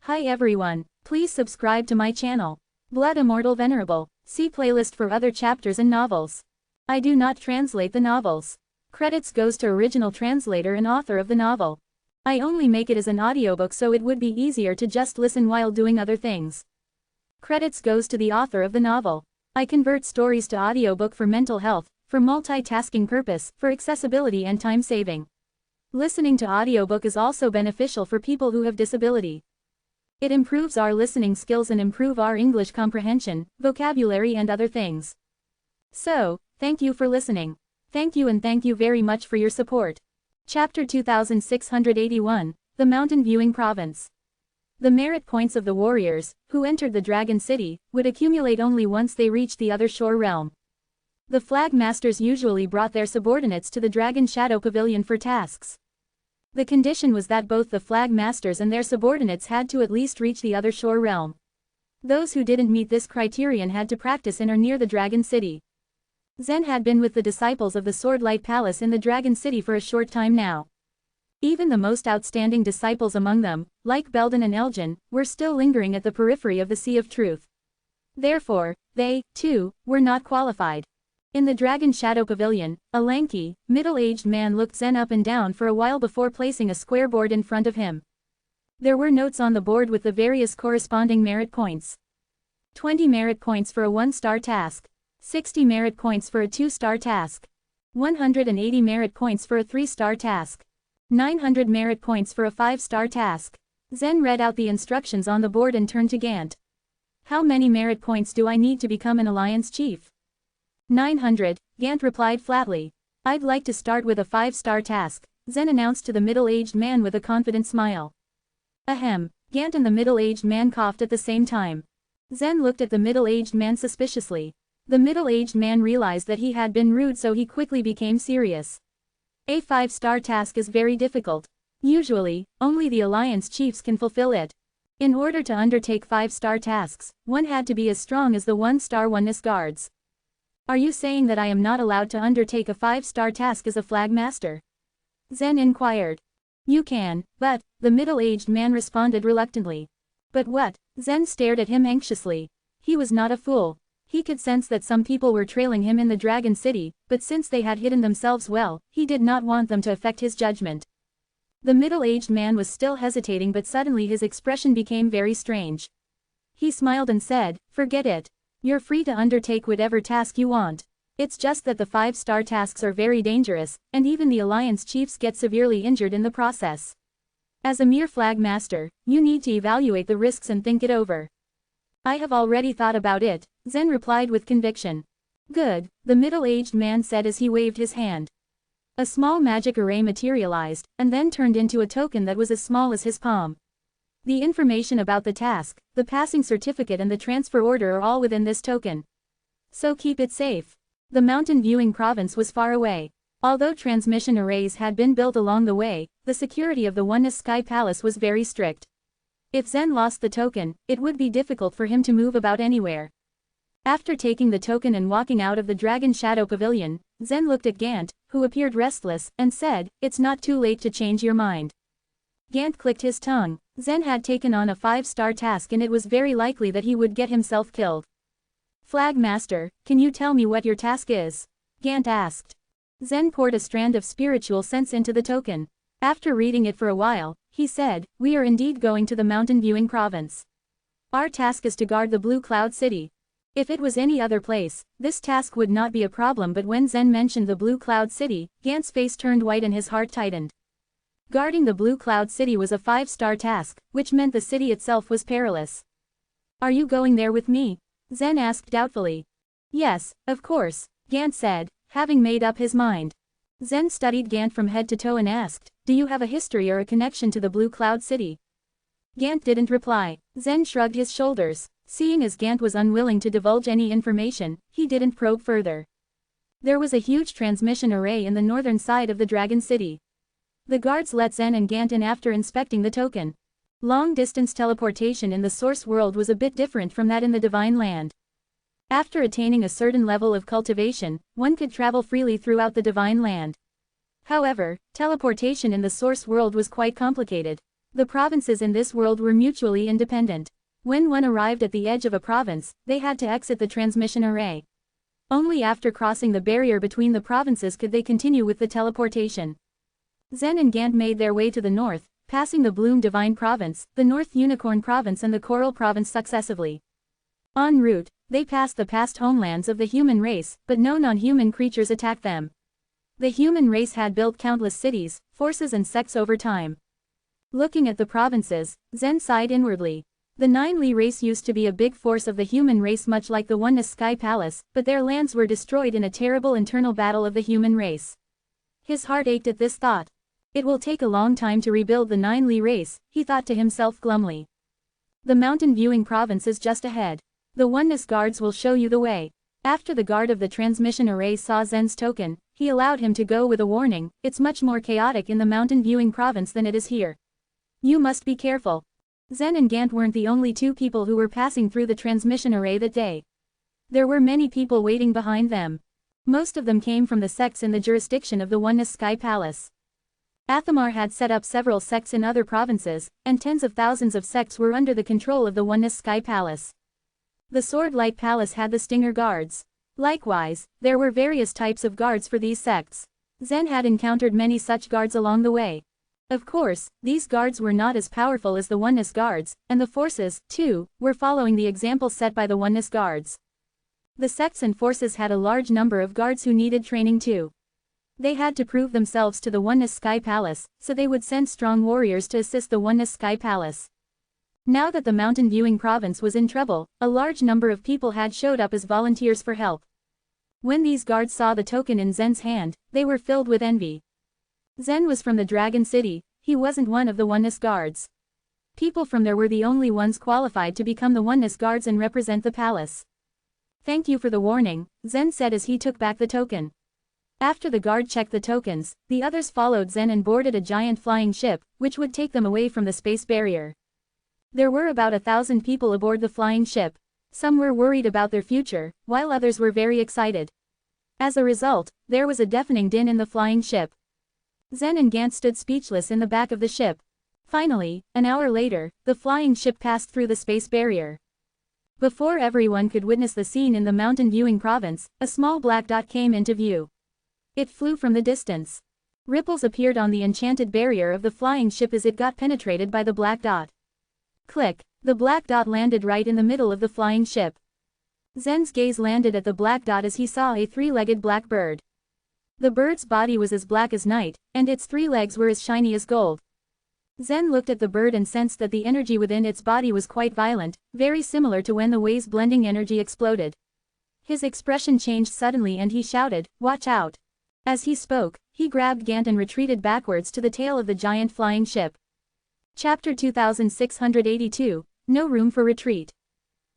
Hi everyone, please subscribe to my channel. Blood Immortal Venerable. See playlist for other chapters and novels. I do not translate the novels. Credits goes to original translator and author of the novel. I only make it as an audiobook so it would be easier to just listen while doing other things. Credits goes to the author of the novel. I convert stories to audiobook for mental health, for multitasking purpose, for accessibility and time saving. Listening to audiobook is also beneficial for people who have disability. It improves our listening skills and improve our English comprehension, vocabulary and other things. So, thank you for listening. Thank you and thank you very much for your support. Chapter 2681, The Mountain Viewing Province. The merit points of the warriors, who entered the Dragon City, would accumulate only once they reached the other shore realm. The flag masters usually brought their subordinates to the Dragon Shadow Pavilion for tasks. The condition was that both the flag masters and their subordinates had to at least reach the other shore realm. Those who didn't meet this criterion had to practice in or near the Dragon City. Zen had been with the disciples of the Swordlight Palace in the Dragon City for a short time now. Even the most outstanding disciples among them, like Belden and Elgin, were still lingering at the periphery of the Sea of Truth. Therefore, they, too, were not qualified. In the Dragon Shadow Pavilion, a lanky, middle-aged man looked Zen up and down for a while before placing a square board in front of him. There were notes on the board with the various corresponding merit points. 20 merit points for a 1-star task. 60 merit points for a 2-star task. 180 merit points for a 3-star task. 900 merit points for a 5-star task. Zen read out the instructions on the board and turned to Gant. How many merit points do I need to become an alliance chief? 900, Gant replied flatly. I'd like to start with a 5-star task, Zen announced to the middle-aged man with a confident smile. Ahem, Gant and the middle-aged man coughed at the same time. Zen looked at the middle-aged man suspiciously. The middle-aged man realized that he had been rude, so he quickly became serious. A 5-star task is very difficult. Usually, only the alliance chiefs can fulfill it. In order to undertake 5-star tasks, one had to be as strong as the 1-star oneness guards. Are you saying that I am not allowed to undertake a 5-star task as a flag master? Zen inquired. You can, but, the middle-aged man responded reluctantly. But what? Zen stared at him anxiously. He was not a fool. He could sense that some people were trailing him in the Dragon City, but since they had hidden themselves well, he did not want them to affect his judgment. The middle-aged man was still hesitating, but suddenly his expression became very strange. He smiled and said, forget it. You're free to undertake whatever task you want. It's just that the 5-star tasks are very dangerous, and even the alliance chiefs get severely injured in the process. As a mere flag master, you need to evaluate the risks and think it over. I have already thought about it, Zen replied with conviction. Good, the middle-aged man said as he waved his hand. A small magic array materialized, and then turned into a token that was as small as his palm. The information about the task, the passing certificate and the transfer order are all within this token. So keep it safe. The mountain viewing province was far away. Although transmission arrays had been built along the way, the security of the Oneness Sky Palace was very strict. If Zen lost the token, it would be difficult for him to move about anywhere. After taking the token and walking out of the Dragon Shadow Pavilion, Zen looked at Gant, who appeared restless, and said, it's not too late to change your mind. Gant clicked his tongue. Zen had taken on a 5-star task and it was very likely that he would get himself killed. Flag Master, can you tell me what your task is? Gant asked. Zen poured a strand of spiritual sense into the token. After reading it for a while, he said, we are indeed going to the mountain viewing province. Our task is to guard the Blue Cloud City. If it was any other place, this task would not be a problem, but when Zen mentioned the Blue Cloud City, Gant's face turned white and his heart tightened. Guarding the Blue Cloud City was a 5-star task, which meant the city itself was perilous. Are you going there with me? Zen asked doubtfully. Yes, of course, Gant said, having made up his mind. Zen studied Gant from head to toe and asked, do you have a history or a connection to the Blue Cloud City? Gant didn't reply. Zen shrugged his shoulders. Seeing as Gant was unwilling to divulge any information, he didn't probe further. There was a huge transmission array in the northern side of the Dragon City. The guards let Zen and Gant in after inspecting the token. Long-distance teleportation in the Source World was a bit different from that in the Divine Land. After attaining a certain level of cultivation, one could travel freely throughout the Divine Land. However, teleportation in the Source World was quite complicated. The provinces in this world were mutually independent. When one arrived at the edge of a province, they had to exit the transmission array. Only after crossing the barrier between the provinces could they continue with the teleportation. Zen and Gant made their way to the north, passing the Bloom Divine Province, the North Unicorn Province and the Coral Province successively. En route, they passed the past homelands of the human race, but no non-human creatures attacked them. The human race had built countless cities, forces and sects over time. Looking at the provinces, Zen sighed inwardly. The Ninely race used to be a big force of the human race, much like the Oneness Sky Palace, but their lands were destroyed in a terrible internal battle of the human race. His heart ached at this thought. It will take a long time to rebuild the Ninely race, he thought to himself glumly. The mountain viewing province is just ahead. The Oneness guards will show you the way. After the guard of the transmission array saw Zen's token, he allowed him to go with a warning. It's much more chaotic in the mountain viewing province than it is here. You must be careful. Zen and Gant weren't the only two people who were passing through the transmission array that day. There were many people waiting behind them. Most of them came from the sects in the jurisdiction of the Oneness Sky Palace. Athamar had set up several sects in other provinces, and tens of thousands of sects were under the control of the Oneness Sky Palace. The Sword Light Palace had the Stinger Guards. Likewise, there were various types of guards for these sects. Zen had encountered many such guards along the way. Of course, these guards were not as powerful as the Oneness Guards, and the forces, too, were following the example set by the Oneness Guards. The sects and forces had a large number of guards who needed training too. They had to prove themselves to the Oneness Sky Palace, so they would send strong warriors to assist the Oneness Sky Palace. Now that the mountain viewing province was in trouble, a large number of people had showed up as volunteers for help. When these guards saw the token in Zen's hand, they were filled with envy. Zen was from the Dragon City, he wasn't one of the Oneness Guards. People from there were the only ones qualified to become the Oneness Guards and represent the palace. Thank you for the warning, Zen said as he took back the token. After the guard checked the tokens, the others followed Zen and boarded a giant flying ship, which would take them away from the space barrier. There were about 1,000 people aboard the flying ship. Some were worried about their future, while others were very excited. As a result, there was a deafening din in the flying ship. Zen and Gant stood speechless in the back of the ship. Finally, an hour later, the flying ship passed through the space barrier. Before everyone could witness the scene in the mountain viewing province, a small black dot came into view. It flew from the distance. Ripples appeared on the enchanted barrier of the flying ship as it got penetrated by the black dot. Click, the black dot landed right in the middle of the flying ship. Zen's gaze landed at the black dot as he saw a three-legged black bird. The bird's body was as black as night, and its 3 legs were as shiny as gold. Zen looked at the bird and sensed that the energy within its body was quite violent, very similar to when the wave's blending energy exploded. His expression changed suddenly and he shouted, "Watch out!" As he spoke, he grabbed Gant and retreated backwards to the tail of the giant flying ship. Chapter 2682, No Room for Retreat.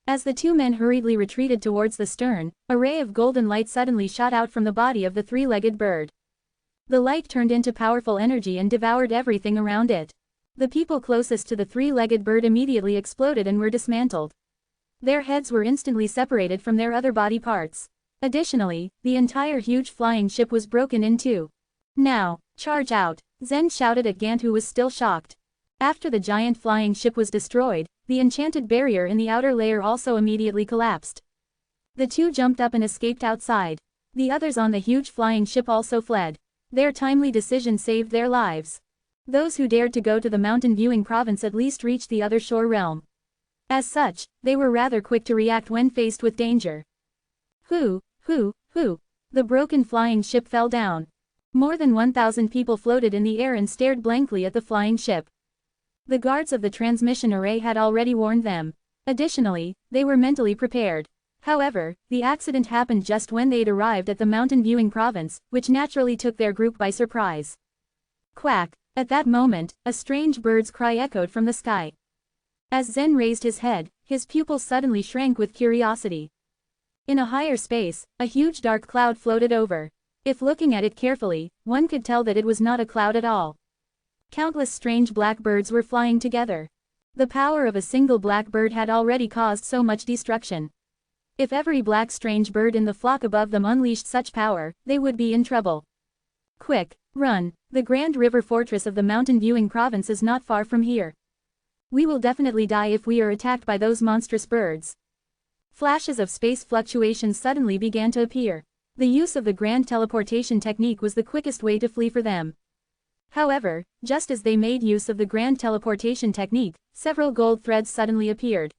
As the two men hurriedly retreated towards the stern, a ray of golden light suddenly shot out from the body of the three-legged bird. The light turned into powerful energy and devoured everything around it. The people closest to the three-legged bird immediately exploded and were dismantled. Their heads were instantly separated from their other body parts. Additionally, the entire huge flying ship was broken in two. "Now, charge out!" Zen shouted at Gant, who was still shocked. After the giant flying ship was destroyed, the enchanted barrier in the outer layer also immediately collapsed. The two jumped up and escaped outside. The others on the huge flying ship also fled. Their timely decision saved their lives. Those who dared to go to the mountain viewing province at least reached the other shore realm. As such, they were rather quick to react when faced with danger. Who? The broken flying ship fell down. More than 1,000 people floated in the air and stared blankly at the flying ship. The guards of the transmission array had already warned them. Additionally, they were mentally prepared. However, the accident happened just when they'd arrived at the mountain viewing province, which naturally took their group by surprise. Quack! At that moment, a strange bird's cry echoed from the sky. As Zen raised his head, his pupils suddenly shrank with curiosity. In a higher space, a huge dark cloud floated over. If looking at it carefully, one could tell that it was not a cloud at all. Countless strange black birds were flying together. The power of a single black bird had already caused so much destruction. If every black strange bird in the flock above them unleashed such power, they would be in trouble. Quick, Run, the Grand River Fortress of the mountain viewing province is not far from here. We will definitely die if we are attacked by those monstrous birds. Flashes of space fluctuations suddenly began to appear. The use of the grand teleportation technique was the quickest way to flee for them. However, just as they made use of the grand teleportation technique, several gold threads suddenly appeared.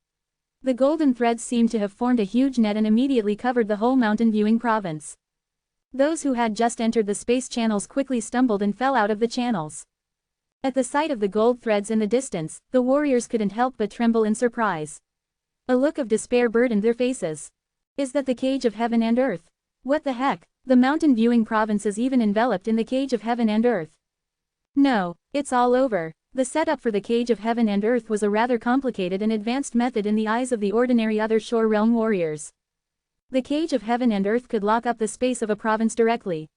The golden threads seemed to have formed a huge net and immediately covered the whole mountain viewing province. Those who had just entered the space channels quickly stumbled and fell out of the channels. At the sight of the gold threads in the distance, the warriors couldn't help but tremble in surprise. A look of despair burdened their faces. Is that the cage of heaven and earth? What the heck? The mountain viewing province is even enveloped in the cage of heaven and earth. No, it's all over. The setup for the cage of heaven and earth was a rather complicated and advanced method in the eyes of the ordinary other shore realm warriors. The cage of heaven and earth could lock up the space of a province directly.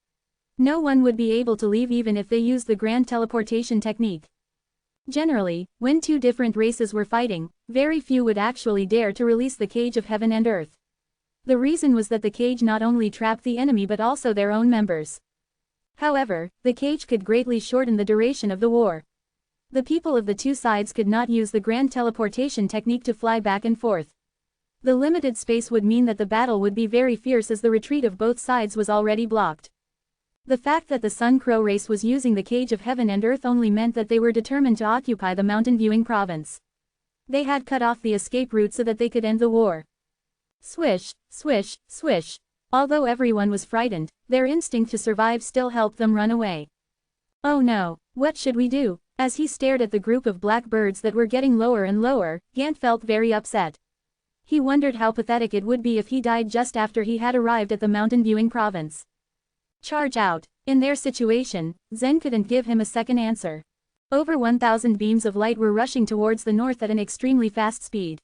No one would be able to leave even if they used the grand teleportation technique. Generally, when two different races were fighting, very few would actually dare to release the cage of heaven and earth. The reason was that the cage not only trapped the enemy but also their own members. However, the cage could greatly shorten the duration of the war. The people of the two sides could not use the grand teleportation technique to fly back and forth. The limited space would mean that the battle would be very fierce as the retreat of both sides was already blocked. The fact that the Sun Crow race was using the cage of heaven and earth only meant that they were determined to occupy the mountain viewing province. They had cut off the escape route so that they could end the war. Swish, swish, swish. Although everyone was frightened, their instinct to survive still helped them run away. Oh no, what should we do? As he stared at the group of black birds that were getting lower and lower, Gant felt very upset. He wondered how pathetic it would be if he died just after he had arrived at the mountain viewing province. Charge out. In their situation, Zen couldn't give him a second answer. Over 1,000 beams of light were rushing towards the north at an extremely fast speed.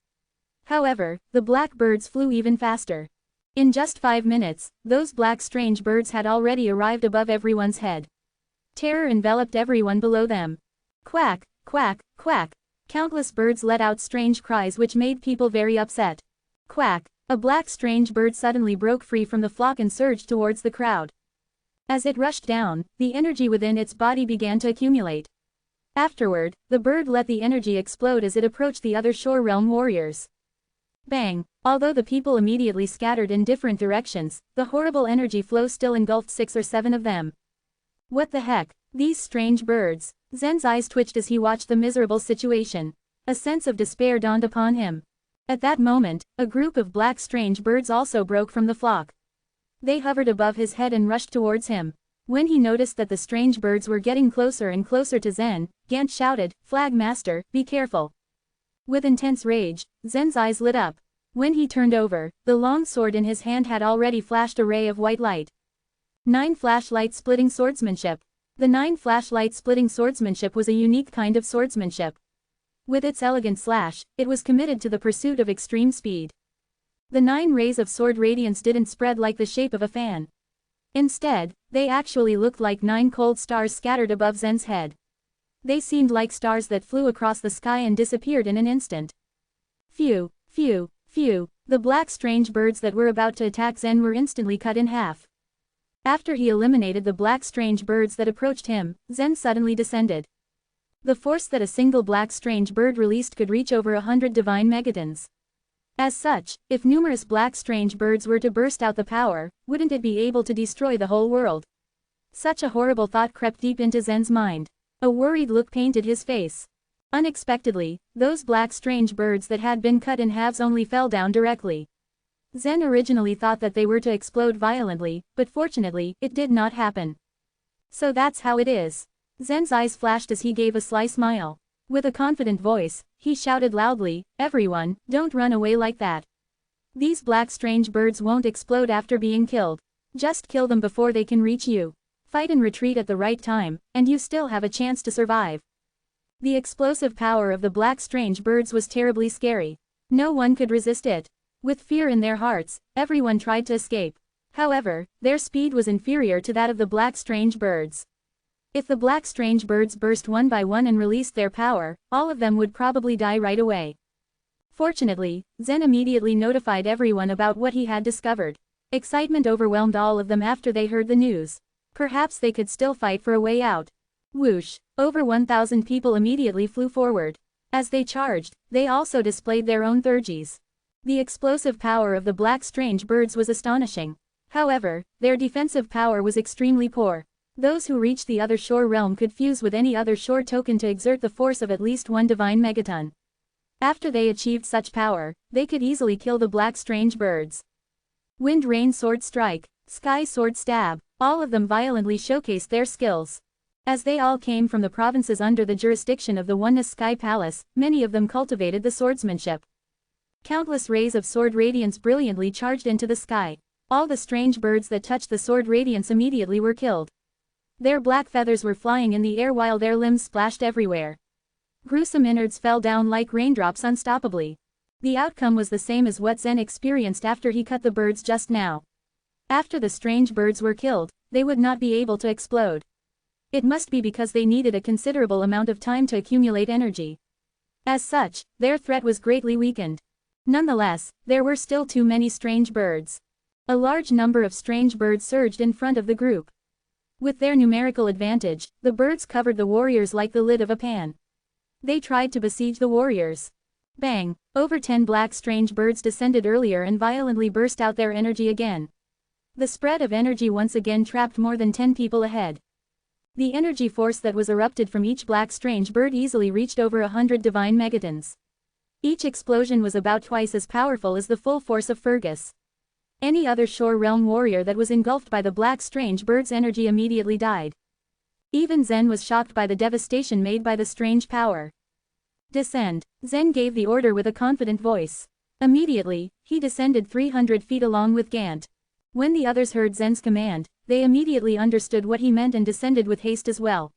However, the black birds flew even faster. In just 5 minutes, those black strange birds had already arrived above everyone's head. Terror enveloped everyone below them. Quack, quack, quack. Countless birds let out strange cries which made people very upset. Quack. A black strange bird suddenly broke free from the flock and surged towards the crowd. As it rushed down, the energy within its body began to accumulate. Afterward, the bird let the energy explode as it approached the other shore realm warriors. Bang! Although the people immediately scattered in different directions, the horrible energy flow still engulfed 6 or 7 of them. What the heck? These strange birds. Zen's eyes twitched as he watched the miserable situation. A sense of despair dawned upon him. At that moment, a group of black strange birds also broke from the flock. They hovered above his head and rushed towards him. When he noticed that the strange birds were getting closer and closer to Zen, Gant shouted, "Flag Master, be careful." With intense rage, Zen's eyes lit up. When he turned over, the long sword in his hand had already flashed a ray of white light. 9 flashlight splitting swordsmanship. The 9 flashlight splitting swordsmanship was a unique kind of swordsmanship. With its elegant slash, it was committed to the pursuit of extreme speed. The 9 rays of sword radiance didn't spread like the shape of a fan. Instead, they actually looked like 9 cold stars scattered above Zen's head. They seemed like stars that flew across the sky and disappeared in an instant. Phew, phew, phew. The black strange birds that were about to attack Zen were instantly cut in half. After he eliminated the black strange birds that approached him, Zen suddenly descended. The force that a single black strange bird released could reach over 100 divine megatons. As such, if numerous black strange birds were to burst out the power, wouldn't it be able to destroy the whole world? Such a horrible thought crept deep into Zen's mind. A worried look painted his face. Unexpectedly, those black strange birds that had been cut in halves only fell down directly. Zen originally thought that they were to explode violently, but fortunately, it did not happen. So that's how it is. Zen's eyes flashed as he gave a sly smile. With a confident voice, he shouted loudly, "Everyone, don't run away like that. These black strange birds won't explode after being killed. Just kill them before they can reach you. Fight and retreat at the right time, and you still have a chance to survive." The explosive power of the black strange birds was terribly scary. No one could resist it. With fear in their hearts, everyone tried to escape. However, their speed was inferior to that of the black strange birds. If the black strange birds burst one by one and released their power, all of them would probably die right away. Fortunately, Zen immediately notified everyone about what he had discovered. Excitement overwhelmed all of them after they heard the news. Perhaps they could still fight for a way out. Whoosh! Over 1,000 people immediately flew forward. As they charged, they also displayed their own thurgies. The explosive power of the black strange birds was astonishing. However, their defensive power was extremely poor. Those who reached the other shore realm could fuse with any other shore token to exert the force of at least 1 divine megaton. After they achieved such power, they could easily kill the black strange birds. Wind rain sword strike, sky sword stab, all of them violently showcased their skills. As they all came from the provinces under the jurisdiction of the Oneness Sky Palace, many of them cultivated the swordsmanship. Countless rays of sword radiance brilliantly charged into the sky. All the strange birds that touched the sword radiance immediately were killed. Their black feathers were flying in the air while their limbs splashed everywhere. Gruesome innards fell down like raindrops unstoppably. The outcome was the same as what Zen experienced after he cut the birds just now. After the strange birds were killed, they would not be able to explode. It must be because they needed a considerable amount of time to accumulate energy. As such, their threat was greatly weakened. Nonetheless, there were still too many strange birds. A large number of strange birds surged in front of the group. With their numerical advantage, the birds covered the warriors like the lid of a pan. They tried to besiege the warriors. Bang! Over 10 black strange birds descended earlier and violently burst out their energy again. The spread of energy once again trapped more than 10 people ahead. The energy force that was erupted from each black strange bird easily reached over 100 divine megatons. Each explosion was about twice as powerful as the full force of Fergus. Any other shore realm warrior that was engulfed by the black strange bird's energy immediately died. Even Zen was shocked by the devastation made by the strange power. Descend. Zen gave the order with a confident voice. Immediately, he descended 300 feet along with Gant. When the others heard Zen's command, they immediately understood what he meant and descended with haste as well.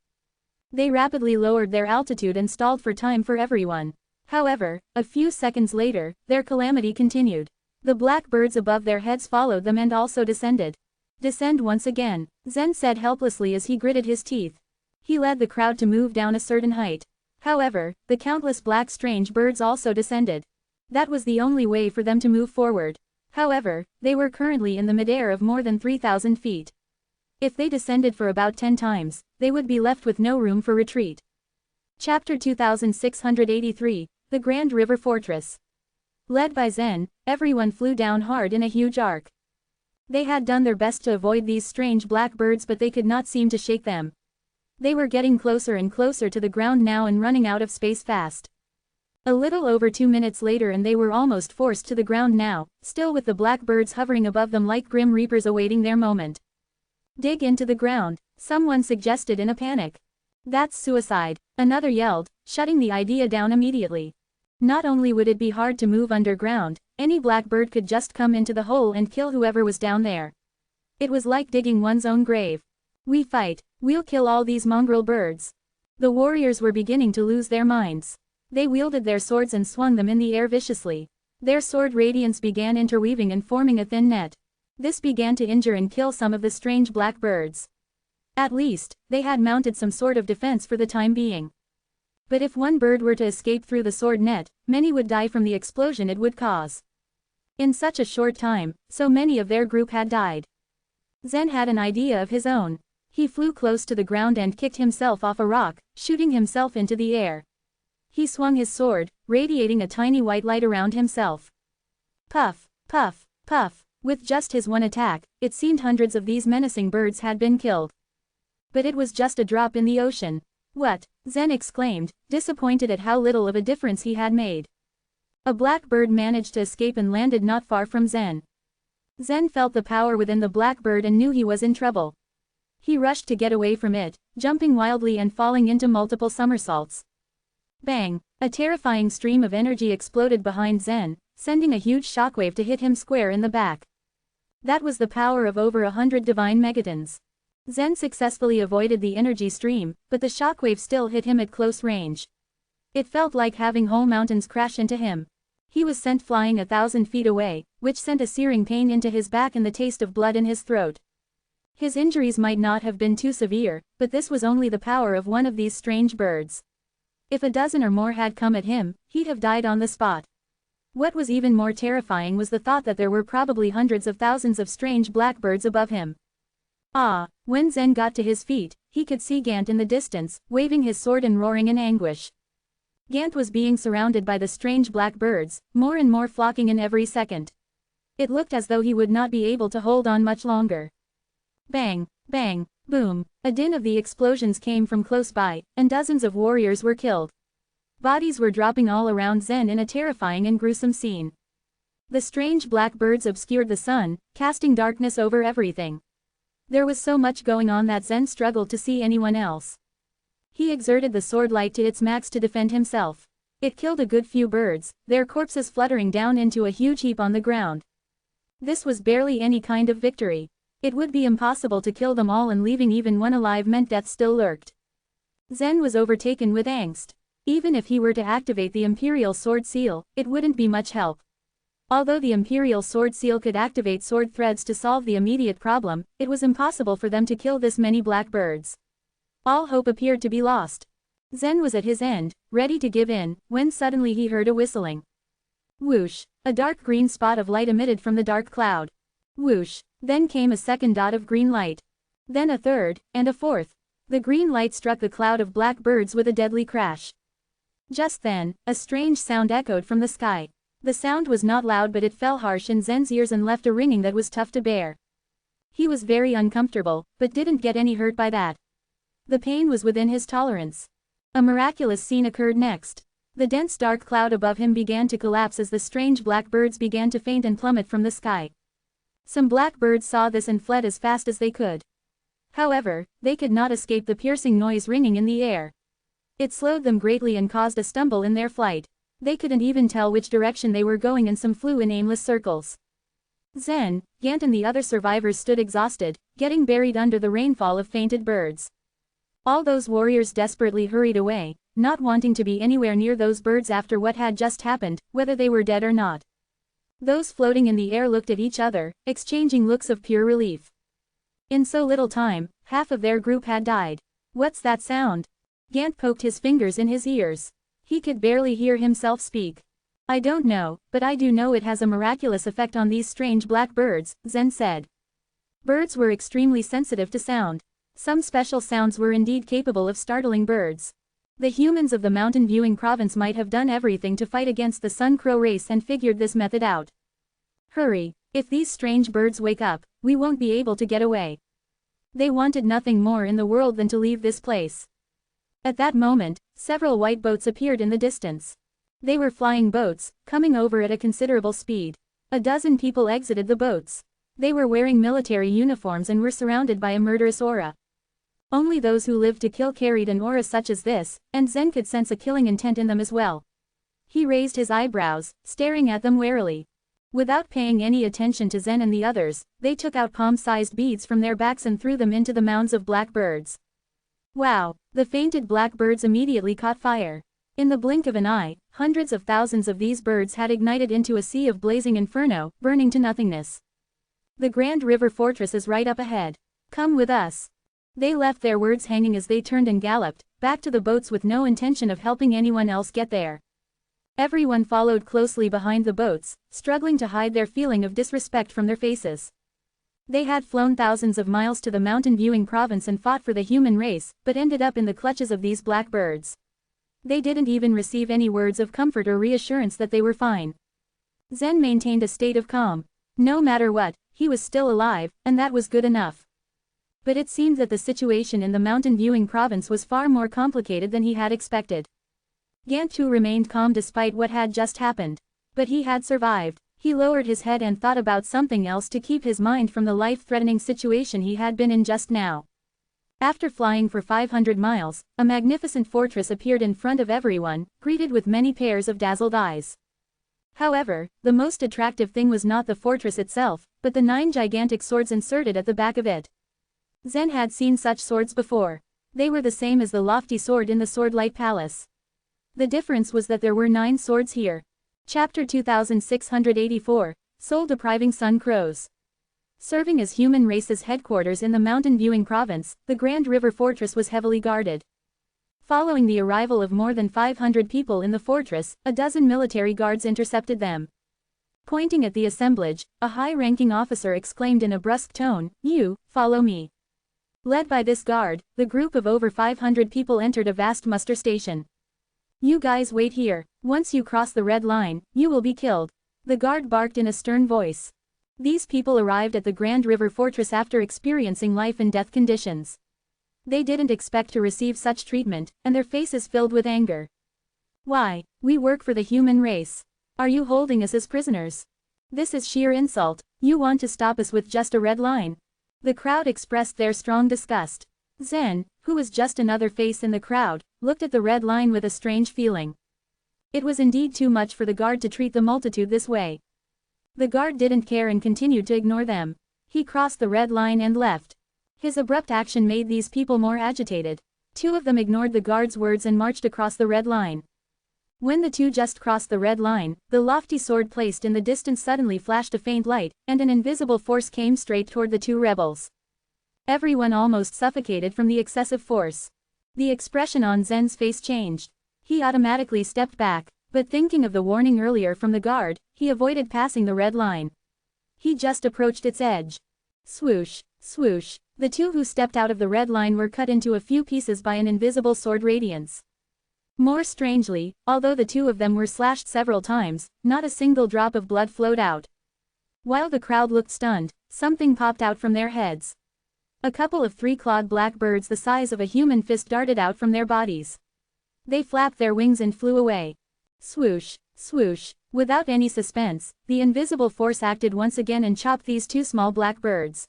They rapidly lowered their altitude and stalled for time for everyone. However, a few seconds later, their calamity continued. The black birds above their heads followed them and also descended. Descend once again, Zen said helplessly as he gritted his teeth. He led the crowd to move down a certain height. However, the countless black strange birds also descended. That was the only way for them to move forward. However, they were currently in the midair of more than 3,000 feet. If they descended for about 10 times, they would be left with no room for retreat. Chapter 2683, The Grand River Fortress. Led by Zen, everyone flew down hard in a huge arc. They had done their best to avoid these strange black birds, but they could not seem to shake them. They were getting closer and closer to the ground now and running out of space fast. A little over 2 minutes later and they were almost forced to the ground now, still with the black birds hovering above them like grim reapers awaiting their moment. Dig into the ground, someone suggested in a panic. That's suicide, another yelled, shutting the idea down immediately. Not only would it be hard to move underground, any black bird could just come into the hole and kill whoever was down there. It was like digging one's own grave. We fight, we'll kill all these mongrel birds. The warriors were beginning to lose their minds. They wielded their swords and swung them in the air viciously. Their sword radiance began interweaving and forming a thin net. This began to injure and kill some of the strange black birds. At least, they had mounted some sort of defense for the time being. But if one bird were to escape through the sword net, many would die from the explosion it would cause. In such a short time, so many of their group had died. Zen had an idea of his own. He flew close to the ground and kicked himself off a rock, shooting himself into the air. He swung his sword, radiating a tiny white light around himself. Puff, puff, puff. With just his one attack, it seemed hundreds of these menacing birds had been killed. But it was just a drop in the ocean. What? Zen exclaimed, disappointed at how little of a difference he had made. A black bird managed to escape and landed not far from Zen. Zen felt the power within the black bird and knew he was in trouble. He rushed to get away from it, jumping wildly and falling into multiple somersaults. Bang! A terrifying stream of energy exploded behind Zen, sending a huge shockwave to hit him square in the back. That was the power of over 100 divine megatons. Zen successfully avoided the energy stream, but the shockwave still hit him at close range. It felt like having whole mountains crash into him. He was sent flying 1,000 feet away, which sent a searing pain into his back and the taste of blood in his throat. His injuries might not have been too severe, but this was only the power of one of these strange birds. If a dozen or more had come at him, he'd have died on the spot. What was even more terrifying was the thought that there were probably hundreds of thousands of strange blackbirds above him. Ah! When Zen got to his feet, he could see Gant in the distance, waving his sword and roaring in anguish. Gant was being surrounded by the strange black birds, more and more flocking in every second. It looked as though he would not be able to hold on much longer. Bang! Bang! Boom! A din of the explosions came from close by, and dozens of warriors were killed. Bodies were dropping all around Zen in a terrifying and gruesome scene. The strange black birds obscured the sun, casting darkness over everything. There was so much going on that Zen struggled to see anyone else. He exerted the sword light to its max to defend himself. It killed a good few birds, their corpses fluttering down into a huge heap on the ground. This was barely any kind of victory. It would be impossible to kill them all, and leaving even one alive meant death still lurked. Zen was overtaken with angst. Even if he were to activate the Imperial Sword Seal, it wouldn't be much help. Although the Imperial Sword Seal could activate sword threads to solve the immediate problem, it was impossible for them to kill this many black birds. All hope appeared to be lost. Zen was at his end, ready to give in, when suddenly he heard a whistling. Whoosh! A dark green spot of light emitted from the dark cloud. Whoosh! Then came a second dot of green light. Then a third, and a fourth. The green light struck the cloud of black birds with a deadly crash. Just then, a strange sound echoed from the sky. The sound was not loud, but it fell harsh in Zen's ears and left a ringing that was tough to bear. He was very uncomfortable, but didn't get any hurt by that. The pain was within his tolerance. A miraculous scene occurred next. The dense dark cloud above him began to collapse as the strange black birds began to faint and plummet from the sky. Some black birds saw this and fled as fast as they could. However, they could not escape the piercing noise ringing in the air. It slowed them greatly and caused a stumble in their flight. They couldn't even tell which direction they were going, and some flew in aimless circles. Zen, Gant and the other survivors stood exhausted, getting buried under the rainfall of fainted birds. All those warriors desperately hurried away, not wanting to be anywhere near those birds after what had just happened, whether they were dead or not. Those floating in the air looked at each other, exchanging looks of pure relief. In so little time, half of their group had died. What's that sound? Gant poked his fingers in his ears. He could barely hear himself speak. I don't know, but I do know it has a miraculous effect on these strange black birds, Zen said. Birds were extremely sensitive to sound. Some special sounds were indeed capable of startling birds. The humans of the mountain viewing province might have done everything to fight against the Sun Crow race and figured this method out. Hurry! If these strange birds wake up, we won't be able to get away. They wanted nothing more in the world than to leave this place. At that moment, several white boats appeared in the distance. They were flying boats, coming over at a considerable speed. A dozen people exited the boats. They were wearing military uniforms and were surrounded by a murderous aura. Only those who lived to kill carried an aura such as this, and Zen could sense a killing intent in them as well. He raised his eyebrows, staring at them warily. Without paying any attention to Zen and the others, they took out palm-sized beads from their backs and threw them into the mounds of black birds. Wow! The fainted black birds immediately caught fire. In the blink of an eye, hundreds of thousands of these birds had ignited into a sea of blazing inferno, burning to nothingness. The Grand River Fortress is right up ahead. Come with us. They left their words hanging as they turned and galloped back to the boats with no intention of helping anyone else get there. Everyone followed closely behind the boats, struggling to hide their feeling of disrespect from their faces. They had flown thousands of miles to the mountain viewing province and fought for the human race, but ended up in the clutches of these black birds. They didn't even receive any words of comfort or reassurance that they were fine. Zen maintained a state of calm. No matter what, he was still alive, and that was good enough. But it seemed that the situation in the mountain viewing province was far more complicated than he had expected. Gant too remained calm despite what had just happened. But he had survived. He lowered his head and thought about something else to keep his mind from the life-threatening situation he had been in just now. After flying for 500 miles, a magnificent fortress appeared in front of everyone, greeted with many pairs of dazzled eyes. However, the most attractive thing was not the fortress itself, but the 9 gigantic swords inserted at the back of it. Zen had seen such swords before. They were the same as the lofty sword in the Swordlight Palace. The difference was that there were 9 swords here. Chapter 2684, Soul-Depriving Sun Crows. Serving as human race's headquarters in the mountain viewing province, the Grand River Fortress was heavily guarded. Following the arrival of more than 500 people in the fortress, a dozen military guards intercepted them. Pointing at the assemblage, a high-ranking officer exclaimed in a brusque tone, "You, follow me." Led by this guard, the group of over 500 people entered a vast muster station. "You guys wait here. Once you cross the red line, you will be killed," the guard barked in a stern voice. These people arrived at the Grand River Fortress after experiencing life and death conditions. They didn't expect to receive such treatment, and their faces filled with anger. "Why? We work for the human race. Are you holding us as prisoners? This is sheer insult. You want to stop us with just a red line?" The crowd expressed their strong disgust. Zen, who was just another face in the crowd, looked at the red line with a strange feeling. It was indeed too much for the guard to treat the multitude this way. The guard didn't care and continued to ignore them. He crossed the red line and left. His abrupt action made these people more agitated. Two of them ignored the guard's words and marched across the red line. When the two just crossed the red line, the lofty sword placed in the distance suddenly flashed a faint light, and an invisible force came straight toward the two rebels. Everyone almost suffocated from the excessive force. The expression on Zen's face changed. He automatically stepped back, but thinking of the warning earlier from the guard, he avoided passing the red line. He just approached its edge. Swoosh, swoosh, the two who stepped out of the red line were cut into a few pieces by an invisible sword radiance. More strangely, although the two of them were slashed several times, not a single drop of blood flowed out. While the crowd looked stunned, something popped out from their heads. A couple of three-clawed black birds the size of a human fist darted out from their bodies. They flapped their wings and flew away. Swoosh, swoosh, without any suspense, the invisible force acted once again and chopped these two small black birds.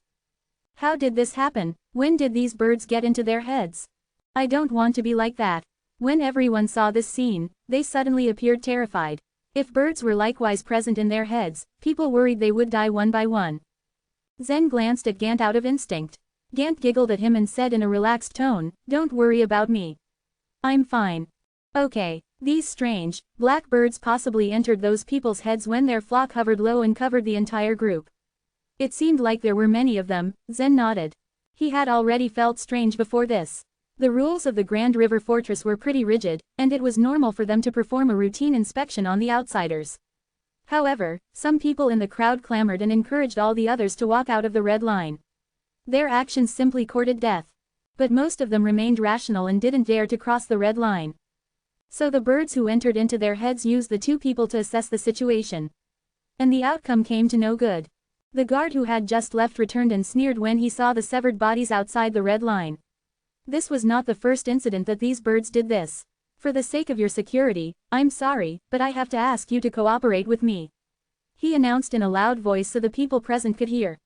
How did this happen? When did these birds get into their heads? I don't want to be like that. When everyone saw this scene, they suddenly appeared terrified. If birds were likewise present in their heads, people worried they would die one by one. Zen glanced at Gant out of instinct. Gant giggled at him and said in a relaxed tone, "Don't worry about me. I'm fine." Okay, these strange, black birds possibly entered those people's heads when their flock hovered low and covered the entire group. It seemed like there were many of them. Zen nodded. He had already felt strange before this. The rules of the Grand River Fortress were pretty rigid, and it was normal for them to perform a routine inspection on the outsiders. However, some people in the crowd clamored and encouraged all the others to walk out of the red line. Their actions simply courted death. But most of them remained rational and didn't dare to cross the red line. So the birds who entered into their heads used the two people to assess the situation. And the outcome came to no good. The guard who had just left returned and sneered when he saw the severed bodies outside the red line. This was not the first incident that these birds did this. For the sake of your security, I'm sorry, but I have to ask you to cooperate with me, he announced in a loud voice so the people present could hear.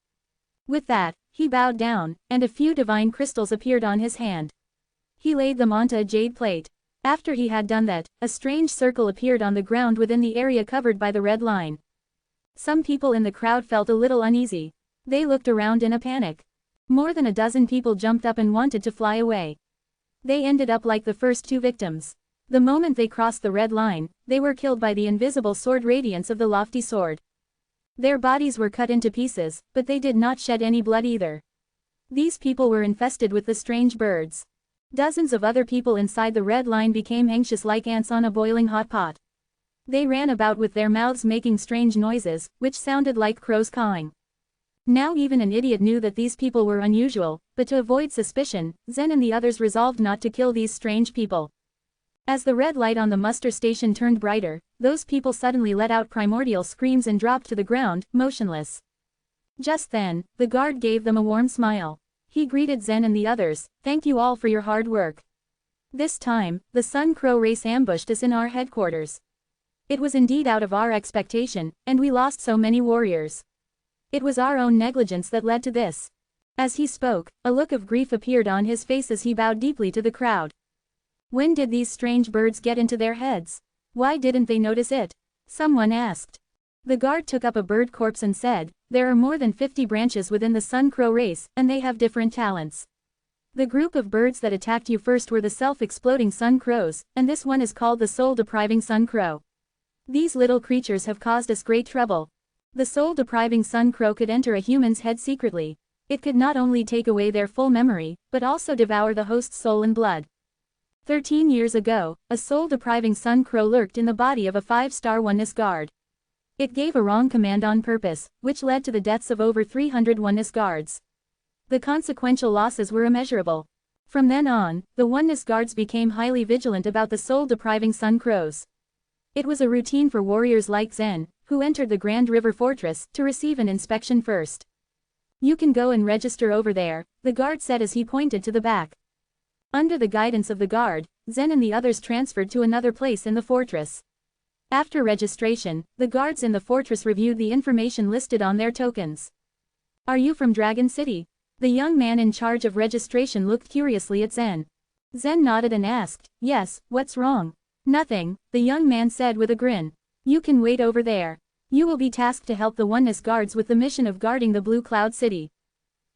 With that, he bowed down, and a few divine crystals appeared on his hand. He laid them onto a jade plate. After he had done that, a strange circle appeared on the ground within the area covered by the red line. Some people in the crowd felt a little uneasy. They looked around in a panic. More than a dozen people jumped up and wanted to fly away. They ended up like the first two victims. The moment they crossed the red line, they were killed by the invisible sword radiance of the lofty sword. Their bodies were cut into pieces, but they did not shed any blood either. These people were infested with the strange birds. Dozens of other people inside the red line became anxious like ants on a boiling hot pot. They ran about with their mouths making strange noises, which sounded like crows cawing. Now even an idiot knew that these people were unusual, but to avoid suspicion, Zen and the others resolved not to kill these strange people. As the red light on the muster station turned brighter, those people suddenly let out primordial screams and dropped to the ground, motionless. Just then, the guard gave them a warm smile. He greeted Zen and the others, "Thank you all for your hard work. This time, the Sun Crow race ambushed us in our headquarters. It was indeed out of our expectation, and we lost so many warriors. It was our own negligence that led to this." As he spoke, a look of grief appeared on his face as he bowed deeply to the crowd. When did these strange birds get into their heads? Why didn't they notice it? Someone asked. The guard took up a bird corpse and said, "There are more than 50 branches within the Sun Crow race, and they have different talents. The group of birds that attacked you first were the self-exploding sun crows, and this one is called the soul-depriving sun crow. These little creatures have caused us great trouble. The soul-depriving sun crow could enter a human's head secretly. It could not only take away their full memory, but also devour the host's soul and blood. 13 years ago, a soul-depriving sun crow lurked in the body of a 5-star oneness guard. It gave a wrong command on purpose, which led to the deaths of over 300 oneness guards. The consequential losses were immeasurable. From then on, the Oneness guards became highly vigilant about the soul-depriving Sun Crows. It was a routine for warriors like Zen, who entered the Grand River Fortress, to receive an inspection first. "You can go and register over there," the guard said as he pointed to the back. Under the guidance of the guard, Zen and the others transferred to another place in the fortress. After registration, the guards in the fortress reviewed the information listed on their tokens. "Are you from Dragon City?" The young man in charge of registration looked curiously at Zen. Zen nodded and asked, "Yes, what's wrong?" "Nothing," the young man said with a grin. "You can wait over there. You will be tasked to help the Oneness guards with the mission of guarding the Blue Cloud City.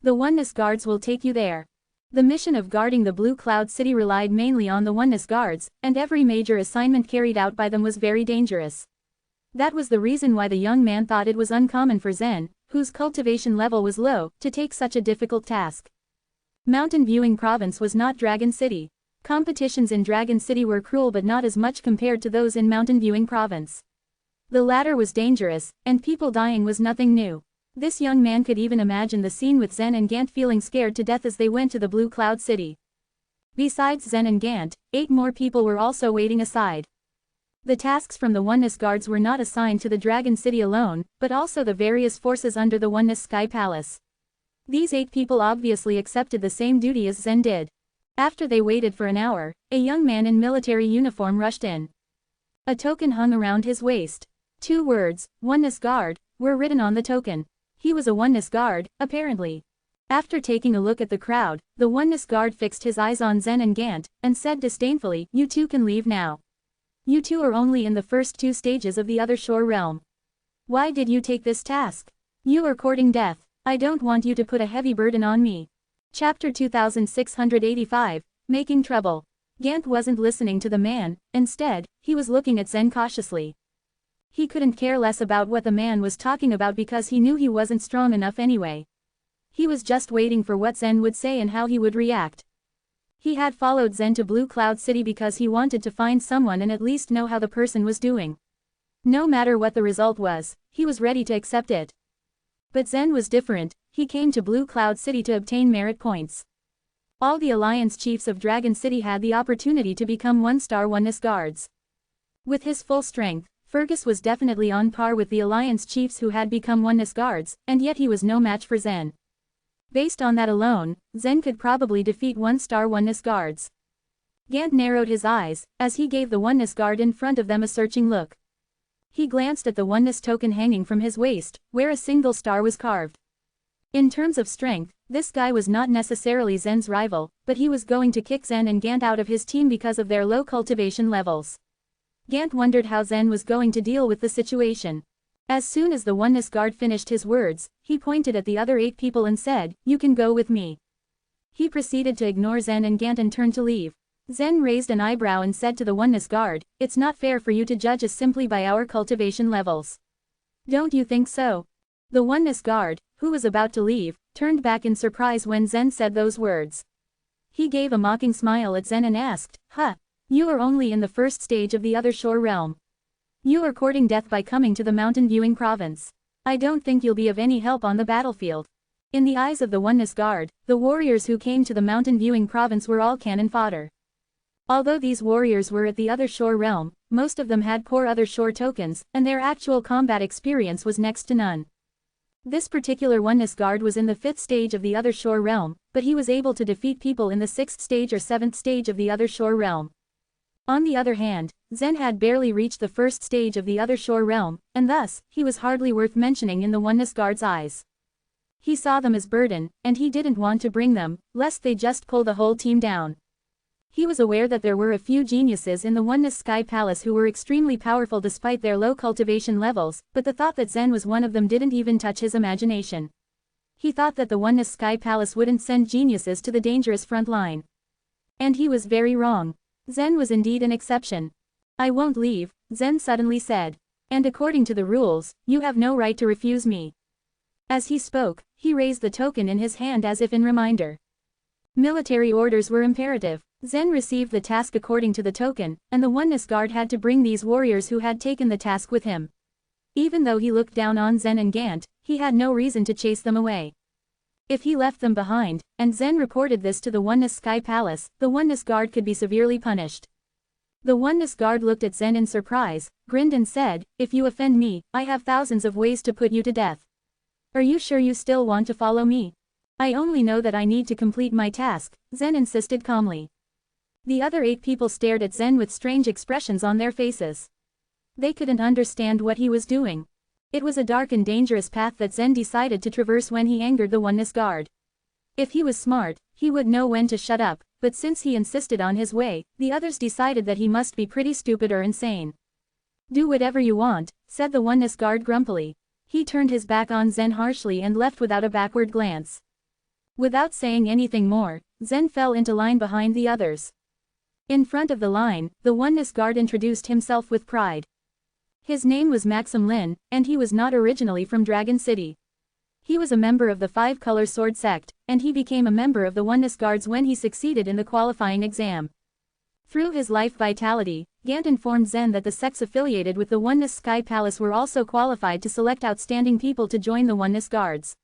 The Oneness guards will take you there." The mission of guarding the Blue Cloud City relied mainly on the Oneness guards, and every major assignment carried out by them was very dangerous. That was the reason why the young man thought it was uncommon for Zen, whose cultivation level was low, to take such a difficult task. Mountain Viewing Province was not Dragon City. Competitions in Dragon City were cruel but not as much compared to those in Mountain Viewing Province. The latter was dangerous, and people dying was nothing new. This young man could even imagine the scene with Zen and Gant feeling scared to death as they went to the Blue Cloud City. Besides Zen and Gant, 8 more people were also waiting aside. The tasks from the Oneness guards were not assigned to the Dragon City alone, but also the various forces under the Oneness Sky Palace. These 8 people obviously accepted the same duty as Zen did. After they waited for an hour, a young man in military uniform rushed in. A token hung around his waist. 2 words, "Oneness Guard," were written on the token. He was a Oneness guard, apparently. After taking a look at the crowd, the Oneness guard fixed his eyes on Zen and Gant, and said disdainfully, "You two can leave now. You two are only in the first 2 stages of the other shore realm. Why did you take this task? You are courting death. I don't want you to put a heavy burden on me." Chapter 2685, Making Trouble. Gant wasn't listening to the man, instead, he was looking at Zen cautiously. He couldn't care less about what the man was talking about because he knew he wasn't strong enough anyway. He was just waiting for what Zen would say and how he would react. He had followed Zen to Blue Cloud City because he wanted to find someone and at least know how the person was doing. No matter what the result was, he was ready to accept it. But Zen was different. He came to Blue Cloud City to obtain merit points. All the Alliance chiefs of Dragon City had the opportunity to become 1-star Oneness guards. With his full strength, Fergus was definitely on par with the Alliance chiefs who had become Oneness guards, and yet he was no match for Zen. Based on that alone, Zen could probably defeat 1-star Oneness guards. Gant narrowed his eyes, as he gave the Oneness guard in front of them a searching look. He glanced at the Oneness token hanging from his waist, where a single star was carved. In terms of strength, this guy was not necessarily Zen's rival, but he was going to kick Zen and Gant out of his team because of their low cultivation levels. Gant wondered how Zen was going to deal with the situation. As soon as the Oneness guard finished his words, he pointed at the other 8 people and said, "You can go with me." He proceeded to ignore Zen and Gant and turned to leave. Zen raised an eyebrow and said to the Oneness guard, "It's not fair for you to judge us simply by our cultivation levels. Don't you think so?" The Oneness guard, who was about to leave, turned back in surprise when Zen said those words. He gave a mocking smile at Zen and asked, "Huh? You are only in the first stage of the other shore realm. You are courting death by coming to the Mountain Viewing Province. I don't think you'll be of any help on the battlefield." In the eyes of the Oneness guard, the warriors who came to the Mountain Viewing Province were all cannon fodder. Although these warriors were at the other shore realm, most of them had poor other shore tokens, and their actual combat experience was next to none. This particular Oneness guard was in the 5th stage of the other shore realm, but he was able to defeat people in the 6th stage or 7th stage of the other shore realm. On the other hand, Zen had barely reached the 1st stage of the other shore realm, and thus, he was hardly worth mentioning in the Oneness guard's eyes. He saw them as burden, and he didn't want to bring them, lest they just pull the whole team down. He was aware that there were a few geniuses in the Oneness Sky Palace who were extremely powerful despite their low cultivation levels, but the thought that Zen was one of them didn't even touch his imagination. He thought that the Oneness Sky Palace wouldn't send geniuses to the dangerous front line. And he was very wrong. Zen was indeed an exception. "I won't leave," Zen suddenly said. "And according to the rules, you have no right to refuse me." As he spoke, he raised the token in his hand as if in reminder. Military orders were imperative. Zen received the task according to the token, and the Oneness guard had to bring these warriors who had taken the task with him. Even though he looked down on Zen and Gant, he had no reason to chase them away. If he left them behind, and Zen reported this to the Oneness Sky Palace, the Oneness Guard could be severely punished. The Oneness Guard looked at Zen in surprise, grinned and said, "If you offend me, I have thousands of ways to put you to death. Are you sure you still want to follow me?" "I only know that I need to complete my task," Zen insisted calmly. The other 8 people stared at Zen with strange expressions on their faces. They couldn't understand what he was doing. It was a dark and dangerous path that Zen decided to traverse when he angered the Oneness Guard. If he was smart, he would know when to shut up, but since he insisted on his way, the others decided that he must be pretty stupid or insane. "Do whatever you want," said the Oneness Guard grumpily. He turned his back on Zen harshly and left without a backward glance. Without saying anything more, Zen fell into line behind the others. In front of the line, the Oneness Guard introduced himself with pride. His name was Maxim Lin, and he was not originally from Dragon City. He was a member of the 5-Color Sword Sect, and he became a member of the Oneness Guards when he succeeded in the qualifying exam. Through his life vitality, Gant informed Zen that the sects affiliated with the Oneness Sky Palace were also qualified to select outstanding people to join the Oneness Guards.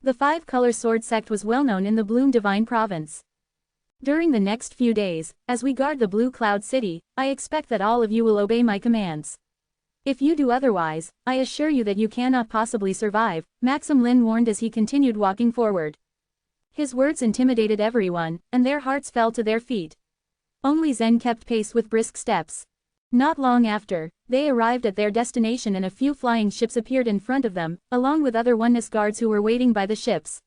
The 5-Color Sword Sect was well known in the Bloom Divine Province. "During the next few days, as we guard the Blue Cloud City, I expect that all of you will obey my commands. If you do otherwise, I assure you that you cannot possibly survive," Maxim Lin warned as he continued walking forward. His words intimidated everyone, and their hearts fell to their feet. Only Zen kept pace with brisk steps. Not long after, they arrived at their destination and a few flying ships appeared in front of them, along with other Oneness Guards who were waiting by the ships.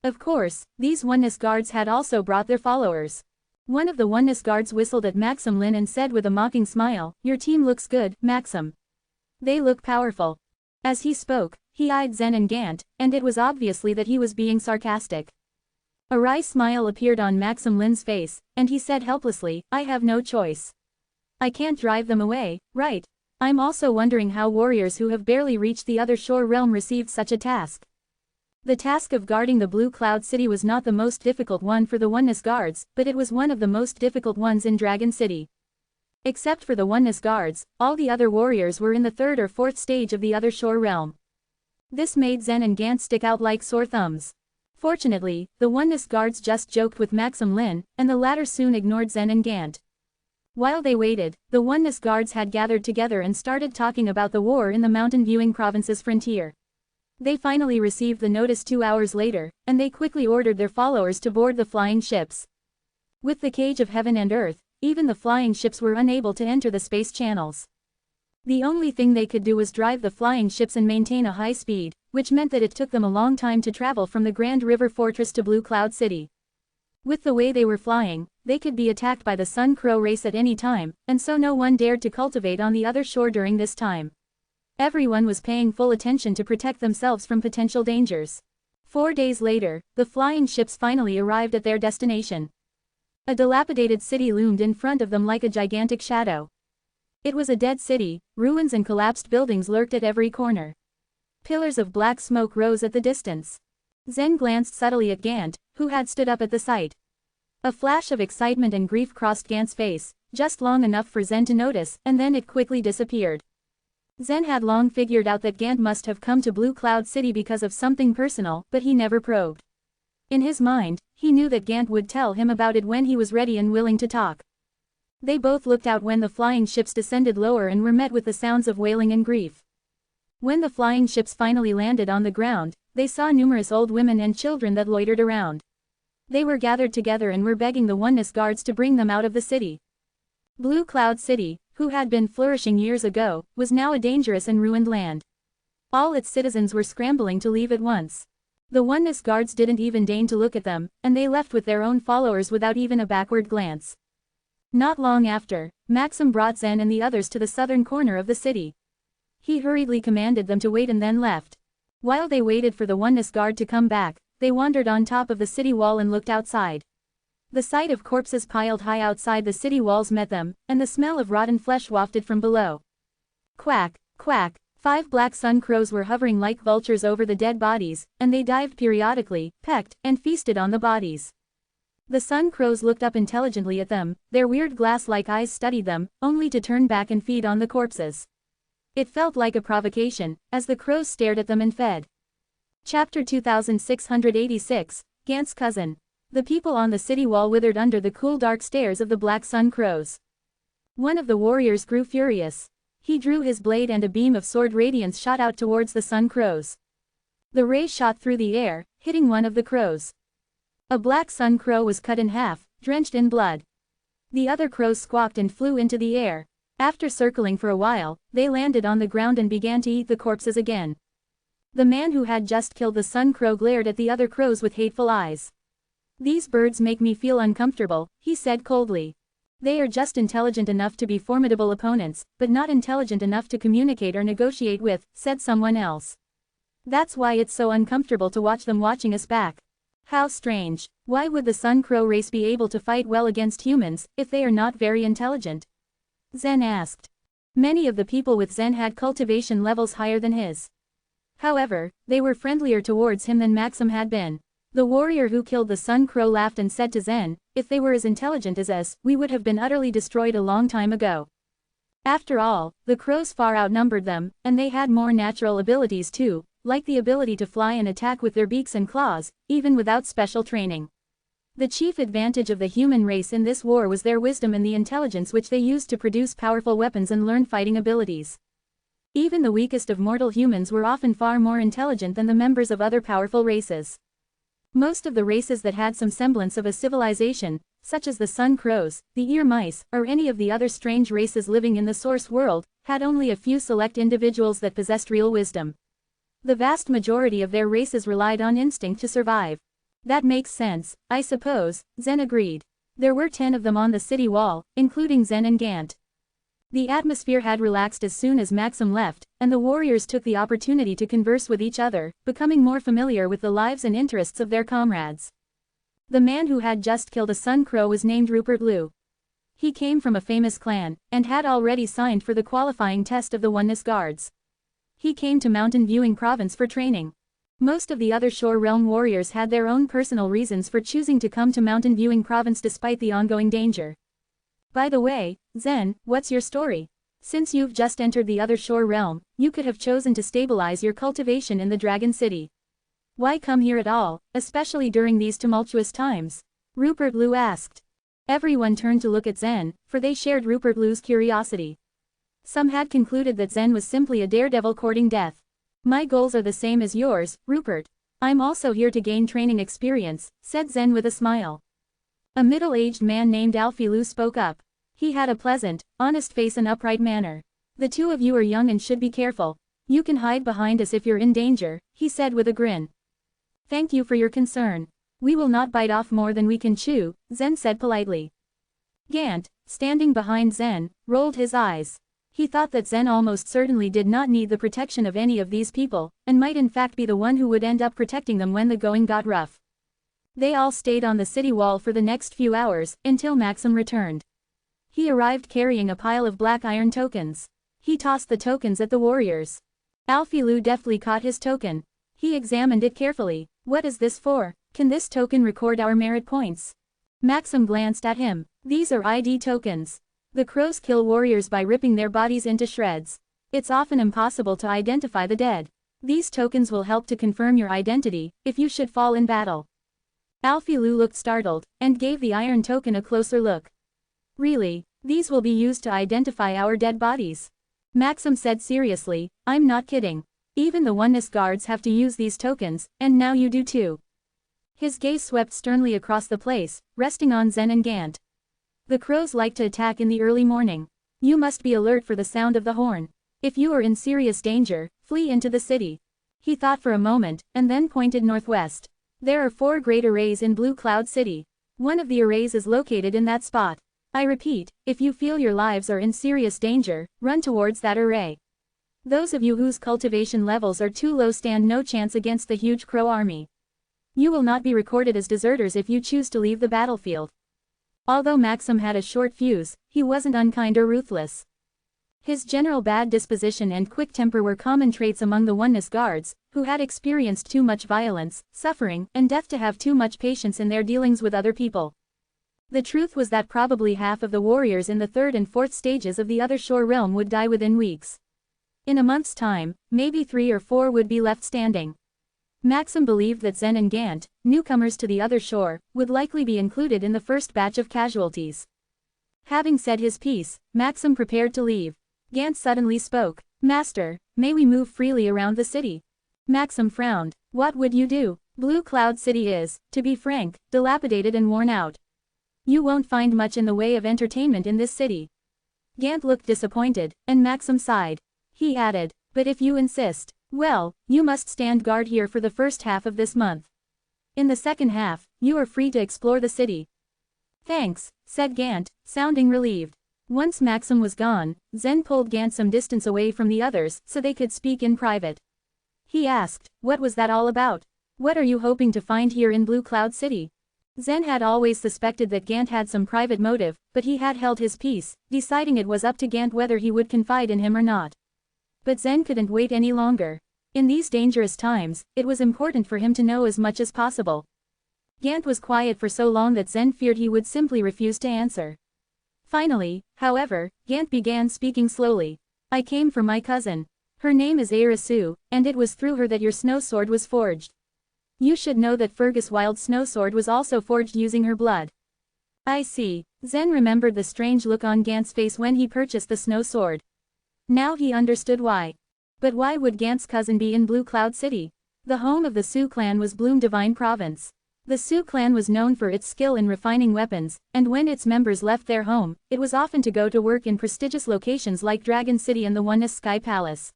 Of course, these Oneness Guards had also brought their followers. One of the Oneness Guards whistled at Maxim Lin and said with a mocking smile, "Your team looks good, Maxim. They look powerful." As he spoke, he eyed Zen and Gant, and it was obviously that he was being sarcastic. A wry smile appeared on Maxim Lin's face, and he said helplessly, "I have no choice. I can't drive them away, right? I'm also wondering how warriors who have barely reached the other shore realm received such a task." The task of guarding the Blue Cloud City was not the most difficult one for the Oneness Guards, but it was one of the most difficult ones in Dragon City. Except for the Oneness Guards, all the other warriors were in the 3rd or 4th stage of the other shore realm. This made Zen and Gant stick out like sore thumbs. Fortunately, the Oneness Guards just joked with Maxim Lin, and the latter soon ignored Zen and Gant. While they waited, the Oneness Guards had gathered together and started talking about the war in the Mountain Viewing Province's frontier. They finally received the notice 2 hours later, and they quickly ordered their followers to board the flying ships. With the cage of heaven and earth, even the flying ships were unable to enter the space channels. The only thing they could do was drive the flying ships and maintain a high speed, which meant that it took them a long time to travel from the Grand River Fortress to Blue Cloud City. With the way they were flying, they could be attacked by the Sun Crow race at any time, and so no one dared to cultivate on the other shore during this time. Everyone was paying full attention to protect themselves from potential dangers. 4 days later, the flying ships finally arrived at their destination. A dilapidated city loomed in front of them like a gigantic shadow. It was a dead city, ruins and collapsed buildings lurked at every corner. Pillars of black smoke rose at the distance. Zen glanced subtly at Gant, who had stood up at the sight. A flash of excitement and grief crossed Gant's face, just long enough for Zen to notice, and then it quickly disappeared. Zen had long figured out that Gant must have come to Blue Cloud City because of something personal, but he never probed. In his mind, he knew that Gant would tell him about it when he was ready and willing to talk. They both looked out when the flying ships descended lower and were met with the sounds of wailing and grief. When the flying ships finally landed on the ground, they saw numerous old women and children that loitered around. They were gathered together and were begging the Oneness Guards to bring them out of the city. Blue Cloud City, who had been flourishing years ago, was now a dangerous and ruined land. All its citizens were scrambling to leave at once. The Oneness Guards didn't even deign to look at them, and they left with their own followers without even a backward glance. Not long after, Maxim brought Zen and the others to the southern corner of the city. He hurriedly commanded them to wait and then left. While they waited for the Oneness Guard to come back, they wandered on top of the city wall and looked outside. The sight of corpses piled high outside the city walls met them, and the smell of rotten flesh wafted from below. Quack, quack, 5 black sun crows were hovering like vultures over the dead bodies, and they dived periodically, pecked, and feasted on the bodies. The sun crows looked up intelligently at them, their weird glass-like eyes studied them, only to turn back and feed on the corpses. It felt like a provocation, as the crows stared at them and fed. Chapter 2686, Gant's Cousin. The people on the city wall withered under the cool dark stares of the black sun crows. One of the warriors grew furious. He drew his blade and a beam of sword radiance shot out towards the sun crows. The ray shot through the air, hitting one of the crows. A black sun crow was cut in half, drenched in blood. The other crows squawked and flew into the air. After circling for a while, they landed on the ground and began to eat the corpses again. The man who had just killed the sun crow glared at the other crows with hateful eyes. "These birds make me feel uncomfortable," he said coldly. "They are just intelligent enough to be formidable opponents, but not intelligent enough to communicate or negotiate with," said someone else. "That's why it's so uncomfortable to watch them watching us back." "How strange. Why would the sun crow race be able to fight well against humans, if they are not very intelligent?" Zen asked. Many of the people with Zen had cultivation levels higher than his. However, they were friendlier towards him than Maxim had been. The warrior who killed the sun crow laughed and said to Zen, "If they were as intelligent as us, we would have been utterly destroyed a long time ago." After all, the crows far outnumbered them, and they had more natural abilities too, like the ability to fly and attack with their beaks and claws, even without special training. The chief advantage of the human race in this war was their wisdom and the intelligence which they used to produce powerful weapons and learn fighting abilities. Even the weakest of mortal humans were often far more intelligent than the members of other powerful races. Most of the races that had some semblance of a civilization, such as the sun crows, the ear mice, or any of the other strange races living in the source world, had only a few select individuals that possessed real wisdom. The vast majority of their races relied on instinct to survive. "That makes sense, I suppose," Zen agreed. There were 10 of them on the city wall, including Zen and Gant. The atmosphere had relaxed as soon as Maxim left, and the warriors took the opportunity to converse with each other, becoming more familiar with the lives and interests of their comrades. The man who had just killed a sun crow was named Rupert Liu. He came from a famous clan, and had already signed for the qualifying test of the Oneness Guards. He came to Mountain Viewing Province for training. Most of the other Shore Realm warriors had their own personal reasons for choosing to come to Mountain Viewing Province despite the ongoing danger. "By the way, Zen, what's your story? Since you've just entered the other Shore Realm, you could have chosen to stabilize your cultivation in the Dragon City. Why come here at all, especially during these tumultuous times?" Rupert Liu asked. Everyone turned to look at Zen, for they shared Rupert Liu's curiosity. Some had concluded that Zen was simply a daredevil courting death. "My goals are the same as yours, Rupert. I'm also here to gain training experience," said Zen with a smile. A middle-aged man named Alfie Liu spoke up. He had a pleasant, honest face and upright manner. "The two of you are young and should be careful. You can hide behind us if you're in danger," he said with a grin. "Thank you for your concern. We will not bite off more than we can chew," Zen said politely. Gant, standing behind Zen, rolled his eyes. He thought that Zen almost certainly did not need the protection of any of these people, and might in fact be the one who would end up protecting them when the going got rough. They all stayed on the city wall for the next few hours, until Maxim returned. He arrived carrying a pile of black iron tokens. He tossed the tokens at the warriors. Alfie Liu deftly caught his token. He examined it carefully. "What is this for? Can this token record our merit points?" Maxim glanced at him. "These are ID tokens. The crows kill warriors by ripping their bodies into shreds. It's often impossible to identify the dead. These tokens will help to confirm your identity, if you should fall in battle." Alfie Liu looked startled, and gave the iron token a closer look. "Really? These will be used to identify our dead bodies?" Maxim said seriously, "I'm not kidding. Even the Oneness Guards have to use these tokens, and now you do too." His gaze swept sternly across the place, resting on Zen and Gant. "The crows like to attack in the early morning. You must be alert for the sound of the horn. If you are in serious danger, flee into the city." He thought for a moment, and then pointed northwest. "There are 4 great arrays in Blue Cloud City. One of the arrays is located in that spot. I repeat, if you feel your lives are in serious danger, run towards that array. Those of you whose cultivation levels are too low stand no chance against the huge crow army. You will not be recorded as deserters if you choose to leave the battlefield." Although Maxim had a short fuse, he wasn't unkind or ruthless. His general bad disposition and quick temper were common traits among the Oneness Guards, who had experienced too much violence, suffering, and death to have too much patience in their dealings with other people. The truth was that probably half of the warriors in the 3rd and 4th stages of the other Shore Realm would die within weeks. In a month's time, maybe 3 or 4 would be left standing. Maxim believed that Zen and Gant, newcomers to the other shore, would likely be included in the first batch of casualties. Having said his piece, Maxim prepared to leave. Gant suddenly spoke. Master, may we move freely around the city? Maxim frowned. What would you do? Blue Cloud City is, to be frank, dilapidated and worn out. You won't find much in the way of entertainment in this city. Gant looked disappointed, and Maxim sighed. He added, but if you insist, well, you must stand guard here for the first half of this month. In the second half, you are free to explore the city. Thanks, said Gant, sounding relieved. Once Maxim was gone, Zen pulled Gant some distance away from the others so they could speak in private. He asked, what was that all about? What are you hoping to find here in Blue Cloud City? Zen had always suspected that Gant had some private motive, but he had held his peace, deciding it was up to Gant whether he would confide in him or not. But Zen couldn't wait any longer. In these dangerous times, it was important for him to know as much as possible. Gant was quiet for so long that Zen feared he would simply refuse to answer. Finally, however, Gant began speaking slowly. I came for my cousin. Her name is Arasu, and it was through her that your snow sword was forged. You should know that Fergus Wild's snow sword was also forged using her blood. I see. Zen remembered the strange look on Gant's face when he purchased the snow sword. Now he understood why. But why would Gant's cousin be in Blue Cloud City? The home of the Sioux clan was Bloom Divine Province. The Sioux clan was known for its skill in refining weapons, and when its members left their home, it was often to go to work in prestigious locations like Dragon City and the Oneness Sky Palace.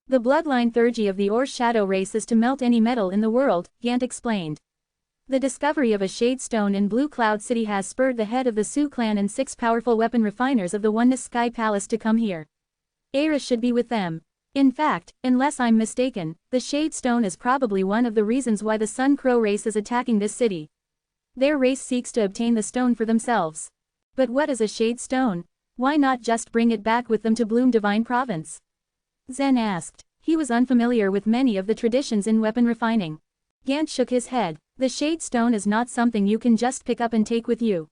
The bloodline theurgy of the Ore Shadow race is to melt any metal in the world, Gant explained. The discovery of a shade stone in Blue Cloud City has spurred the head of the Sioux clan and 6 powerful weapon refiners of the Oneness Sky Palace to come here. Era should be with them. In fact, unless I'm mistaken, the shade stone is probably one of the reasons why the Sun Crow race is attacking this city. Their race seeks to obtain the stone for themselves. But what is a shade stone? Why not just bring it back with them to Bloom Divine Province? Zen asked. He was unfamiliar with many of the traditions in weapon refining. Gant shook his head. The shade stone is not something you can just pick up and take with you.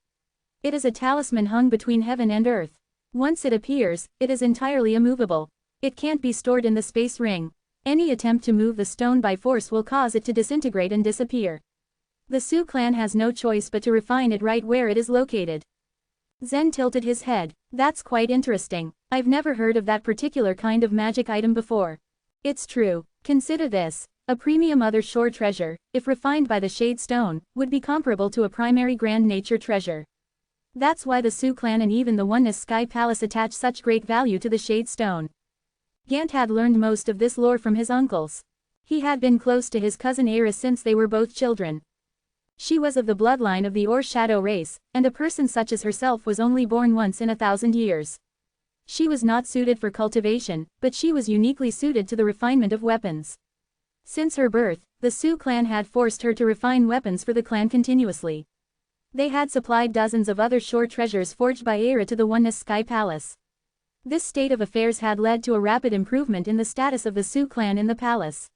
It is a talisman hung between heaven and earth. Once it appears, it is entirely immovable. It can't be stored in the space ring. Any attempt to move the stone by force will cause it to disintegrate and disappear. The Sioux clan has no choice but to refine it right where it is located. Zen tilted his head. That's quite interesting. I've never heard of that particular kind of magic item before. It's true. Consider this. A premium other shore treasure, if refined by the shade stone, would be comparable to a primary grand nature treasure. That's why the Sioux clan and even the Oneness Sky Palace attach such great value to the shade stone. Gant had learned most of this lore from his uncles. He had been close to his cousin Era since they were both children. She was of the bloodline of the Ore Shadow race, and a person such as herself was only born once in 1,000 years. She was not suited for cultivation, but she was uniquely suited to the refinement of weapons. Since her birth, the Sioux clan had forced her to refine weapons for the clan continuously. They had supplied dozens of other shore treasures forged by Era to the Oneness Sky Palace. This state of affairs had led to a rapid improvement in the status of the Sioux clan in the palace.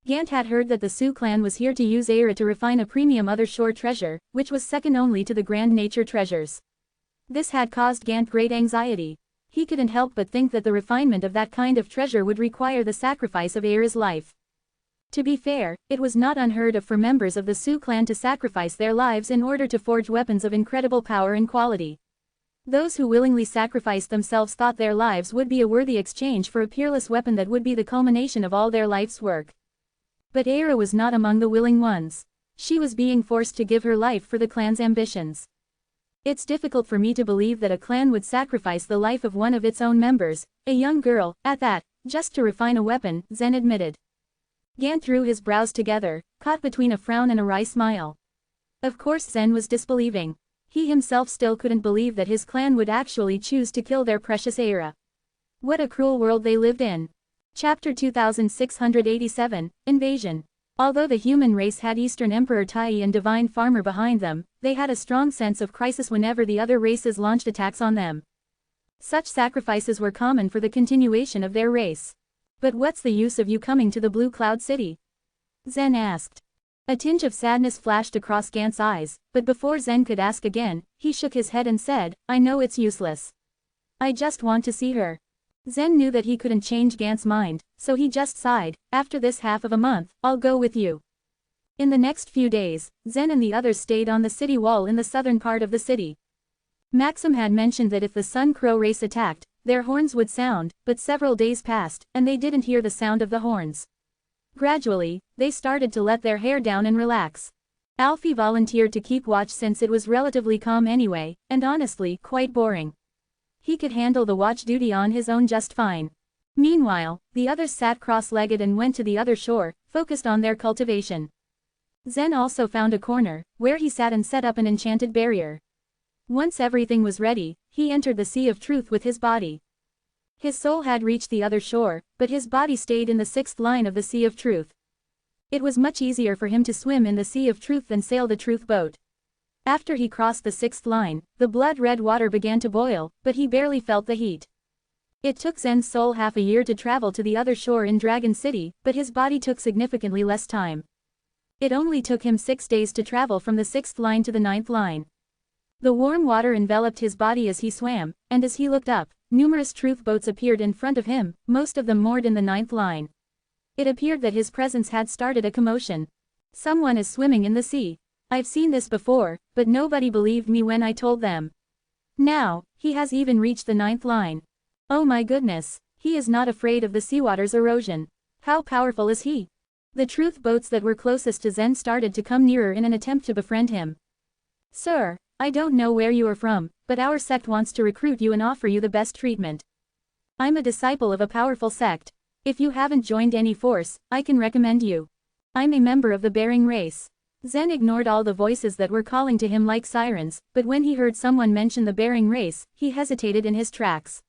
Gant had heard that the Sioux clan was here to use Era to refine a premium other shore treasure, which was second only to the grand nature treasures. This had caused Gant great anxiety. He couldn't help but think that the refinement of that kind of treasure would require the sacrifice of Era's life. To be fair, it was not unheard of for members of the Sioux clan to sacrifice their lives in order to forge weapons of incredible power and quality. Those who willingly sacrificed themselves thought their lives would be a worthy exchange for a peerless weapon that would be the culmination of all their life's work. But Era was not among the willing ones. She was being forced to give her life for the clan's ambitions. It's difficult for me to believe that a clan would sacrifice the life of one of its own members, a young girl, at that, just to refine a weapon, Zen admitted. Gant drew his brows together, caught between a frown and a wry smile. Of course Zen was disbelieving. He himself still couldn't believe that his clan would actually choose to kill their precious Era. What a cruel world they lived in. Chapter 2687, Invasion. Although the human race had Eastern Emperor Tai and Divine Farmer behind them, they had a strong sense of crisis whenever the other races launched attacks on them. Such sacrifices were common for the continuation of their race. But what's the use of you coming to the Blue Cloud City? Zen asked. A tinge of sadness flashed across Gant's eyes, but before Zen could ask again, he shook his head and said, I know it's useless. I just want to see her. Zen knew that he couldn't change Gant's mind, so he just sighed, after this half of a month, I'll go with you. In the next few days, Zen and the others stayed on the city wall in the southern part of the city. Maxim had mentioned that if the Sun Crow race attacked, their horns would sound, but several days passed, and they didn't hear the sound of the horns. Gradually, they started to let their hair down and relax. Alfie volunteered to keep watch since it was relatively calm anyway, and honestly, quite boring. He could handle the watch duty on his own just fine. Meanwhile, the others sat cross-legged and went to the other shore, focused on their cultivation. Zen also found a corner, where he sat and set up an enchanted barrier. Once everything was ready, he entered the Sea of Truth with his body. His soul had reached the other shore, but his body stayed in the sixth line of the Sea of Truth. It was much easier for him to swim in the Sea of Truth than sail the Truth boat. After he crossed the sixth line, the blood-red water began to boil, but he barely felt the heat. It took Zen's soul half a year to travel to the other shore in Dragon City, but his body took significantly less time. It only took him 6 days to travel from the sixth line to the ninth line. The warm water enveloped his body as he swam, and as he looked up, numerous truth boats appeared in front of him, most of them moored in the ninth line. It appeared that his presence had started a commotion. Someone is swimming in the sea. I've seen this before, but nobody believed me when I told them. Now, he has even reached the ninth line. Oh my goodness, he is not afraid of the seawater's erosion. How powerful is he? The truth boats that were closest to Zen started to come nearer in an attempt to befriend him. Sir, I don't know where you are from, but our sect wants to recruit you and offer you the best treatment. I'm a disciple of a powerful sect. If you haven't joined any force, I can recommend you. I'm a member of the Bearing race. Zen ignored all the voices that were calling to him like sirens, but when he heard someone mention the Bearing race, he hesitated in his tracks.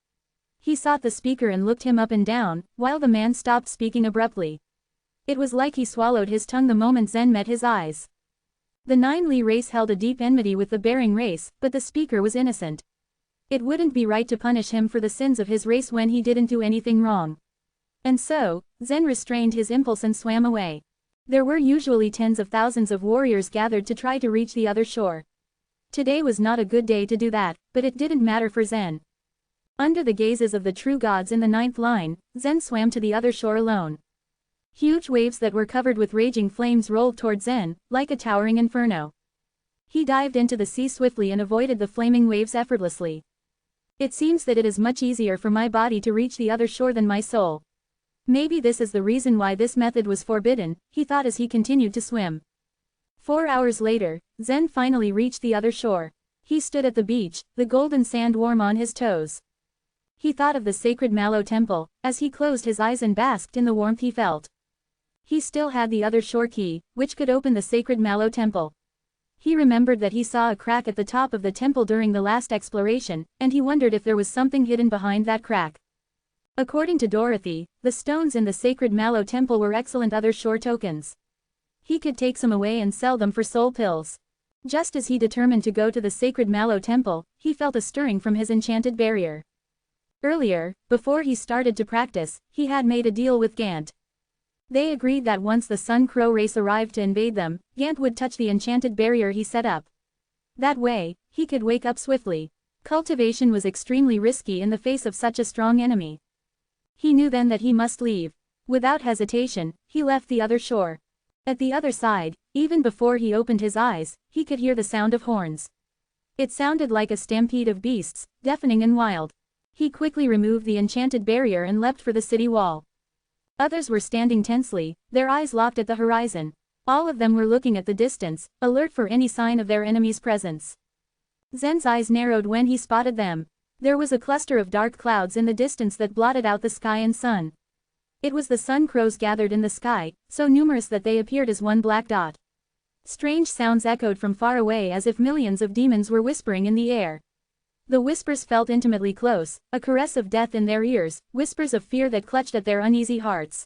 He sought the speaker and looked him up and down, while the man stopped speaking abruptly. It was like he swallowed his tongue the moment Zen met his eyes. The Nine Li race held a deep enmity with the Bearing race, but the speaker was innocent. It wouldn't be right to punish him for the sins of his race when he didn't do anything wrong. And so, Zen restrained his impulse and swam away. There were usually tens of thousands of warriors gathered to try to reach the other shore. Today was not a good day to do that, but it didn't matter for Zen. Under the gazes of the true gods in the ninth line, Zen swam to the other shore alone. Huge waves that were covered with raging flames rolled toward Zen, like a towering inferno. He dived into the sea swiftly and avoided the flaming waves effortlessly. It seems that it is much easier for my body to reach the other shore than my soul. Maybe this is the reason why this method was forbidden, he thought as he continued to swim. 4 hours later, Zen finally reached the other shore. He stood at the beach, the golden sand warm on his toes. He thought of the sacred Mallow Temple, as he closed his eyes and basked in the warmth he felt. He still had the other shore key, which could open the sacred Mallow Temple. He remembered that he saw a crack at the top of the temple during the last exploration, and he wondered if there was something hidden behind that crack. According to Dorothy, the stones in the sacred Mallow Temple were excellent other shore tokens. He could take some away and sell them for soul pills. Just as he determined to go to the sacred Mallow Temple, he felt a stirring from his enchanted barrier. Earlier, before he started to practice, he had made a deal with Gant. They agreed that once the Sun Crow race arrived to invade them, Gant would touch the enchanted barrier he set up. That way, he could wake up swiftly. Cultivation was extremely risky in the face of such a strong enemy. He knew then that he must leave. Without hesitation, he left the other shore. At the other side, even before he opened his eyes, he could hear the sound of horns. It sounded like a stampede of beasts, deafening and wild. He quickly removed the enchanted barrier and leapt for the city wall. Others were standing tensely, their eyes locked at the horizon. All of them were looking at the distance, alert for any sign of their enemy's presence. Zen's eyes narrowed when he spotted them. There was a cluster of dark clouds in the distance that blotted out the sky and sun. It was the sun crows gathered in the sky, so numerous that they appeared as one black dot. Strange sounds echoed from far away as if millions of demons were whispering in the air. The whispers felt intimately close, a caress of death in their ears, whispers of fear that clutched at their uneasy hearts.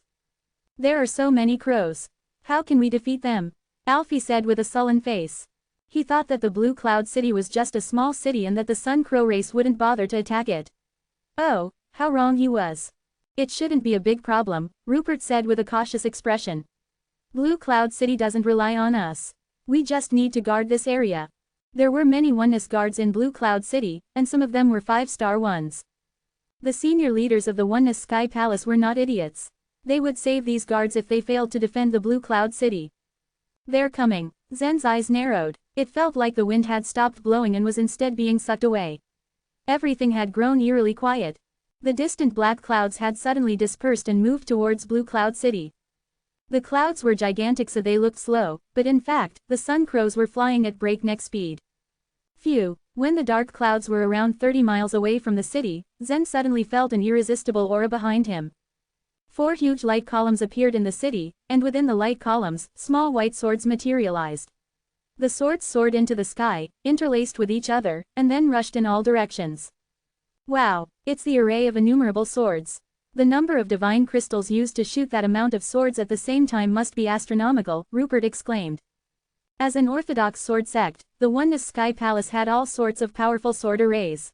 There are so many crows. How can we defeat them? Alfie said with a sullen face. He thought that the Blue Cloud City was just a small city and that the Sun Crow race wouldn't bother to attack it. Oh, how wrong he was. It shouldn't be a big problem, Rupert said with a cautious expression. Blue Cloud City doesn't rely on us. We just need to guard this area. There were many oneness guards in Blue Cloud City, and some of them were 5-star ones. The senior leaders of the Oneness Sky Palace were not idiots. They would save these guards if they failed to defend the Blue Cloud City. They're coming. Zen's eyes narrowed. It felt like the wind had stopped blowing and was instead being sucked away. Everything had grown eerily quiet. The distant black clouds had suddenly dispersed and moved towards Blue Cloud City. The clouds were gigantic, so they looked slow, but in fact, the sun crows were flying at breakneck speed. Phew! When the dark clouds were around 30 miles away from the city, Zen suddenly felt an irresistible aura behind him. 4 huge light columns appeared in the city, and within the light columns, small white swords materialized. The swords soared into the sky, interlaced with each other, and then rushed in all directions. Wow! It's the array of innumerable swords. The number of divine crystals used to shoot that amount of swords at the same time must be astronomical, Rupert exclaimed. As an orthodox sword sect, the Oneness Sky Palace had all sorts of powerful sword arrays.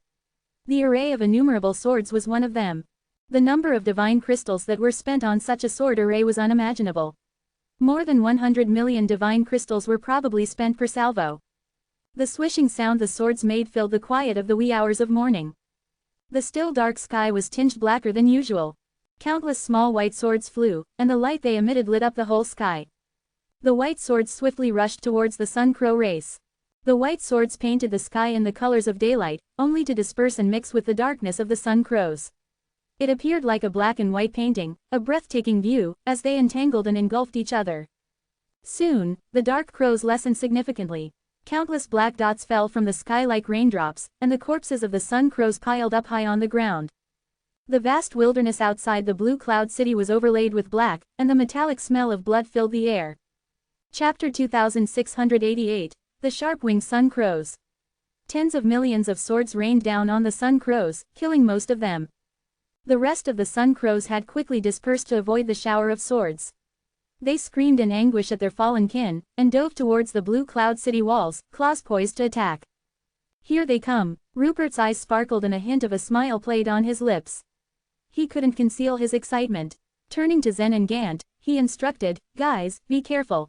The array of innumerable swords was one of them. The number of divine crystals that were spent on such a sword array was unimaginable. More than 100 million divine crystals were probably spent per salvo. The swishing sound the swords made filled the quiet of the wee hours of morning. The still dark sky was tinged blacker than usual. Countless small white swords flew, and the light they emitted lit up the whole sky. The white swords swiftly rushed towards the sun crow race. The white swords painted the sky in the colors of daylight, only to disperse and mix with the darkness of the sun crows. It appeared like a black and white painting, a breathtaking view, as they entangled and engulfed each other. Soon, the dark crows lessened significantly. Countless black dots fell from the sky like raindrops, and the corpses of the sun crows piled up high on the ground. The vast wilderness outside the Blue Cloud City was overlaid with black, and the metallic smell of blood filled the air. Chapter 2688, The Sharp-Winged Sun Crows. Tens of millions of swords rained down on the sun crows, killing most of them. The rest of the sun crows had quickly dispersed to avoid the shower of swords. They screamed in anguish at their fallen kin, and dove towards the Blue Cloud City walls, claws poised to attack. Here they come. Rupert's eyes sparkled and a hint of a smile played on his lips. He couldn't conceal his excitement. Turning to Zen and Gant, he instructed, "Guys, be careful.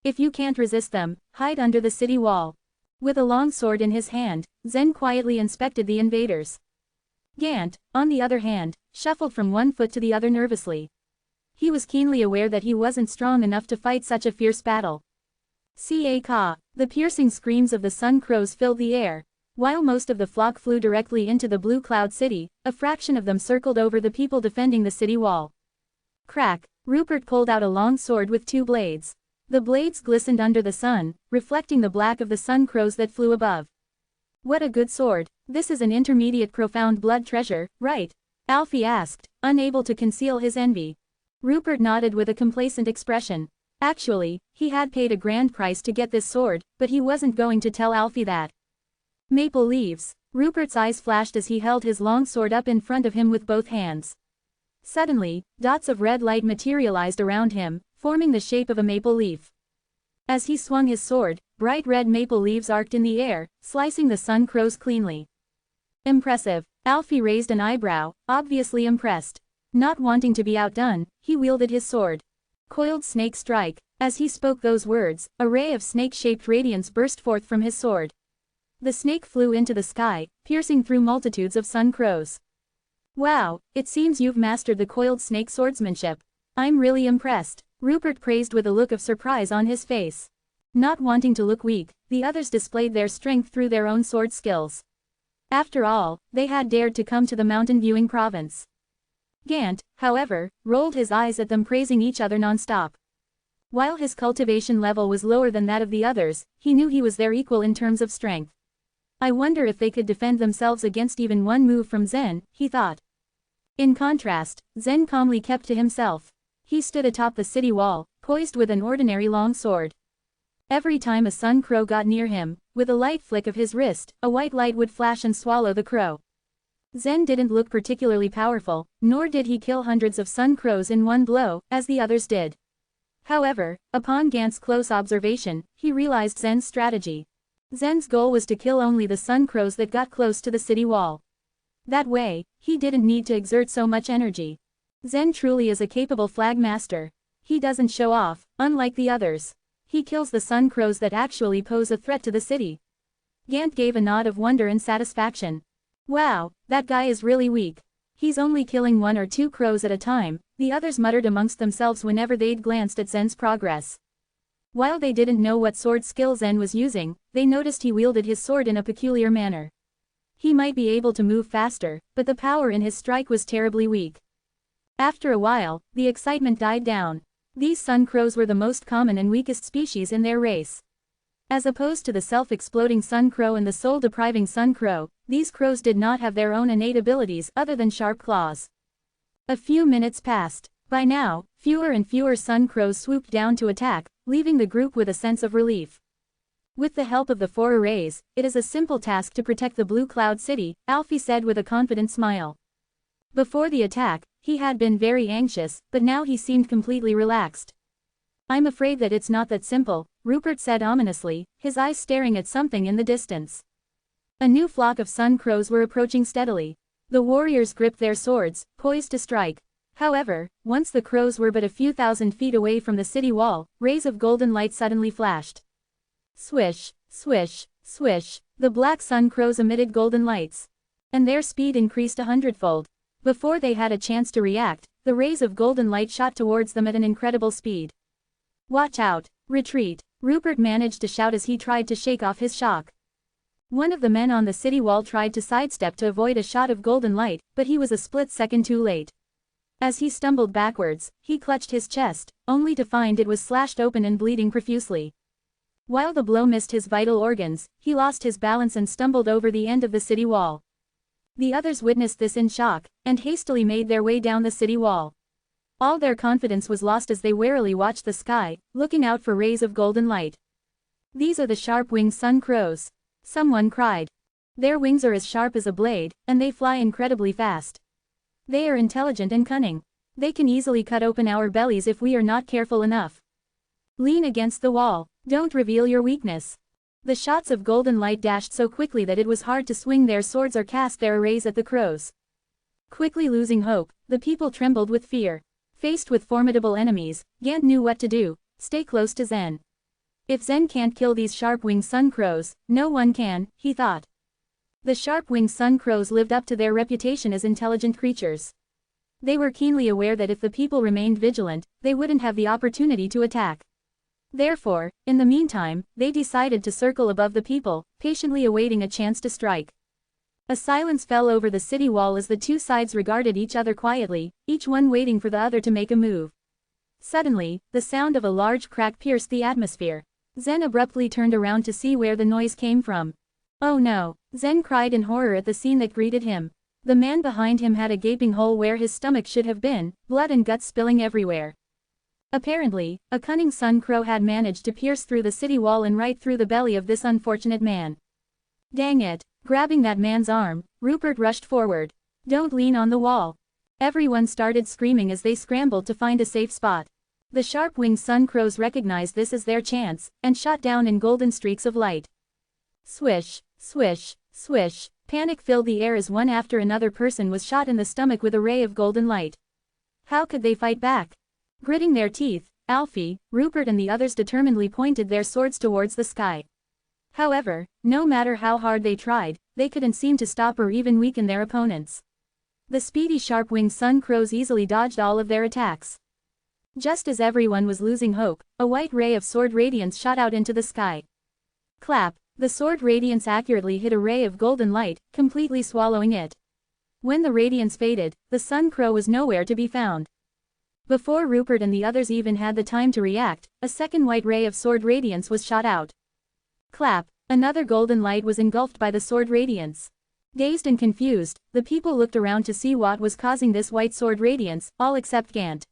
If you can't resist them, hide under the city wall." With a long sword in his hand, Zen quietly inspected the invaders. Gant, on the other hand, shuffled from one foot to the other nervously. He was keenly aware that he wasn't strong enough to fight such a fierce battle. Caw! The piercing screams of the sun crows filled the air. While most of the flock flew directly into the Blue Cloud City, a fraction of them circled over the people defending the city wall. Crack! Rupert pulled out a long sword with 2 blades. The blades glistened under the sun, reflecting the black of the sun crows that flew above. What a good sword. This is an intermediate profound blood treasure, right? Alfie asked, unable to conceal his envy. Rupert nodded with a complacent expression. Actually, he had paid a grand price to get this sword, but he wasn't going to tell Alfie that. Maple leaves. Rupert's eyes flashed as he held his long sword up in front of him with both hands. Suddenly, dots of red light materialized around him, forming the shape of a maple leaf. As he swung his sword, bright red maple leaves arced in the air, slicing the sun crows cleanly. Impressive. Alfie raised an eyebrow, obviously impressed. Not wanting to be outdone, he wielded his sword. Coiled snake strike. As he spoke those words, a ray of snake-shaped radiance burst forth from his sword. The snake flew into the sky, piercing through multitudes of sun crows. Wow, it seems you've mastered the coiled snake swordsmanship. I'm really impressed. Rupert praised with a look of surprise on his face. Not wanting to look weak, the others displayed their strength through their own sword skills. After all, they had dared to come to the mountain viewing province. Gant, however, rolled his eyes at them praising each other non-stop. While his cultivation level was lower than that of the others, he knew he was their equal in terms of strength. I wonder if they could defend themselves against even one move from Zen, he thought. In contrast, Zen calmly kept to himself. He stood atop the city wall, poised with an ordinary long sword. Every time a sun crow got near him, with a light flick of his wrist, a white light would flash and swallow the crow. Zen didn't look particularly powerful, nor did he kill hundreds of sun crows in one blow, as the others did. However, upon Gant's close observation, he realized Zen's strategy. Zen's goal was to kill only the sun crows that got close to the city wall. That way, he didn't need to exert so much energy. Zen truly is a capable flag master. He doesn't show off, unlike the others. He kills the sun crows that actually pose a threat to the city. Gant gave a nod of wonder and satisfaction. Wow, that guy is really weak. He's only killing 1 or 2 crows at a time, the others muttered amongst themselves whenever they'd glanced at Zen's progress. While they didn't know what sword skill Zen was using, they noticed he wielded his sword in a peculiar manner. He might be able to move faster, but the power in his strike was terribly weak. After a while, the excitement died down. These sun crows were the most common and weakest species in their race. As opposed to the self-exploding sun crow and the soul-depriving sun crow, these crows did not have their own innate abilities other than sharp claws. A few minutes passed. By now, fewer and fewer sun crows swooped down to attack, leaving the group with a sense of relief. With the help of the 4 arrays, it is a simple task to protect the Blue Cloud City, Alfie said with a confident smile. Before the attack, he had been very anxious, but now he seemed completely relaxed. I'm afraid that it's not that simple, Rupert said ominously, his eyes staring at something in the distance. A new flock of sun crows were approaching steadily. The warriors gripped their swords, poised to strike. However, once the crows were but a few thousand feet away from the city wall, rays of golden light suddenly flashed. Swish, swish, swish, the black sun crows emitted golden lights. And their speed increased 100-fold. Before they had a chance to react, the rays of golden light shot towards them at an incredible speed. Watch out! Retreat! Rupert managed to shout as he tried to shake off his shock. One of the men on the city wall tried to sidestep to avoid a shot of golden light, but he was a split second too late. As he stumbled backwards, he clutched his chest, only to find it was slashed open and bleeding profusely. While the blow missed his vital organs, he lost his balance and stumbled over the end of the city wall. The others witnessed this in shock, and hastily made their way down the city wall. All their confidence was lost as they warily watched the sky, looking out for rays of golden light. These are the sharp-winged sun crows. Someone cried. Their wings are as sharp as a blade, and they fly incredibly fast. They are intelligent and cunning. They can easily cut open our bellies if we are not careful enough. Lean against the wall. Don't reveal your weakness. The shots of golden light dashed so quickly that it was hard to swing their swords or cast their arrays at the crows. Quickly losing hope, the people trembled with fear. Faced with formidable enemies, Gant knew what to do: stay close to Zen. If Zen can't kill these sharp-winged sun crows, no one can, he thought. The sharp-winged sun crows lived up to their reputation as intelligent creatures. They were keenly aware that if the people remained vigilant, they wouldn't have the opportunity to attack. Therefore, in the meantime, they decided to circle above the people, patiently awaiting a chance to strike. A silence fell over the city wall as the two sides regarded each other quietly, each one waiting for the other to make a move. Suddenly, the sound of a large crack pierced the atmosphere. Zen abruptly turned around to see where the noise came from. Oh no! Zen cried in horror at the scene that greeted him. The man behind him had a gaping hole where his stomach should have been, blood and guts spilling everywhere. Apparently, a cunning sun crow had managed to pierce through the city wall and right through the belly of this unfortunate man. Dang it! Grabbing that man's arm, Rupert rushed forward. Don't lean on the wall. Everyone started screaming as they scrambled to find a safe spot. The sharp-winged sun crows recognized this as their chance, and shot down in golden streaks of light. Swish, swish, swish. Panic filled the air as one after another person was shot in the stomach with a ray of golden light. How could they fight back? Gritting their teeth, Alfie, Rupert and the others determinedly pointed their swords towards the sky. However, no matter how hard they tried, they couldn't seem to stop or even weaken their opponents. The speedy sharp-winged sun crows easily dodged all of their attacks. Just as everyone was losing hope, a white ray of sword radiance shot out into the sky. Clap! The sword radiance accurately hit a ray of golden light, completely swallowing it. When the radiance faded, the sun crow was nowhere to be found. Before Rupert and the others even had the time to react, a second white ray of sword radiance was shot out. Clap! Another golden light was engulfed by the sword radiance. Dazed and confused, the people looked around to see what was causing this white sword radiance, all except Gant.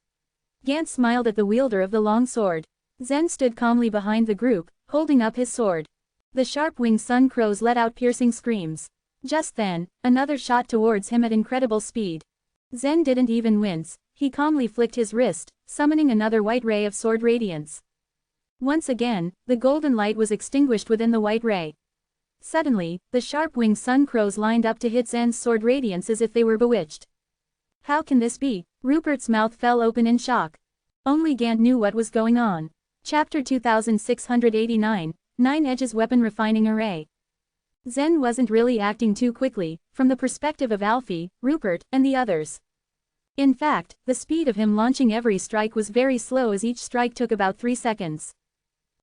Gant smiled at the wielder of the long sword. Zen stood calmly behind the group, holding up his sword. The sharp-winged sun crows let out piercing screams. Just then, another shot towards him at incredible speed. Zen didn't even wince, he calmly flicked his wrist, summoning another white ray of sword radiance. Once again, the golden light was extinguished within the white ray. Suddenly, the sharp-winged sun crows lined up to hit Zen's sword radiance as if they were bewitched. How can this be? Rupert's mouth fell open in shock. Only Gant knew what was going on. Chapter 2689, 9 Edges Weapon Refining Array. Zen wasn't really acting too quickly, from the perspective of Alfie, Rupert, and the others. In fact, the speed of him launching every strike was very slow, as each strike took about 3 seconds.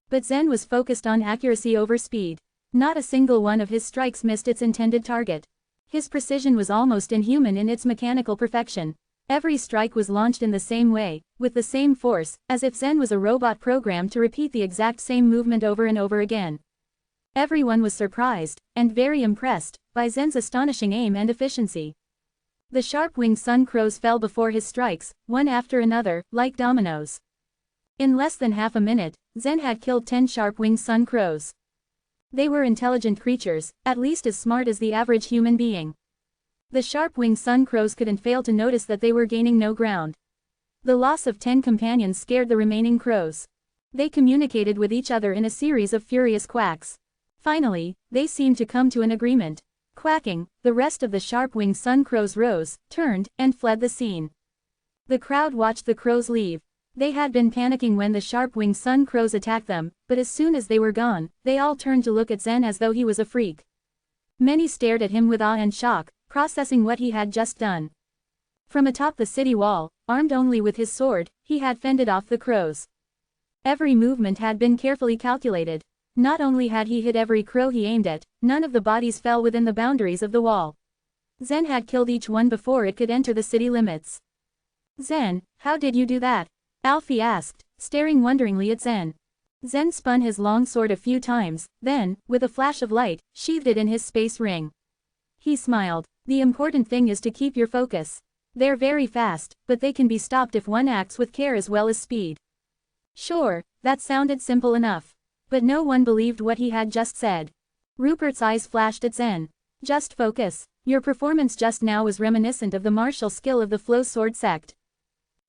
But Zen was focused on accuracy over speed. Not a single one of his strikes missed its intended target. His precision was almost inhuman in its mechanical perfection. Every strike was launched in the same way, with the same force, as if Zen was a robot programmed to repeat the exact same movement over and over again. Everyone was surprised, and very impressed, by Zen's astonishing aim and efficiency. The sharp-winged sun crows fell before his strikes, one after another, like dominoes. In less than half a minute, Zen had killed 10 sharp-winged sun crows. They were intelligent creatures, at least as smart as the average human being. The sharp-winged sun crows couldn't fail to notice that they were gaining no ground. The loss of 10 companions scared the remaining crows. They communicated with each other in a series of furious quacks. Finally, they seemed to come to an agreement. Quacking, the rest of the sharp-winged sun crows rose, turned, and fled the scene. The crowd watched the crows leave. They had been panicking when the sharp-winged sun crows attacked them, but as soon as they were gone, they all turned to look at Zen as though he was a freak. Many stared at him with awe and shock, processing what he had just done. From atop the city wall, armed only with his sword, he had fended off the crows. Every movement had been carefully calculated. Not only had he hit every crow he aimed at, none of the bodies fell within the boundaries of the wall. Zen had killed each one before it could enter the city limits. Zen, how did you do that? Alfie asked, staring wonderingly at Zen. Zen spun his long sword a few times, then, with a flash of light, sheathed it in his space ring. He smiled. The important thing is to keep your focus. They're very fast, but they can be stopped if one acts with care as well as speed. Sure, that sounded simple enough. But no one believed what he had just said. Rupert's eyes flashed at Zen. Just focus. Your performance just now was reminiscent of the martial skill of the Flow Sword sect.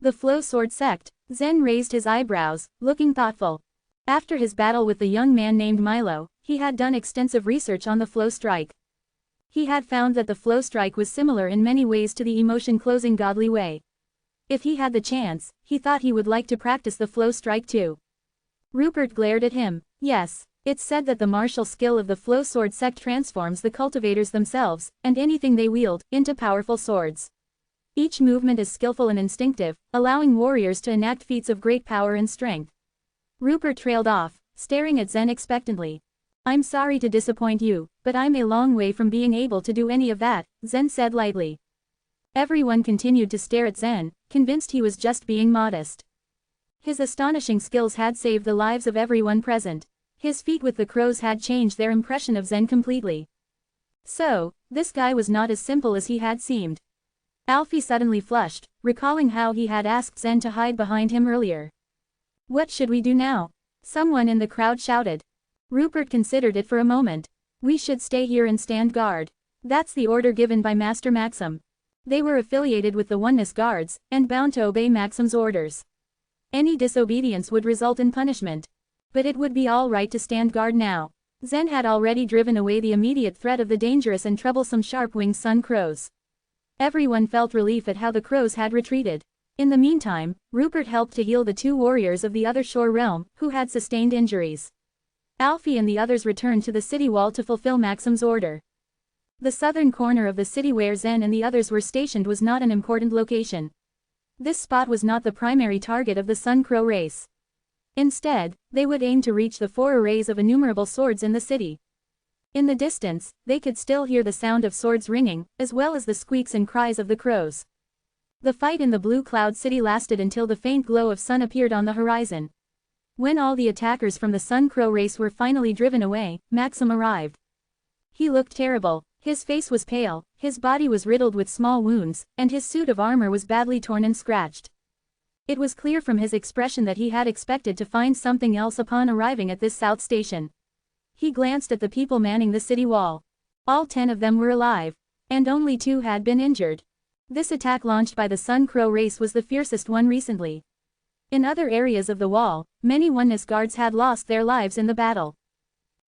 The Flow Sword sect? Zen raised his eyebrows, looking thoughtful. After his battle with the young man named Milo, he had done extensive research on the Flow Strike. He had found that the Flow Strike was similar in many ways to the emotion-closing godly way. If he had the chance, he thought he would like to practice the Flow Strike too. Rupert glared at him. Yes, it's said that the martial skill of the Flow Sword sect transforms the cultivators themselves, and anything they wield, into powerful swords. Each movement is skillful and instinctive, allowing warriors to enact feats of great power and strength. Rupert trailed off, staring at Zen expectantly. I'm sorry to disappoint you, but I'm a long way from being able to do any of that, Zen said lightly. Everyone continued to stare at Zen, convinced he was just being modest. His astonishing skills had saved the lives of everyone present. His feat with the crows had changed their impression of Zen completely. So, this guy was not as simple as he had seemed. Alfie suddenly flushed, recalling how he had asked Zen to hide behind him earlier. What should we do now? Someone in the crowd shouted. Rupert considered it for a moment. We should stay here and stand guard. That's the order given by Master Maxim. They were affiliated with the Oneness Guards, and bound to obey Maxim's orders. Any disobedience would result in punishment. But it would be all right to stand guard now. Zen had already driven away the immediate threat of the dangerous and troublesome sharp-winged sun crows. Everyone felt relief at how the crows had retreated. In the meantime, Rupert helped to heal the 2 warriors of the other shore realm, who had sustained injuries. Alfie and the others returned to the city wall to fulfill Maxim's order. The southern corner of the city where Zen and the others were stationed was not an important location. This spot was not the primary target of the Sun Crow race. Instead, they would aim to reach the 4 arrays of innumerable swords in the city. In the distance, they could still hear the sound of swords ringing, as well as the squeaks and cries of the crows. The fight in the Blue Cloud City lasted until the faint glow of sun appeared on the horizon. When all the attackers from the Sun Crow race were finally driven away, Maxim arrived. He looked terrible. His face was pale, his body was riddled with small wounds, and his suit of armor was badly torn and scratched. It was clear from his expression that he had expected to find something else upon arriving at this south station. He glanced at the people manning the city wall. All 10 of them were alive, and only 2 had been injured. This attack launched by the Sun Crow race was the fiercest one recently. In other areas of the wall, many Oneness Guards had lost their lives in the battle.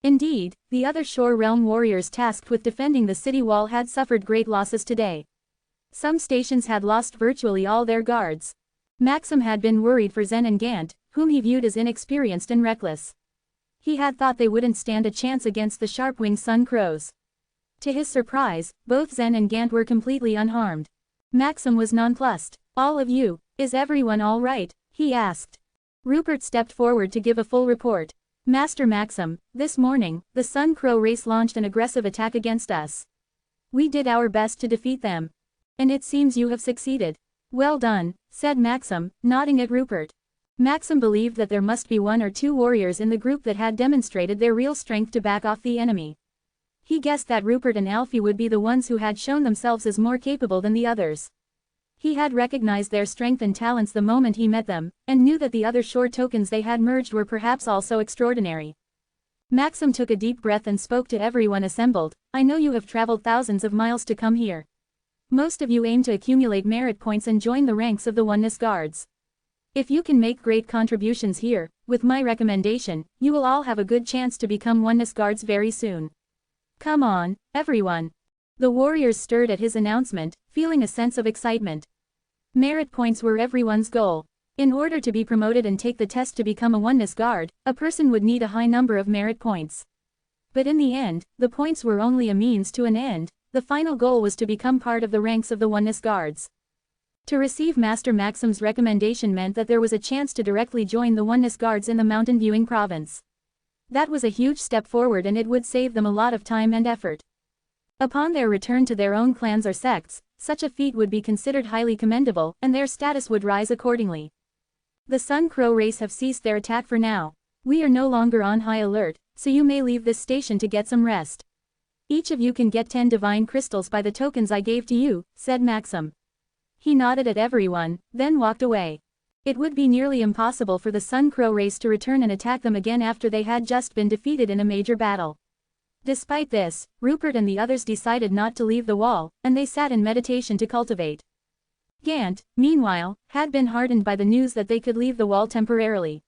Indeed, the other Shore Realm warriors tasked with defending the city wall had suffered great losses today. Some stations had lost virtually all their guards. Maxim had been worried for Zen and Gant, whom he viewed as inexperienced and reckless. He had thought they wouldn't stand a chance against the sharp-winged sun crows. To his surprise, both Zen and Gant were completely unharmed. Maxim was nonplussed. "All of you, is everyone all right?" he asked. Rupert stepped forward to give a full report. "Master Maxim, this morning, the Sun Crow race launched an aggressive attack against us. We did our best to defeat them. And it seems you have succeeded." "Well done," said Maxim, nodding at Rupert. Maxim believed that there must be one or two warriors in the group that had demonstrated their real strength to back off the enemy. He guessed that Rupert and Alfie would be the ones who had shown themselves as more capable than the others. He had recognized their strength and talents the moment he met them, and knew that the other short tokens they had merged were perhaps also extraordinary. Maxim took a deep breath and spoke to everyone assembled. "I know you have traveled thousands of miles to come here. Most of you aim to accumulate merit points and join the ranks of the Oneness Guards. If you can make great contributions here, with my recommendation, you will all have a good chance to become Oneness Guards very soon. Come on, everyone." The warriors stirred at his announcement, feeling a sense of excitement. Merit points were everyone's goal. In order to be promoted and take the test to become a Oneness Guard, a person would need a high number of merit points. But in the end, the points were only a means to an end. The final goal was to become part of the ranks of the Oneness Guards. To receive Master Maxim's recommendation meant that there was a chance to directly join the Oneness Guards in the Mountain Viewing Province. That was a huge step forward, and it would save them a lot of time and effort. Upon their return to their own clans or sects, such a feat would be considered highly commendable, and their status would rise accordingly. The Sun Crow race have ceased their attack for now. We are no longer on high alert, so you may leave this station to get some rest. Each of you can get 10 divine crystals by the tokens I gave to you," said Maxim. He nodded at everyone, then walked away. It would be nearly impossible for the Sun Crow race to return and attack them again after they had just been defeated in a major battle. Despite this, Rupert and the others decided not to leave the wall, and they sat in meditation to cultivate. Gant, meanwhile, had been hardened by the news that they could leave the wall temporarily.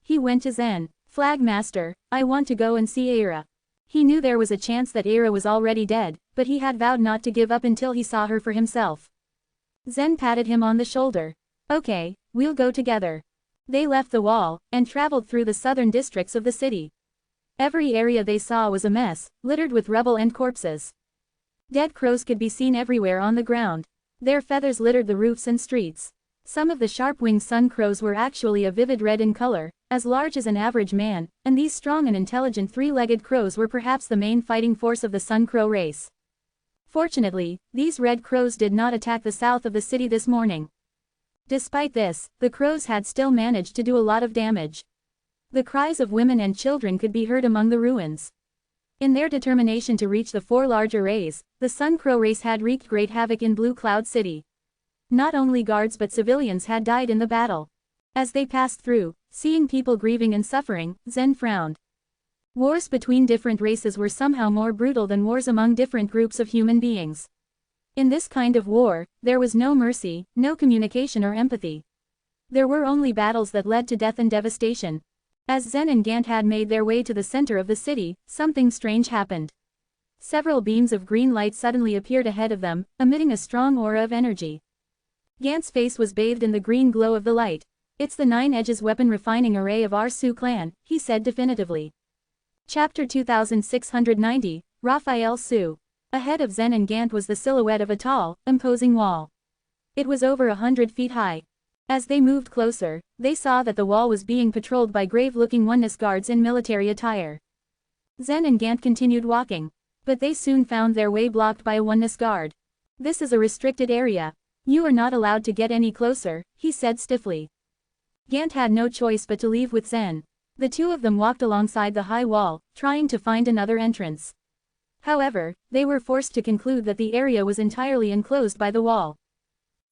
He went to Zen. "Flag Master, I want to go and see Aira." He knew there was a chance that Aira was already dead, but he had vowed not to give up until he saw her for himself. Zen patted him on the shoulder. "Okay, we'll go together." They left the wall, and traveled through the southern districts of the city. Every area they saw was a mess, littered with rubble and corpses. Dead crows could be seen everywhere on the ground. Their feathers littered the roofs and streets. Some of the sharp-winged sun crows were actually a vivid red in color, as large as an average man, and these strong and intelligent three-legged crows were perhaps the main fighting force of the sun crow race. Fortunately, these red crows did not attack the south of the city this morning. Despite this, the crows had still managed to do a lot of damage. The cries of women and children could be heard among the ruins. In their determination to reach the 4 large arrays, the Sun Crow race had wreaked great havoc in Blue Cloud City. Not only guards but civilians had died in the battle. As they passed through, seeing people grieving and suffering, Zen frowned. Wars between different races were somehow more brutal than wars among different groups of human beings. In this kind of war, there was no mercy, no communication or empathy. There were only battles that led to death and devastation. As Zen and Gant had made their way to the center of the city, something strange happened. Several beams of green light suddenly appeared ahead of them, emitting a strong aura of energy. Gant's face was bathed in the green glow of the light. "It's the 9 Edges weapon refining array of our Sioux clan," he said definitively. Chapter 2690, Raphael Sioux. Ahead of Zen and Gant was the silhouette of a tall, imposing wall. It was over 100 feet high. As they moved closer, they saw that the wall was being patrolled by grave-looking Oneness guards in military attire. Zen and Gant continued walking, but they soon found their way blocked by a Oneness guard. "This is a restricted area. You are not allowed to get any closer," he said stiffly. Gant had no choice but to leave with Zen. The two of them walked alongside the high wall, trying to find another entrance. However, they were forced to conclude that the area was entirely enclosed by the wall.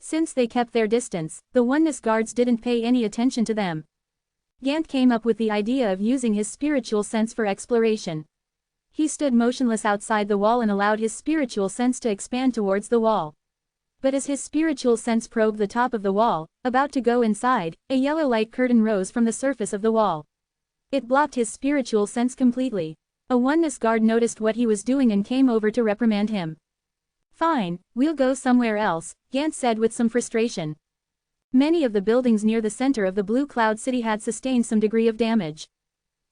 Since they kept their distance, the Oneness guards didn't pay any attention to them. Gant came up with the idea of using his spiritual sense for exploration. He stood motionless outside the wall and allowed his spiritual sense to expand towards the wall. But as his spiritual sense probed the top of the wall, about to go inside, a yellow light curtain rose from the surface of the wall. It blocked his spiritual sense completely. A Oneness guard noticed what he was doing and came over to reprimand him. "Fine, we'll go somewhere else," Gant said with some frustration. Many of the buildings near the center of the Blue Cloud City had sustained some degree of damage.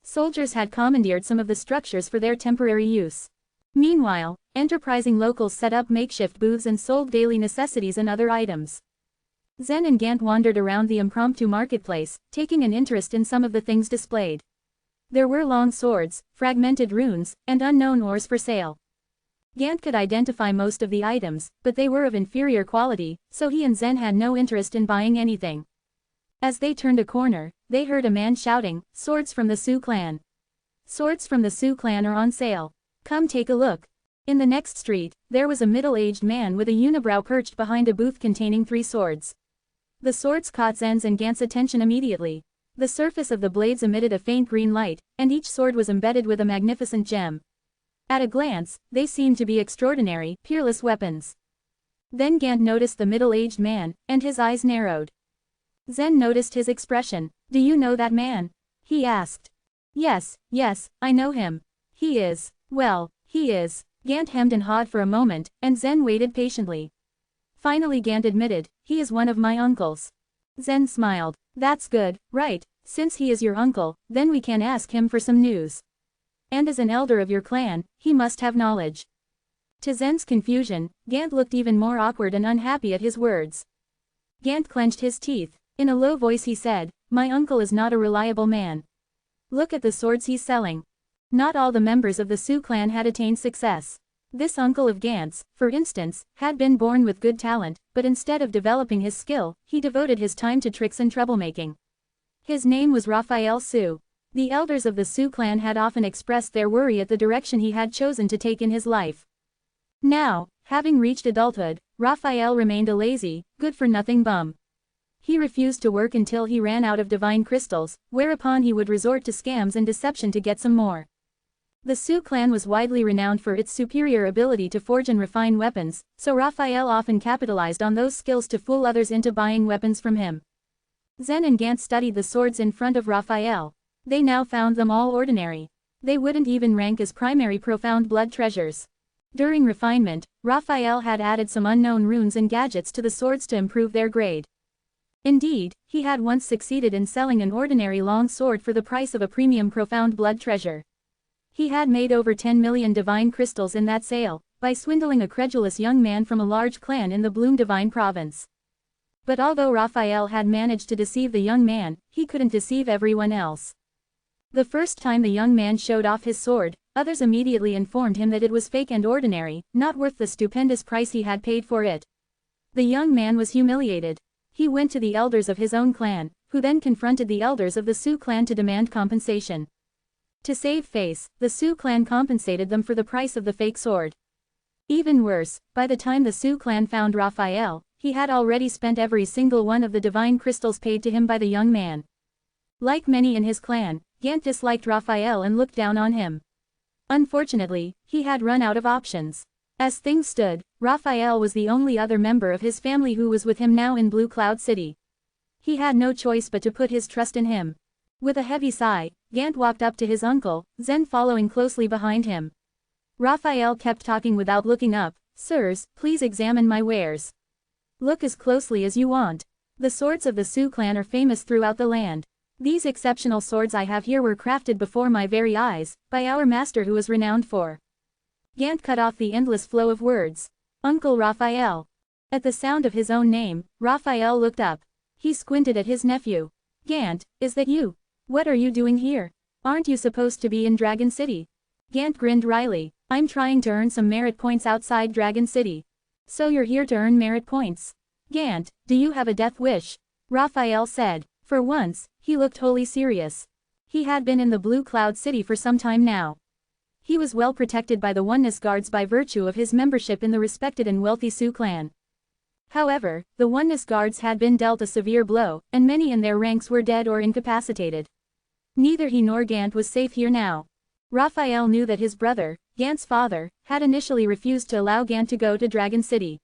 Soldiers had commandeered some of the structures for their temporary use. Meanwhile, enterprising locals set up makeshift booths and sold daily necessities and other items. Zen and Gant wandered around the impromptu marketplace, taking an interest in some of the things displayed. There were long swords, fragmented runes, and unknown ores for sale. Gant could identify most of the items, but they were of inferior quality, so he and Zen had no interest in buying anything. As they turned a corner, they heard a man shouting, "Swords from the Sioux clan! Swords from the Sioux clan are on sale. Come take a look." In the next street, there was a middle-aged man with a unibrow perched behind a booth containing 3 swords. The swords caught Zen's and Gant's attention immediately. The surface of the blades emitted a faint green light, and each sword was embedded with a magnificent gem. At a glance, they seemed to be extraordinary, peerless weapons. Then Gant noticed the middle-aged man, and his eyes narrowed. Zen noticed his expression. "Do you know that man?" he asked. Yes, I know him. He is, well, he is." Gant hemmed and hawed for a moment, and Zen waited patiently. Finally Gant admitted, "He is one of my uncles." Zen smiled. "That's good, right? Since he is your uncle, then we can ask him for some news. And as an elder of your clan, he must have knowledge." To Zen's confusion, Gant looked even more awkward and unhappy at his words. Gant clenched his teeth. In a low voice he said, "My uncle is not a reliable man. Look at the swords he's selling." Not all the members of the Sioux clan had attained success. This uncle of Gant's, for instance, had been born with good talent, but instead of developing his skill, he devoted his time to tricks and troublemaking. His name was Raphael Sioux. The elders of the Sioux clan had often expressed their worry at the direction he had chosen to take in his life. Now, having reached adulthood, Raphael remained a lazy, good-for-nothing bum. He refused to work until he ran out of divine crystals, whereupon he would resort to scams and deception to get some more. The Sioux clan was widely renowned for its superior ability to forge and refine weapons, so Raphael often capitalized on those skills to fool others into buying weapons from him. Zen and Gant studied the swords in front of Raphael. They now found them all ordinary. They wouldn't even rank as primary profound blood treasures. During refinement, Raphael had added some unknown runes and gadgets to the swords to improve their grade. Indeed, he had once succeeded in selling an ordinary long sword for the price of a premium profound blood treasure. He had made over 10 million divine crystals in that sale, by swindling a credulous young man from a large clan in the Bloom Divine province. But although Raphael had managed to deceive the young man, he couldn't deceive everyone else. The first time the young man showed off his sword, others immediately informed him that it was fake and ordinary, not worth the stupendous price he had paid for it. The young man was humiliated. He went to the elders of his own clan, who then confronted the elders of the Sioux clan to demand compensation. To save face, the Sioux clan compensated them for the price of the fake sword. Even worse, by the time the Sioux clan found Raphael, he had already spent every single one of the divine crystals paid to him by the young man. Like many in his clan, Gant disliked Raphael and looked down on him. Unfortunately, he had run out of options. As things stood, Raphael was the only other member of his family who was with him now in Blue Cloud City. He had no choice but to put his trust in him. With a heavy sigh, Gant walked up to his uncle, Zen following closely behind him. Raphael kept talking without looking up. "Sirs, please examine my wares. Look as closely as you want. The swords of the Sioux clan are famous throughout the land. These exceptional swords I have here were crafted before my very eyes, by our master who is renowned for." Gant cut off the endless flow of words. "Uncle Raphael." At the sound of his own name, Raphael looked up. He squinted at his nephew. "Gant, is that you? What are you doing here? Aren't you supposed to be in Dragon City?" Gant grinned wryly. "I'm trying to earn some merit points outside Dragon City." "So you're here to earn merit points? Gant, do you have a death wish?" Raphael said. For once, he looked wholly serious. He had been in the Blue Cloud City for some time now. He was well protected by the Oneness Guards by virtue of his membership in the respected and wealthy Sioux clan. However, the Oneness Guards had been dealt a severe blow, and many in their ranks were dead or incapacitated. Neither he nor Gant was safe here now. Raphael knew that his brother, Gant's father, had initially refused to allow Gant to go to Dragon City.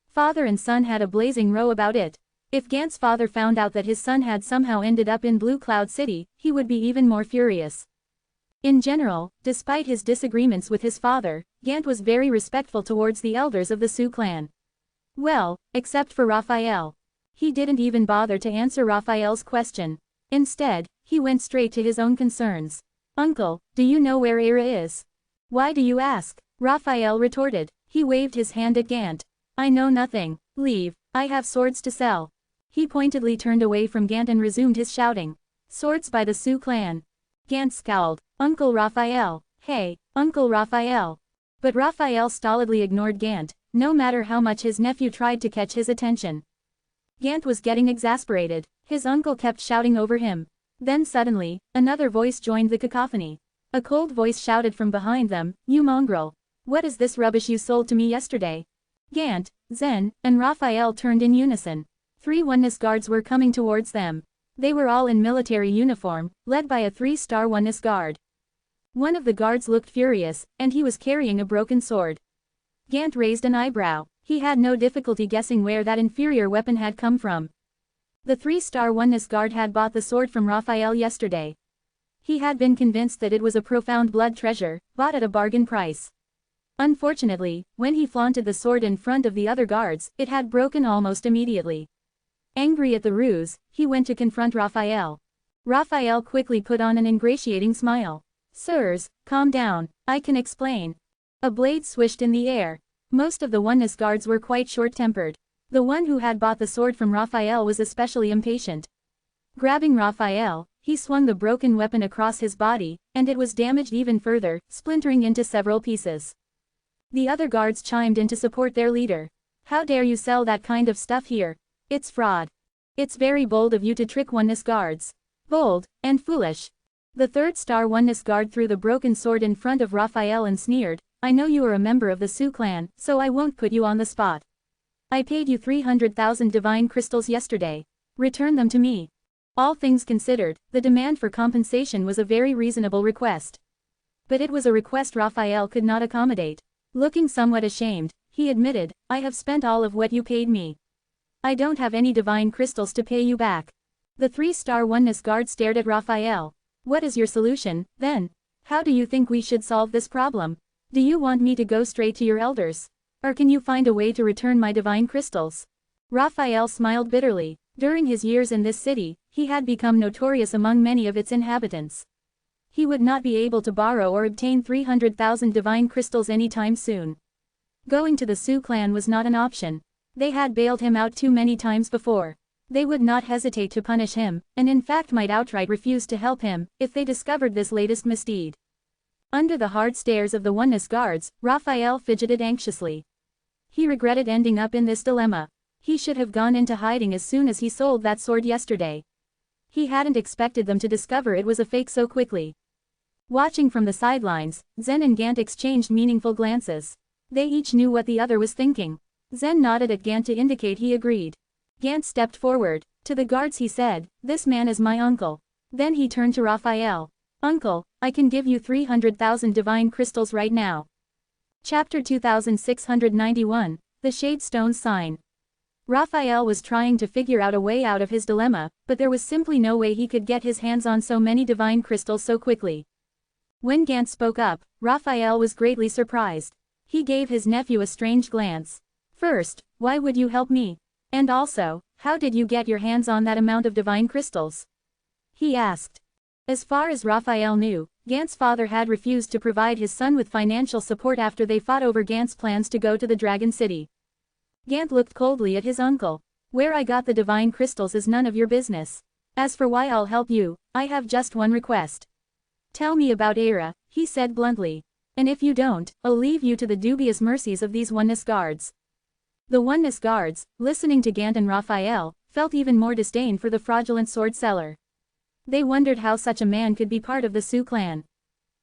Father and son had a blazing row about it. If Gant's father found out that his son had somehow ended up in Blue Cloud City, he would be even more furious. In general, despite his disagreements with his father, Gant was very respectful towards the elders of the Sioux clan. Well, except for Raphael. He didn't even bother to answer Raphael's question. Instead, he went straight to his own concerns. Uncle, do you know where Era is? Why do you ask? Raphael retorted. He waved his hand at Gant. I know nothing. Leave. I have swords to sell. He pointedly turned away from Gant and resumed his shouting. Swords by the Sioux clan. Gant scowled. Uncle Raphael. Hey, Uncle Raphael. But Raphael stolidly ignored Gant, no matter how much his nephew tried to catch his attention. Gant was getting exasperated. His uncle kept shouting over him. Then suddenly, another voice joined the cacophony. A cold voice shouted from behind them, You mongrel. What is this rubbish you sold to me yesterday? Gant, Zen, and Raphael turned in unison. 3 Oneness guards were coming towards them. They were all in military uniform, led by a 3-star Oneness guard. One of the guards looked furious, and he was carrying a broken sword. Gant raised an eyebrow. He had no difficulty guessing where that inferior weapon had come from. The 3-star Oneness guard had bought the sword from Raphael yesterday. He had been convinced that it was a profound blood treasure, bought at a bargain price. Unfortunately, when he flaunted the sword in front of the other guards, it had broken almost immediately. Angry at the ruse, he went to confront Raphael. Raphael quickly put on an ingratiating smile. Sirs, calm down, I can explain. A blade swished in the air. Most of the Oneness guards were quite short-tempered. The one who had bought the sword from Raphael was especially impatient. Grabbing Raphael, he swung the broken weapon across his body, and it was damaged even further, splintering into several pieces. The other guards chimed in to support their leader. How dare you sell that kind of stuff here? It's fraud. It's very bold of you to trick Oneness guards. Bold, and foolish. The 3rd-star Oneness guard threw the broken sword in front of Raphael and sneered, I know you are a member of the Sioux clan, so I won't put you on the spot. I paid you 300,000 divine crystals yesterday. Return them to me. All things considered, the demand for compensation was a very reasonable request. But it was a request Raphael could not accommodate. Looking somewhat ashamed, he admitted, I have spent all of what you paid me. I don't have any divine crystals to pay you back. The 3-star Oneness guard stared at Raphael. What is your solution, then? How do you think we should solve this problem? Do you want me to go straight to your elders? Or can you find a way to return my divine crystals? Raphael smiled bitterly. During his years in this city, he had become notorious among many of its inhabitants. He would not be able to borrow or obtain 300,000 divine crystals anytime soon. Going to the Sioux clan was not an option. They had bailed him out too many times before. They would not hesitate to punish him, and in fact might outright refuse to help him, if they discovered this latest misdeed. Under the hard stares of the Oneness guards, Raphael fidgeted anxiously. He regretted ending up in this dilemma. He should have gone into hiding as soon as he sold that sword yesterday. He hadn't expected them to discover it was a fake so quickly. Watching from the sidelines, Zen and Gant exchanged meaningful glances. They each knew what the other was thinking. Zen nodded at Gant to indicate he agreed. Gant stepped forward. To the guards he said, This man is my uncle. Then he turned to Raphael. Uncle, I can give you 300,000 divine crystals right now. Chapter 2691, The Shadestone Sign. Raphael was trying to figure out a way out of his dilemma, but there was simply no way he could get his hands on so many divine crystals so quickly. When Gant spoke up, Raphael was greatly surprised. He gave his nephew a strange glance. First, why would you help me? And also, how did you get your hands on that amount of divine crystals? He asked. As far as Raphael knew, Gant's father had refused to provide his son with financial support after they fought over Gant's plans to go to the Dragon City. Gant looked coldly at his uncle. Where I got the divine crystals is none of your business. As for why I'll help you, I have just one request. Tell me about Era, he said bluntly. And if you don't, I'll leave you to the dubious mercies of these Oneness guards. The Oneness guards, listening to Gant and Raphael, felt even more disdain for the fraudulent sword seller. They wondered how such a man could be part of the Sioux clan.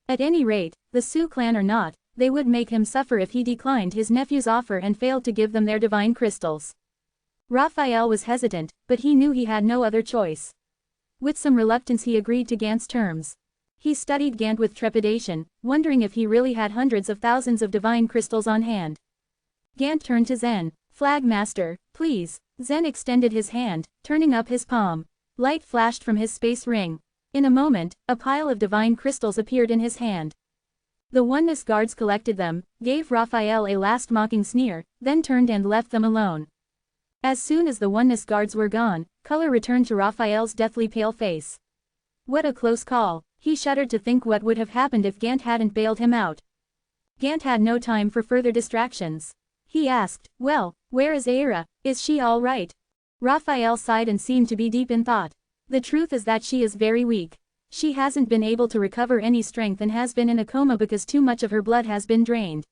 At any rate, the Sioux clan or not, they would make him suffer if he declined his nephew's offer and failed to give them their divine crystals. Raphael was hesitant, but he knew he had no other choice. With some reluctance he agreed to Gant's terms. He studied Gant with trepidation, wondering if he really had hundreds of thousands of divine crystals on hand. Gant turned to Zen. Flag Master, please. Zen extended his hand, turning up his palm. Light flashed from his space ring. In a moment, a pile of divine crystals appeared in his hand. The Oneness guards collected them, gave Raphael a last mocking sneer, then turned and left them alone. As soon as the Oneness guards were gone, color returned to Raphael's deathly pale face. What a close call. He shuddered to think what would have happened if Gant hadn't bailed him out. Gant had no time for further distractions. He asked, "Well, where is Aira? Is she all right?" Raphael sighed and seemed to be deep in thought. "The truth is that she is very weak. She hasn't been able to recover any strength and has been in a coma because too much of her blood has been drained."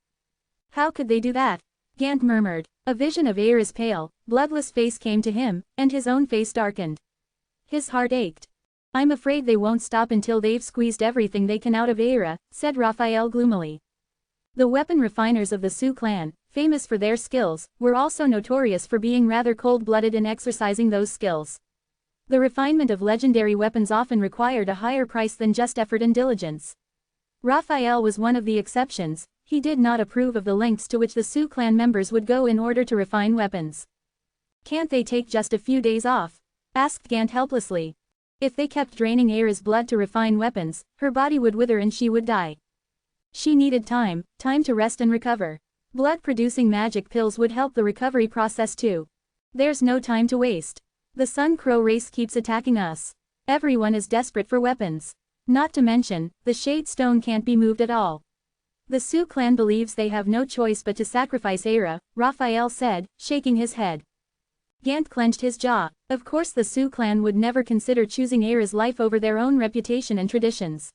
"How could they do that?" Gant murmured. A vision of Aira's pale, bloodless face came to him, and his own face darkened. His heart ached. "I'm afraid they won't stop until they've squeezed everything they can out of Aira," said Raphael gloomily. The weapon refiners of the Sioux clan, famous for their skills, were also notorious for being rather cold-blooded in exercising those skills. The refinement of legendary weapons often required a higher price than just effort and diligence. Raphael was one of the exceptions. He did not approve of the lengths to which the Sioux clan members would go in order to refine weapons. "Can't they take just a few days off?" asked Gant helplessly. If they kept draining Aira's blood to refine weapons, her body would wither and she would die. She needed time to rest and recover. Blood-producing magic pills would help the recovery process too. "There's no time to waste. The Sun Crow race keeps attacking us. Everyone is desperate for weapons. Not to mention, the Shade Stone can't be moved at all. The Sioux clan believes they have no choice but to sacrifice Aira," Raphael said, shaking his head. Gant clenched his jaw. Of course the Sioux clan would never consider choosing Aira's life over their own reputation and traditions.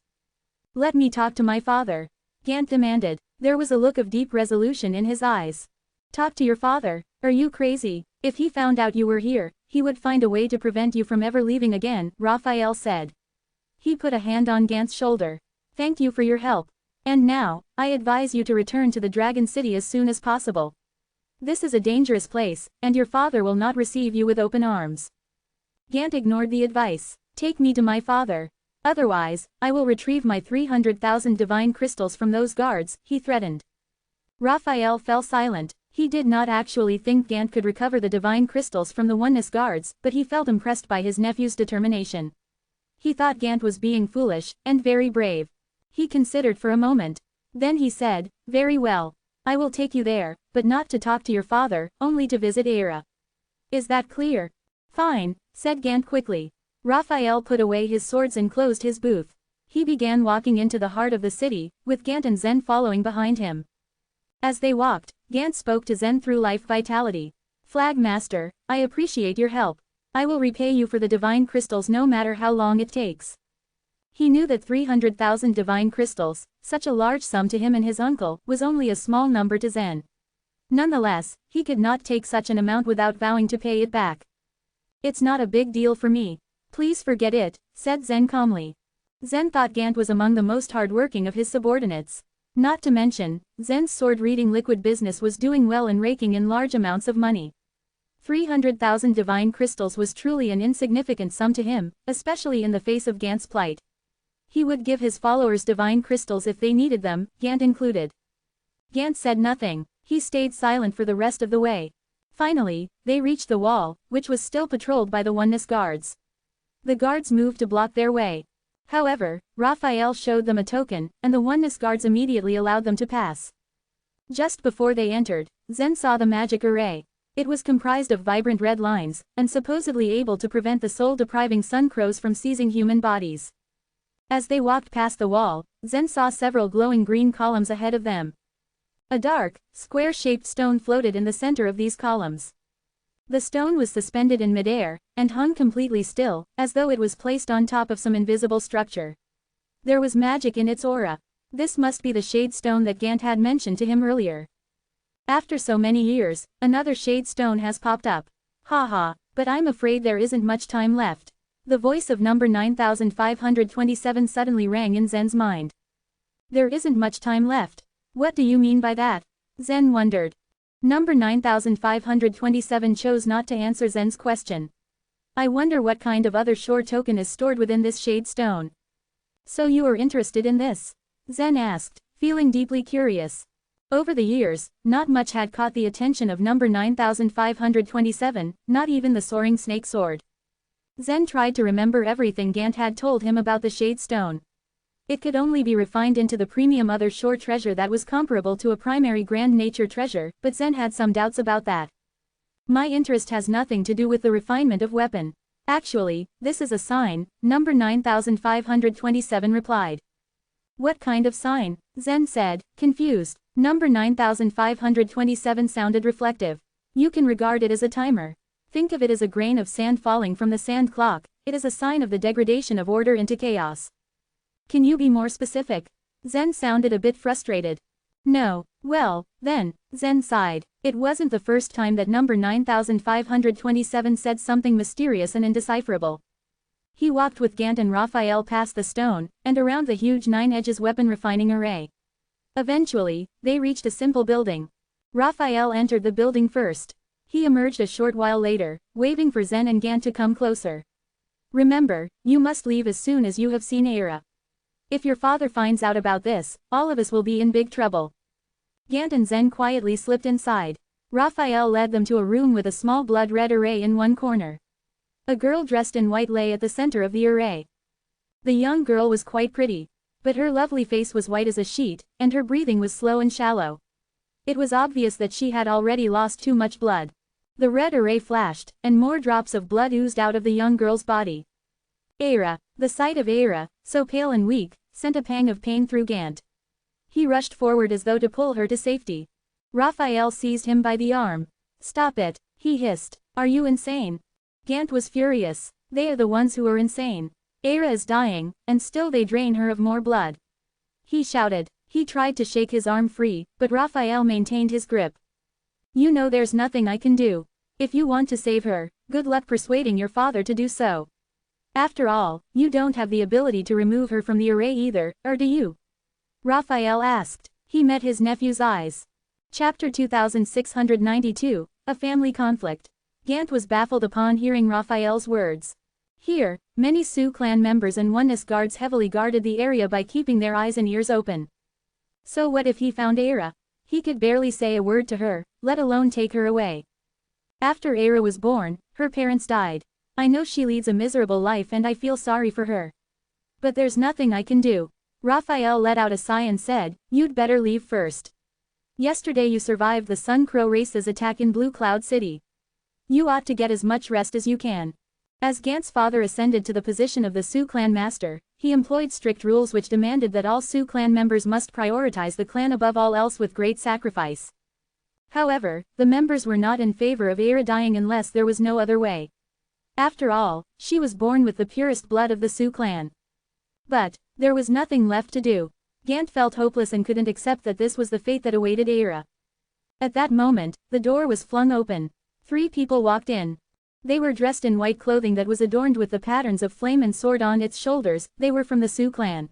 "Let me talk to my father," Gant demanded. There was a look of deep resolution in his eyes. "Talk to your father? Are you crazy? If he found out you were here, he would find a way to prevent you from ever leaving again," Raphael said. He put a hand on Gant's shoulder. "Thank you for your help. And now, I advise you to return to the Dragon City as soon as possible. This is a dangerous place, and your father will not receive you with open arms." Gant ignored the advice. "Take me to my father. Otherwise, I will retrieve my 300,000 divine crystals from those guards," he threatened. Raphael fell silent. He did not actually think Gant could recover the divine crystals from the Oneness guards, but he felt impressed by his nephew's determination. He thought Gant was being foolish, and very brave. He considered for a moment. Then he said, "Very well. I will take you there, but not to talk to your father, only to visit Aira. Is that clear?" "Fine," said Gant quickly. Raphael put away his swords and closed his booth. He began walking into the heart of the city, with Gant and Zen following behind him. As they walked, Gant spoke to Zen through life vitality. "Flag Master, I appreciate your help. I will repay you for the divine crystals no matter how long it takes." He knew that 300,000 divine crystals, such a large sum to him and his uncle, was only a small number to Zen. Nonetheless, he could not take such an amount without vowing to pay it back. "It's not a big deal for me. Please forget it," said Zen calmly. Zen thought Gant was among the most hard-working of his subordinates. Not to mention, Zen's sword-reading liquid business was doing well and raking in large amounts of money. 300,000 divine crystals was truly an insignificant sum to him, especially in the face of Gant's plight. He would give his followers divine crystals if they needed them, Gant included. Gant said nothing. He stayed silent for the rest of the way. Finally, they reached the wall, which was still patrolled by the Oneness guards. The guards moved to block their way. However, Raphael showed them a token, and the Oneness guards immediately allowed them to pass. Just before they entered, Zen saw the magic array. It was comprised of vibrant red lines, and supposedly able to prevent the soul-depriving sun crows from seizing human bodies. As they walked past the wall, Zen saw several glowing green columns ahead of them. A dark, square-shaped stone floated in the center of these columns. The stone was suspended in midair, and hung completely still, as though it was placed on top of some invisible structure. There was magic in its aura. This must be the Shade Stone that Gant had mentioned to him earlier. After so many years, another Shade Stone has popped up. Haha, but I'm afraid there isn't much time left. The voice of number 9527 suddenly rang in Zen's mind. There isn't much time left. What do you mean by that? Zen wondered. Number 9527 chose not to answer Zen's question. I wonder what kind of other shore token is stored within this Shade Stone. So you are interested in this? Zen asked, feeling deeply curious. Over the years, not much had caught the attention of number 9527, not even the soaring snake sword. Zen tried to remember everything Gant had told him about the Shade Stone. It could only be refined into the premium other shore treasure that was comparable to a primary grand nature treasure, but Zen had some doubts about that. My interest has nothing to do with the refinement of weapon. Actually, this is a sign, number 9527 replied. What kind of sign? Zen said, confused. Number 9527 sounded reflective. You can regard it as a timer. Think of it as a grain of sand falling from the sand clock. It is a sign of the degradation of order into chaos. Can you be more specific? Zen sounded a bit frustrated. No. Well, then, Zen sighed. It wasn't the first time that number 9527 said something mysterious and indecipherable. He walked with Gant and Raphael past the stone, and around the huge 9-edges weapon refining array. Eventually, they reached a simple building. Raphael entered the building first. He emerged a short while later, waving for Zen and Gant to come closer. Remember, you must leave as soon as you have seen Aira. If your father finds out about this, all of us will be in big trouble. Gant and Zen quietly slipped inside. Raphael led them to a room with a small blood-red array in one corner. A girl dressed in white lay at the center of the array. The young girl was quite pretty, but her lovely face was white as a sheet, and her breathing was slow and shallow. It was obvious that she had already lost too much blood. The red array flashed, and more drops of blood oozed out of the young girl's body. Aira. The sight of Aira, so pale and weak, sent a pang of pain through Gant. He rushed forward as though to pull her to safety. Raphael seized him by the arm. Stop it, he hissed. Are you insane? Gant was furious. They are the ones who are insane. Aira is dying, and still they drain her of more blood. He shouted. He tried to shake his arm free, but Raphael maintained his grip. You know there's nothing I can do. If you want to save her, good luck persuading your father to do so. After all, you don't have the ability to remove her from the array either, or do you? Raphael asked. He met his nephew's eyes. Chapter 2692, A Family Conflict. Gant was baffled upon hearing Raphael's words. Here, many Sioux clan members and Oneness guards heavily guarded the area by keeping their eyes and ears open. So what if he found Aira? He could barely say a word to her, let alone take her away. After Aira was born, her parents died. I know she leads a miserable life and I feel sorry for her. But there's nothing I can do. Raphael let out a sigh and said, you'd better leave first. Yesterday you survived the Sun Crow race's attack in Blue Cloud City. You ought to get as much rest as you can. As Gant's father ascended to the position of the Sioux clan master, he employed strict rules which demanded that all Sioux clan members must prioritize the clan above all else with great sacrifice. However, the members were not in favor of Aira dying unless there was no other way. After all, she was born with the purest blood of the Sioux clan. But there was nothing left to do. Gant felt hopeless and couldn't accept that this was the fate that awaited Aira. At that moment, the door was flung open. 3 people walked in. They were dressed in white clothing that was adorned with the patterns of flame and sword on its shoulders. They were from the Sioux clan.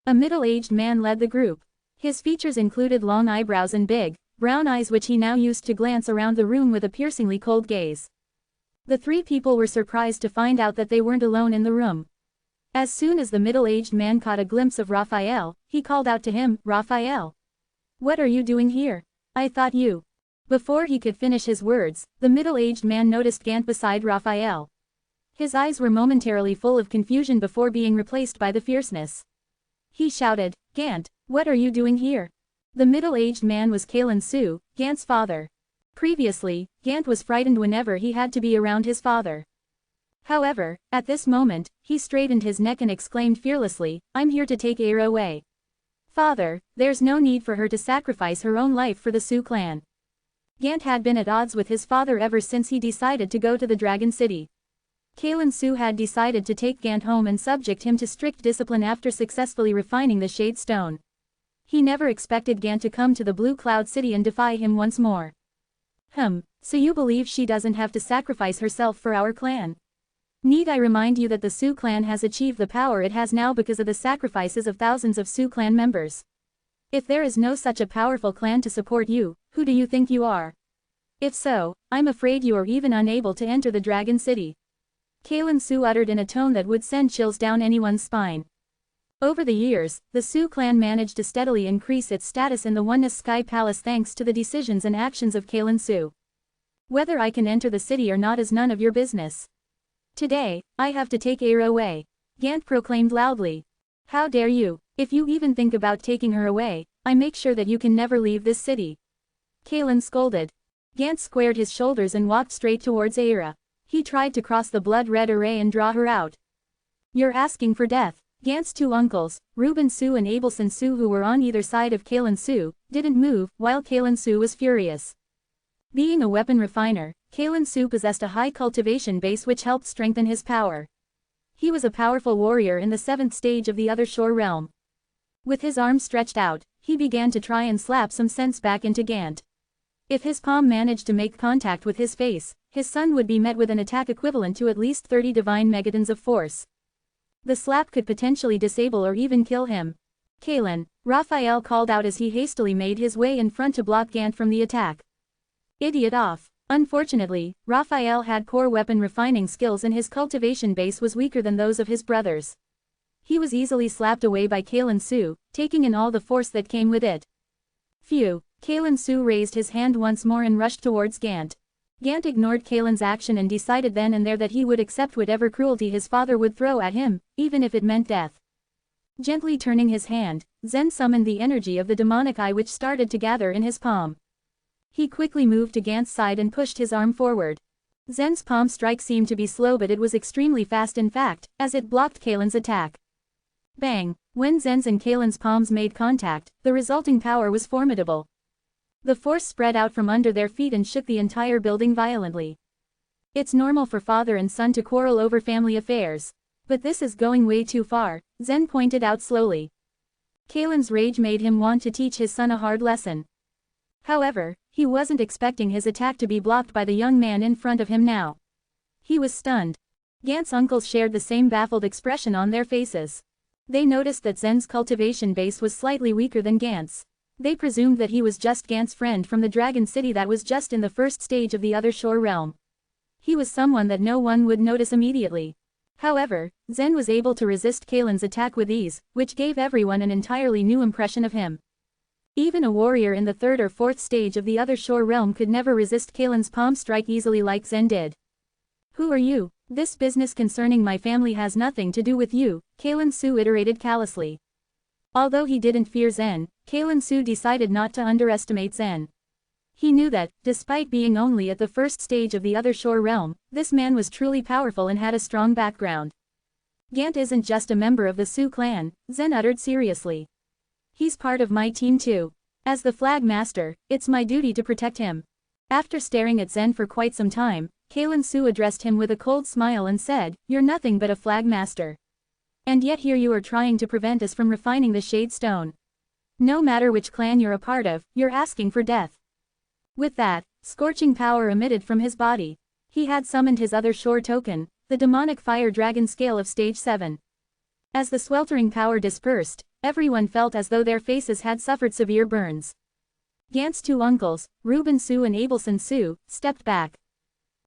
A middle-aged man led the group. His features included long eyebrows and big, brown eyes which he now used to glance around the room with a piercingly cold gaze. The 3 people were surprised to find out that they weren't alone in the room. As soon as the middle-aged man caught a glimpse of Raphael, he called out to him, Raphael. What are you doing here? I thought you. Before he could finish his words, the middle-aged man noticed Gant beside Raphael. His eyes were momentarily full of confusion before being replaced by the fierceness. He shouted, Gant, what are you doing here? The middle-aged man was Kalen Su, Gant's father. Previously, Gant was frightened whenever he had to be around his father. However, at this moment, he straightened his neck and exclaimed fearlessly, I'm here to take Aira away. Father, there's no need for her to sacrifice her own life for the Sioux clan. Gant had been at odds with his father ever since he decided to go to the Dragon City. Kalen Su had decided to take Gant home and subject him to strict discipline after successfully refining the Shade Stone. He never expected Gant to come to the Blue Cloud City and defy him once more. So you believe she doesn't have to sacrifice herself for our clan? Need I remind you that the Sioux clan has achieved the power it has now because of the sacrifices of thousands of Sioux clan members? If there is no such a powerful clan to support you, who do you think you are? If so, I'm afraid you are even unable to enter the Dragon City. Kalen Su uttered in a tone that would send chills down anyone's spine. Over the years, the Sioux clan managed to steadily increase its status in the Oneness Sky Palace thanks to the decisions and actions of Kalen Su. Whether I can enter the city or not is none of your business. Today, I have to take Aira away. Gant proclaimed loudly. How dare you? If you even think about taking her away, I make sure that you can never leave this city. Kalen scolded. Gant squared his shoulders and walked straight towards Aira. He tried to cross the blood-red array and draw her out. You're asking for death. Gant's two uncles, Reuben Su and Abelson Su, who were on either side of Kalen Su, didn't move, while Kalen Su was furious. Being a weapon refiner, Kalen Su possessed a high cultivation base which helped strengthen his power. He was a powerful warrior in the 7th stage of the Other Shore realm. With his arms stretched out, he began to try and slap some sense back into Gant. If his palm managed to make contact with his face, his son would be met with an attack equivalent to at least 30 divine megatons of force. The slap could potentially disable or even kill him. Kalen, Raphael called out as he hastily made his way in front to block Gant from the attack. Idiot off. Unfortunately, Raphael had poor weapon refining skills and his cultivation base was weaker than those of his brothers. He was easily slapped away by Kalen Su, taking in all the force that came with it. Phew. Kalen Su raised his hand once more and rushed towards Gant. Gant ignored Kalen's action and decided then and there that he would accept whatever cruelty his father would throw at him, even if it meant death. Gently turning his hand, Zen summoned the energy of the demonic eye which started to gather in his palm. He quickly moved to Gant's side and pushed his arm forward. Zen's palm strike seemed to be slow, but it was extremely fast, in fact, as it blocked Kalen's attack. Bang! When Zen's and Kalen's palms made contact, the resulting power was formidable. The force spread out from under their feet and shook the entire building violently. It's normal for father and son to quarrel over family affairs. But this is going way too far, Zen pointed out slowly. Kalen's rage made him want to teach his son a hard lesson. However, he wasn't expecting his attack to be blocked by the young man in front of him now. He was stunned. Gant's uncles shared the same baffled expression on their faces. They noticed that Zen's cultivation base was slightly weaker than Gant's. They presumed that he was just Gant's friend from the Dragon City that was just in the 1st stage of the Other Shore realm. He was someone that no one would notice immediately. However, Zen was able to resist Kalen's attack with ease, which gave everyone an entirely new impression of him. Even a warrior in the 3rd or 4th stage of the Other Shore realm could never resist Kalen's palm strike easily like Zen did. Who are you? This business concerning my family has nothing to do with you, Kalen Su iterated callously. Although he didn't fear Zen, Kalen Su decided not to underestimate Zen. He knew that, despite being only at the 1st stage of the Other Shore realm, this man was truly powerful and had a strong background. Gant isn't just a member of the Su clan, Zen uttered seriously. He's part of my team too. As the flag master, it's my duty to protect him. After staring at Zen for quite some time, Kalen Su addressed him with a cold smile and said, "You're nothing but a flag master. And yet here you are trying to prevent us from refining the Shade Stone. No matter which clan you're a part of, you're asking for death." With that, scorching power emitted from his body. He had summoned his Other Shore token, the demonic fire dragon scale of stage 7. As the sweltering power dispersed, everyone felt as though their faces had suffered severe burns. Gant's two uncles, Reuben Su and Abelson Su, stepped back.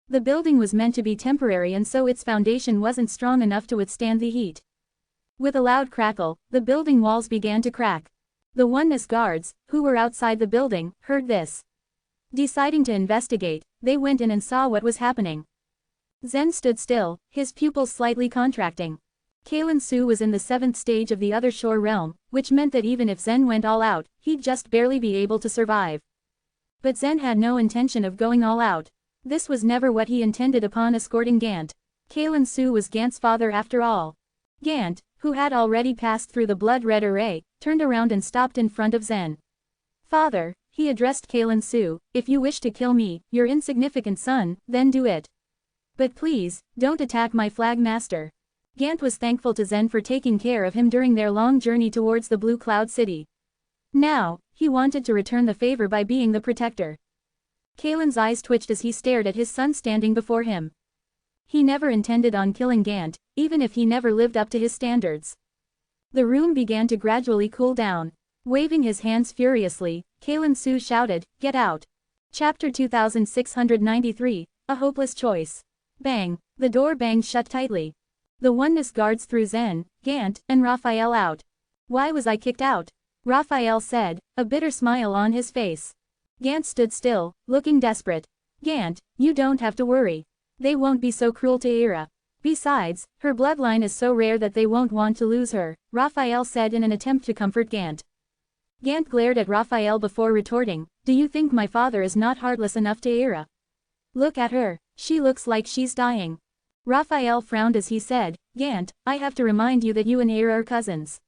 The building was meant to be temporary and so its foundation wasn't strong enough to withstand the heat. With a loud crackle, the building walls began to crack. The Oneness guards, who were outside the building, heard this. Deciding to investigate, they went in and saw what was happening. Zen stood still, his pupils slightly contracting. Kalen Su was in the 7th stage of the Other Shore realm, which meant that even if Zen went all out, he'd just barely be able to survive. But Zen had no intention of going all out. This was never what he intended upon escorting Gant. Kalen Su was Gant's father after all. Gant, who had already passed through the blood-red array, turned around and stopped in front of Zen. "Father," he addressed Kalen Su, "if you wish to kill me, your insignificant son, then do it. But please, don't attack my flag master." Gant was thankful to Zen for taking care of him during their long journey towards the Blue Cloud City. Now, he wanted to return the favor by being the protector. Kalen's eyes twitched as he stared at his son standing before him. He never intended on killing Gant, even if he never lived up to his standards. The room began to gradually cool down. Waving his hands furiously, Kalen Su shouted, "Get out!" Chapter 2693, A Hopeless Choice. Bang! The door banged shut tightly. The Oneness guards threw Zen, Gant, and Raphael out. "Why was I kicked out?" Raphael said, a bitter smile on his face. Gant stood still, looking desperate. "Gant, you don't have to worry. They won't be so cruel to Ira. Besides, her bloodline is so rare that they won't want to lose her," Raphael said in an attempt to comfort Gant. Gant glared at Raphael before retorting, "Do you think my father is not heartless enough to Ira?" Look at her, she looks like she's dying. Raphael frowned as he said, Gant, I have to remind you that you and Aira are cousins.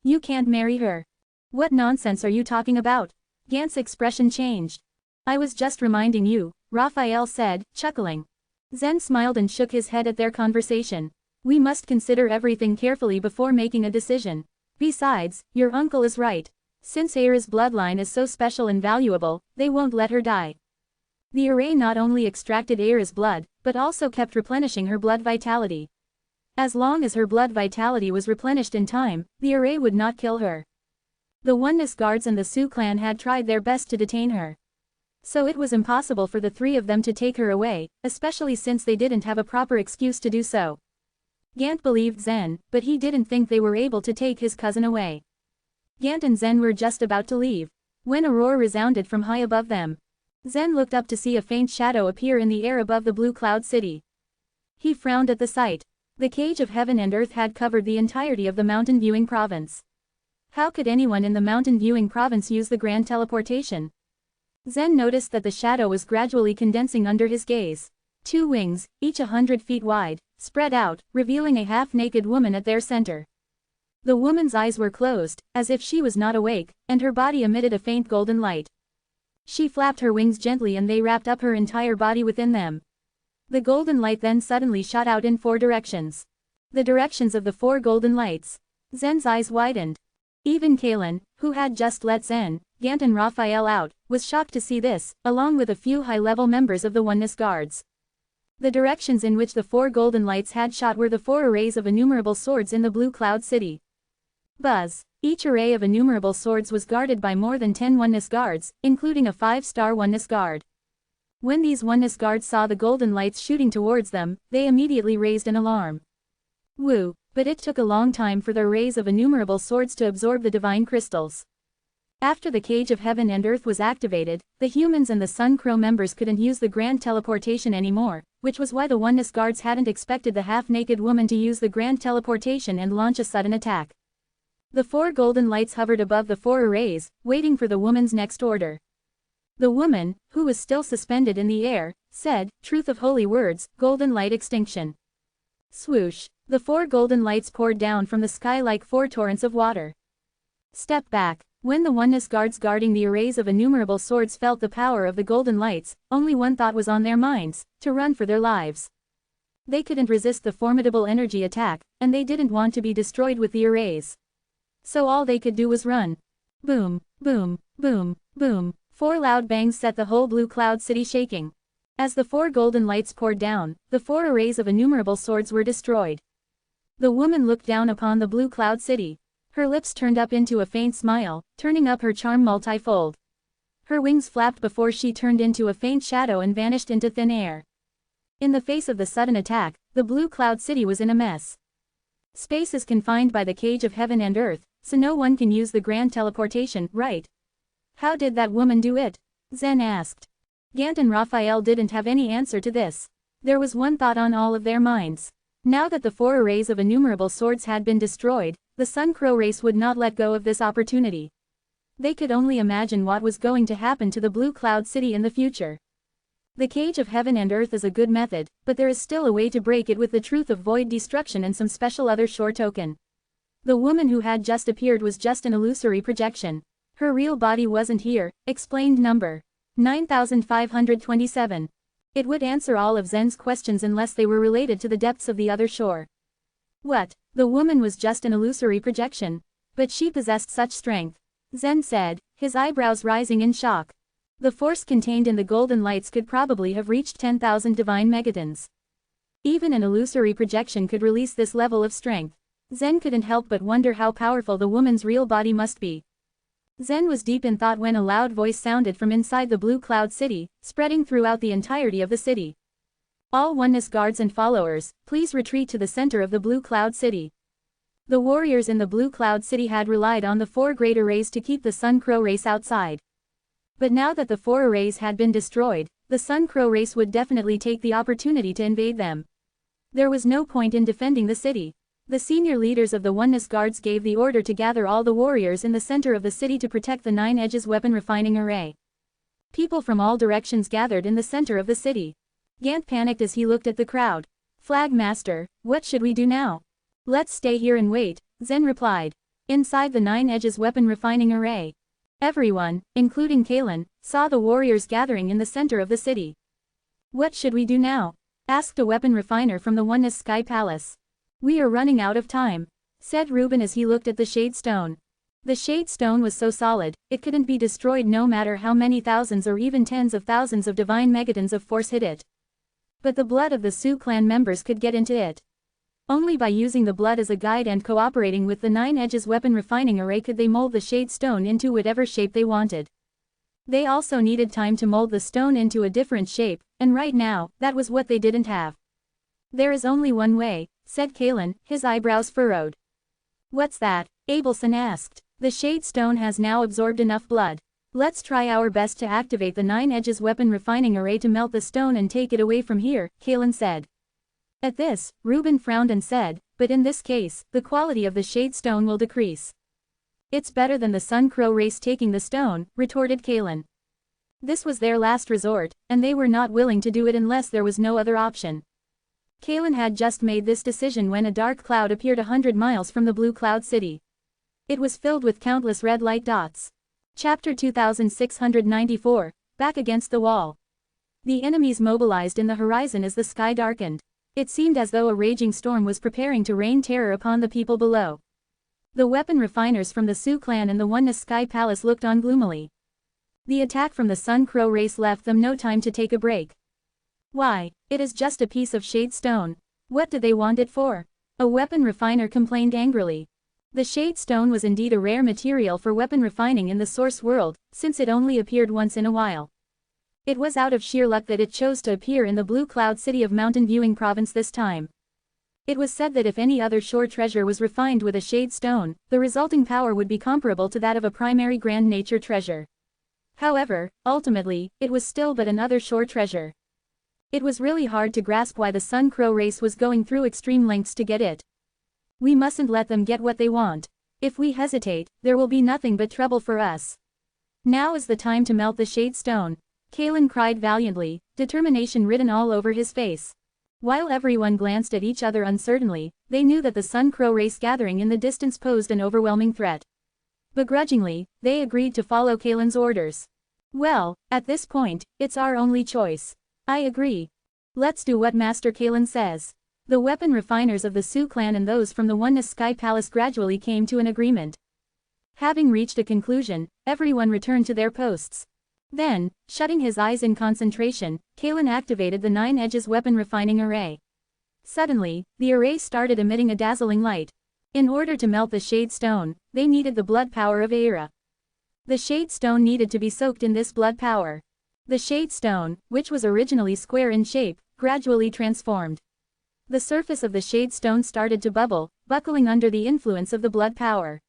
You can't marry her. What nonsense are you talking about? Gant's expression changed. I was just reminding you, Raphael said, chuckling. Zen smiled and shook his head at their conversation. We must consider everything carefully before making a decision. Besides, your uncle is right. Since Aira's bloodline is so special and valuable, they won't let her die. The array not only extracted Aira's blood, but also kept replenishing her blood vitality. As long as her blood vitality was replenished in time, the array would not kill her. The Oneness Guards and the Su clan had tried their best to detain her. So it was impossible for the three of them to take her away, especially since they didn't have a proper excuse to do so. Gant believed Zen, but he didn't think they were able to take his cousin away. Gant and Zen were just about to leave, when a roar resounded from high above them. Zen looked up to see a faint shadow appear in the air above the blue cloud city. He frowned at the sight. The cage of heaven and earth had covered the entirety of the mountain viewing province. How could anyone in the mountain viewing province use the grand teleportation? Zen noticed that the shadow was gradually condensing under his gaze. 2 wings, each 100 feet wide, spread out, revealing a half-naked woman at their center. The woman's eyes were closed, as if she was not awake, and her body emitted a faint golden light. She flapped her wings gently and they wrapped up her entire body within them. The golden light then suddenly shot out in 4 directions. The directions of the 4 golden lights. Zen's eyes widened. Even Kalen, who had just let Zen, Gant and Raphael out, was shocked to see this, along with a few high-level members of the Oneness Guards. The directions in which the 4 golden lights had shot were the 4 arrays of innumerable swords in the Blue Cloud City. Buzz. Each array of innumerable swords was guarded by more than 10 Oneness Guards, including a 5-star Oneness Guard. When these Oneness Guards saw the golden lights shooting towards them, they immediately raised an alarm. Woo, but it took a long time for the arrays of innumerable swords to absorb the divine crystals. After the Cage of Heaven and Earth was activated, the humans and the Sun Crow members couldn't use the grand teleportation anymore, which was why the Oneness Guards hadn't expected the half-naked woman to use the grand teleportation and launch a sudden attack. The 4 golden lights hovered above the 4 arrays, waiting for the woman's next order. The woman, who was still suspended in the air, said, "Truth of holy words, golden light extinction." Swoosh. The 4 golden lights poured down from the sky like 4 torrents of water. Step back. When the Oneness Guards guarding the arrays of innumerable swords felt the power of the golden lights, only one thought was on their minds, to run for their lives. They couldn't resist the formidable energy attack, and they didn't want to be destroyed with the arrays. So all they could do was run. Boom, boom, boom, boom. 4 loud bangs set the whole Blue Cloud City shaking. As the 4 golden lights poured down, the 4 arrays of innumerable swords were destroyed. The woman looked down upon the Blue Cloud City. Her lips turned up into a faint smile, turning up her charm multifold. Her wings flapped before she turned into a faint shadow and vanished into thin air. In the face of the sudden attack, the Blue Cloud City was in a mess. Space is confined by the Cage of Heaven and Earth, so no one can use the grand teleportation, right? How did that woman do it? Zen asked. Gant and Raphael didn't have any answer to this. There was one thought on all of their minds. Now that the 4 arrays of innumerable swords had been destroyed, the Sun Crow race would not let go of this opportunity. They could only imagine what was going to happen to the Blue Cloud City in the future. The Cage of Heaven and Earth is a good method, but there is still a way to break it with the truth of void destruction and some special other shore token. The woman who had just appeared was just an illusory projection. Her real body wasn't here, explained number 9527. It would answer all of Zen's questions unless they were related to the depths of the other shore. What? The woman was just an illusory projection. But she possessed such strength. Zen said, his eyebrows rising in shock. The force contained in the golden lights could probably have reached 10,000 divine megatons. Even an illusory projection could release this level of strength. Zen couldn't help but wonder how powerful the woman's real body must be. Zen was deep in thought when a loud voice sounded from inside the Blue Cloud City, spreading throughout the entirety of the city. All Oneness Guards and followers, please retreat to the center of the Blue Cloud City. The warriors in the Blue Cloud City had relied on the 4 great arrays to keep the Sun Crow race outside. But now that the 4 arrays had been destroyed, the Sun Crow race would definitely take the opportunity to invade them. There was no point in defending the city. The senior leaders of the Oneness Guards gave the order to gather all the warriors in the center of the city to protect the 9 Edges weapon refining array. People from all directions gathered in the center of the city. Gant panicked as he looked at the crowd. Flag Master, what should we do now? Let's stay here and wait, Zen replied. Inside the Nine Edges weapon refining array. Everyone, including Kalen, saw the warriors gathering in the center of the city. What should we do now? Asked a weapon refiner from the Oneness Sky Palace. We are running out of time, said Reuben as he looked at the Shade Stone. The Shade Stone was so solid, it couldn't be destroyed no matter how many thousands or even tens of thousands of divine megatons of force hit it. But the blood of the Sioux clan members could get into it. Only by using the blood as a guide and cooperating with the Nine Edges weapon refining array could they mold the Shade Stone into whatever shape they wanted. They also needed time to mold the stone into a different shape, and right now, that was what they didn't have. There is only one way, said Kalen, his eyebrows furrowed. What's that? Abelson asked. The Shade Stone has now absorbed enough blood. Let's try our best to activate the Nine Edges weapon refining array to melt the stone and take it away from here, Kalen said. At this, Reuben frowned and said, but in this case, the quality of the Shade Stone will decrease. It's better than the Sun Crow race taking the stone, retorted Kalen. This was their last resort, and they were not willing to do it unless there was no other option. Kalen had just made this decision when a dark cloud appeared 100 miles from the Blue Cloud City. It was filled with countless red light dots. Chapter 2694, Back Against the Wall. The enemies mobilized in the horizon as the sky darkened. It seemed as though a raging storm was preparing to rain terror upon the people below. The weapon refiners from the Sioux clan and the Oneness Sky Palace looked on gloomily. The attack from the Sun Crow race left them no time to take a break. Why, it is just a piece of Shade Stone. What do they want it for? A weapon refiner complained angrily. The Shade Stone was indeed a rare material for weapon refining in the Source world, since it only appeared once in a while. It was out of sheer luck that it chose to appear in the Blue Cloud City of Mountain Viewing Province this time. It was said that if any other shore treasure was refined with a Shade Stone, the resulting power would be comparable to that of a primary grand nature treasure. However, ultimately, it was still but another shore treasure. It was really hard to grasp why the Sun Crow race was going through extreme lengths to get it. We mustn't let them get what they want. If we hesitate, there will be nothing but trouble for us. Now is the time to melt the Shade Stone, Kalen cried valiantly, determination written all over his face. While everyone glanced at each other uncertainly, they knew that the Sun Crow race gathering in the distance posed an overwhelming threat. Begrudgingly, they agreed to follow Kalen's orders. Well, at this point, it's our only choice. I agree. Let's do what Master Kalen says. The weapon refiners of the Sioux clan and those from the Oneness Sky Palace gradually came to an agreement. Having reached a conclusion, everyone returned to their posts. Then, shutting his eyes in concentration, Kalen activated the Nine Edges weapon refining array. Suddenly, the array started emitting a dazzling light. In order to melt the Shade Stone, they needed the blood power of Aira. The Shade Stone needed to be soaked in this blood power. The Shade Stone, which was originally square in shape, gradually transformed. The surface of the Shade Stone started to bubble, buckling under the influence of the blood power.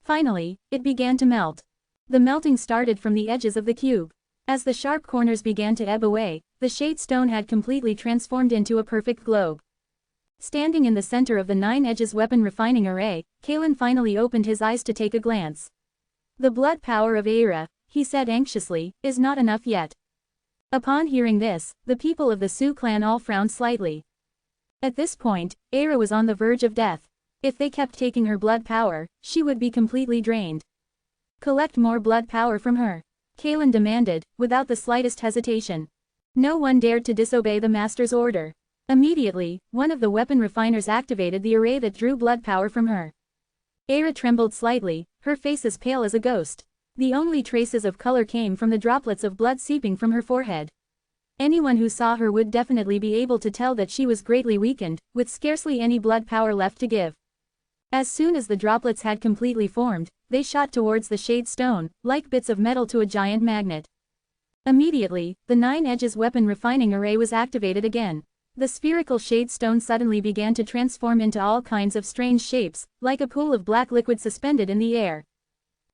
Finally, it began to melt. The melting started from the edges of the cube. As the sharp corners began to ebb away, the Shade Stone had completely transformed into a perfect globe. Standing in the center of the Nine Edges weapon refining array, Kalen finally opened his eyes to take a glance. The blood power of Aira, he said anxiously, is not enough yet. Upon hearing this, the people of the Sioux clan all frowned slightly. At this point, Aira was on the verge of death. If they kept taking her blood power, she would be completely drained. Collect more blood power from her, Kalen demanded, without the slightest hesitation. No one dared to disobey the master's order. Immediately, one of the weapon refiners activated the array that drew blood power from her. Aira trembled slightly, her face as pale as a ghost. The only traces of color came from the droplets of blood seeping from her forehead. Anyone who saw her would definitely be able to tell that she was greatly weakened, with scarcely any blood power left to give. As soon as the droplets had completely formed, they shot towards the Shade Stone, like bits of metal to a giant magnet. Immediately, the Nine Edges weapon refining array was activated again. The spherical Shade Stone suddenly began to transform into all kinds of strange shapes, like a pool of black liquid suspended in the air.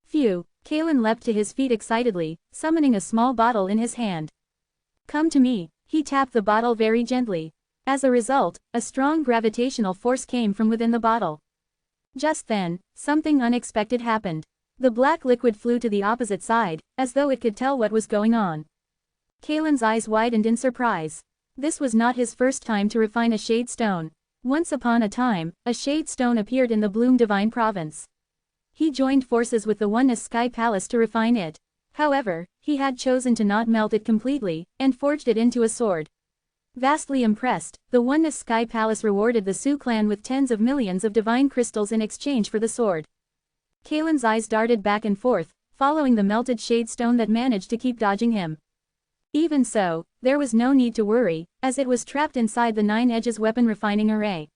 Phew, Kalen leapt to his feet excitedly, summoning a small bottle in his hand. Come to me, he tapped the bottle very gently. As a result, a strong gravitational force came from within the bottle. Just then, something unexpected happened. The black liquid flew to the opposite side, as though it could tell what was going on. Kalen's eyes widened in surprise. This was not his first time to refine a shade stone. Once upon a time, a shade stone appeared in the Bloom Divine Province. He joined forces with the Oneness Sky Palace to refine it. However, he had chosen to not melt it completely, and forged it into a sword. Vastly impressed, the Oneness Sky Palace rewarded the Sioux clan with tens of millions of divine crystals in exchange for the sword. Kalen's eyes darted back and forth, following the melted shade stone that managed to keep dodging him. Even so, there was no need to worry, as it was trapped inside the 9 Edges weapon refining array.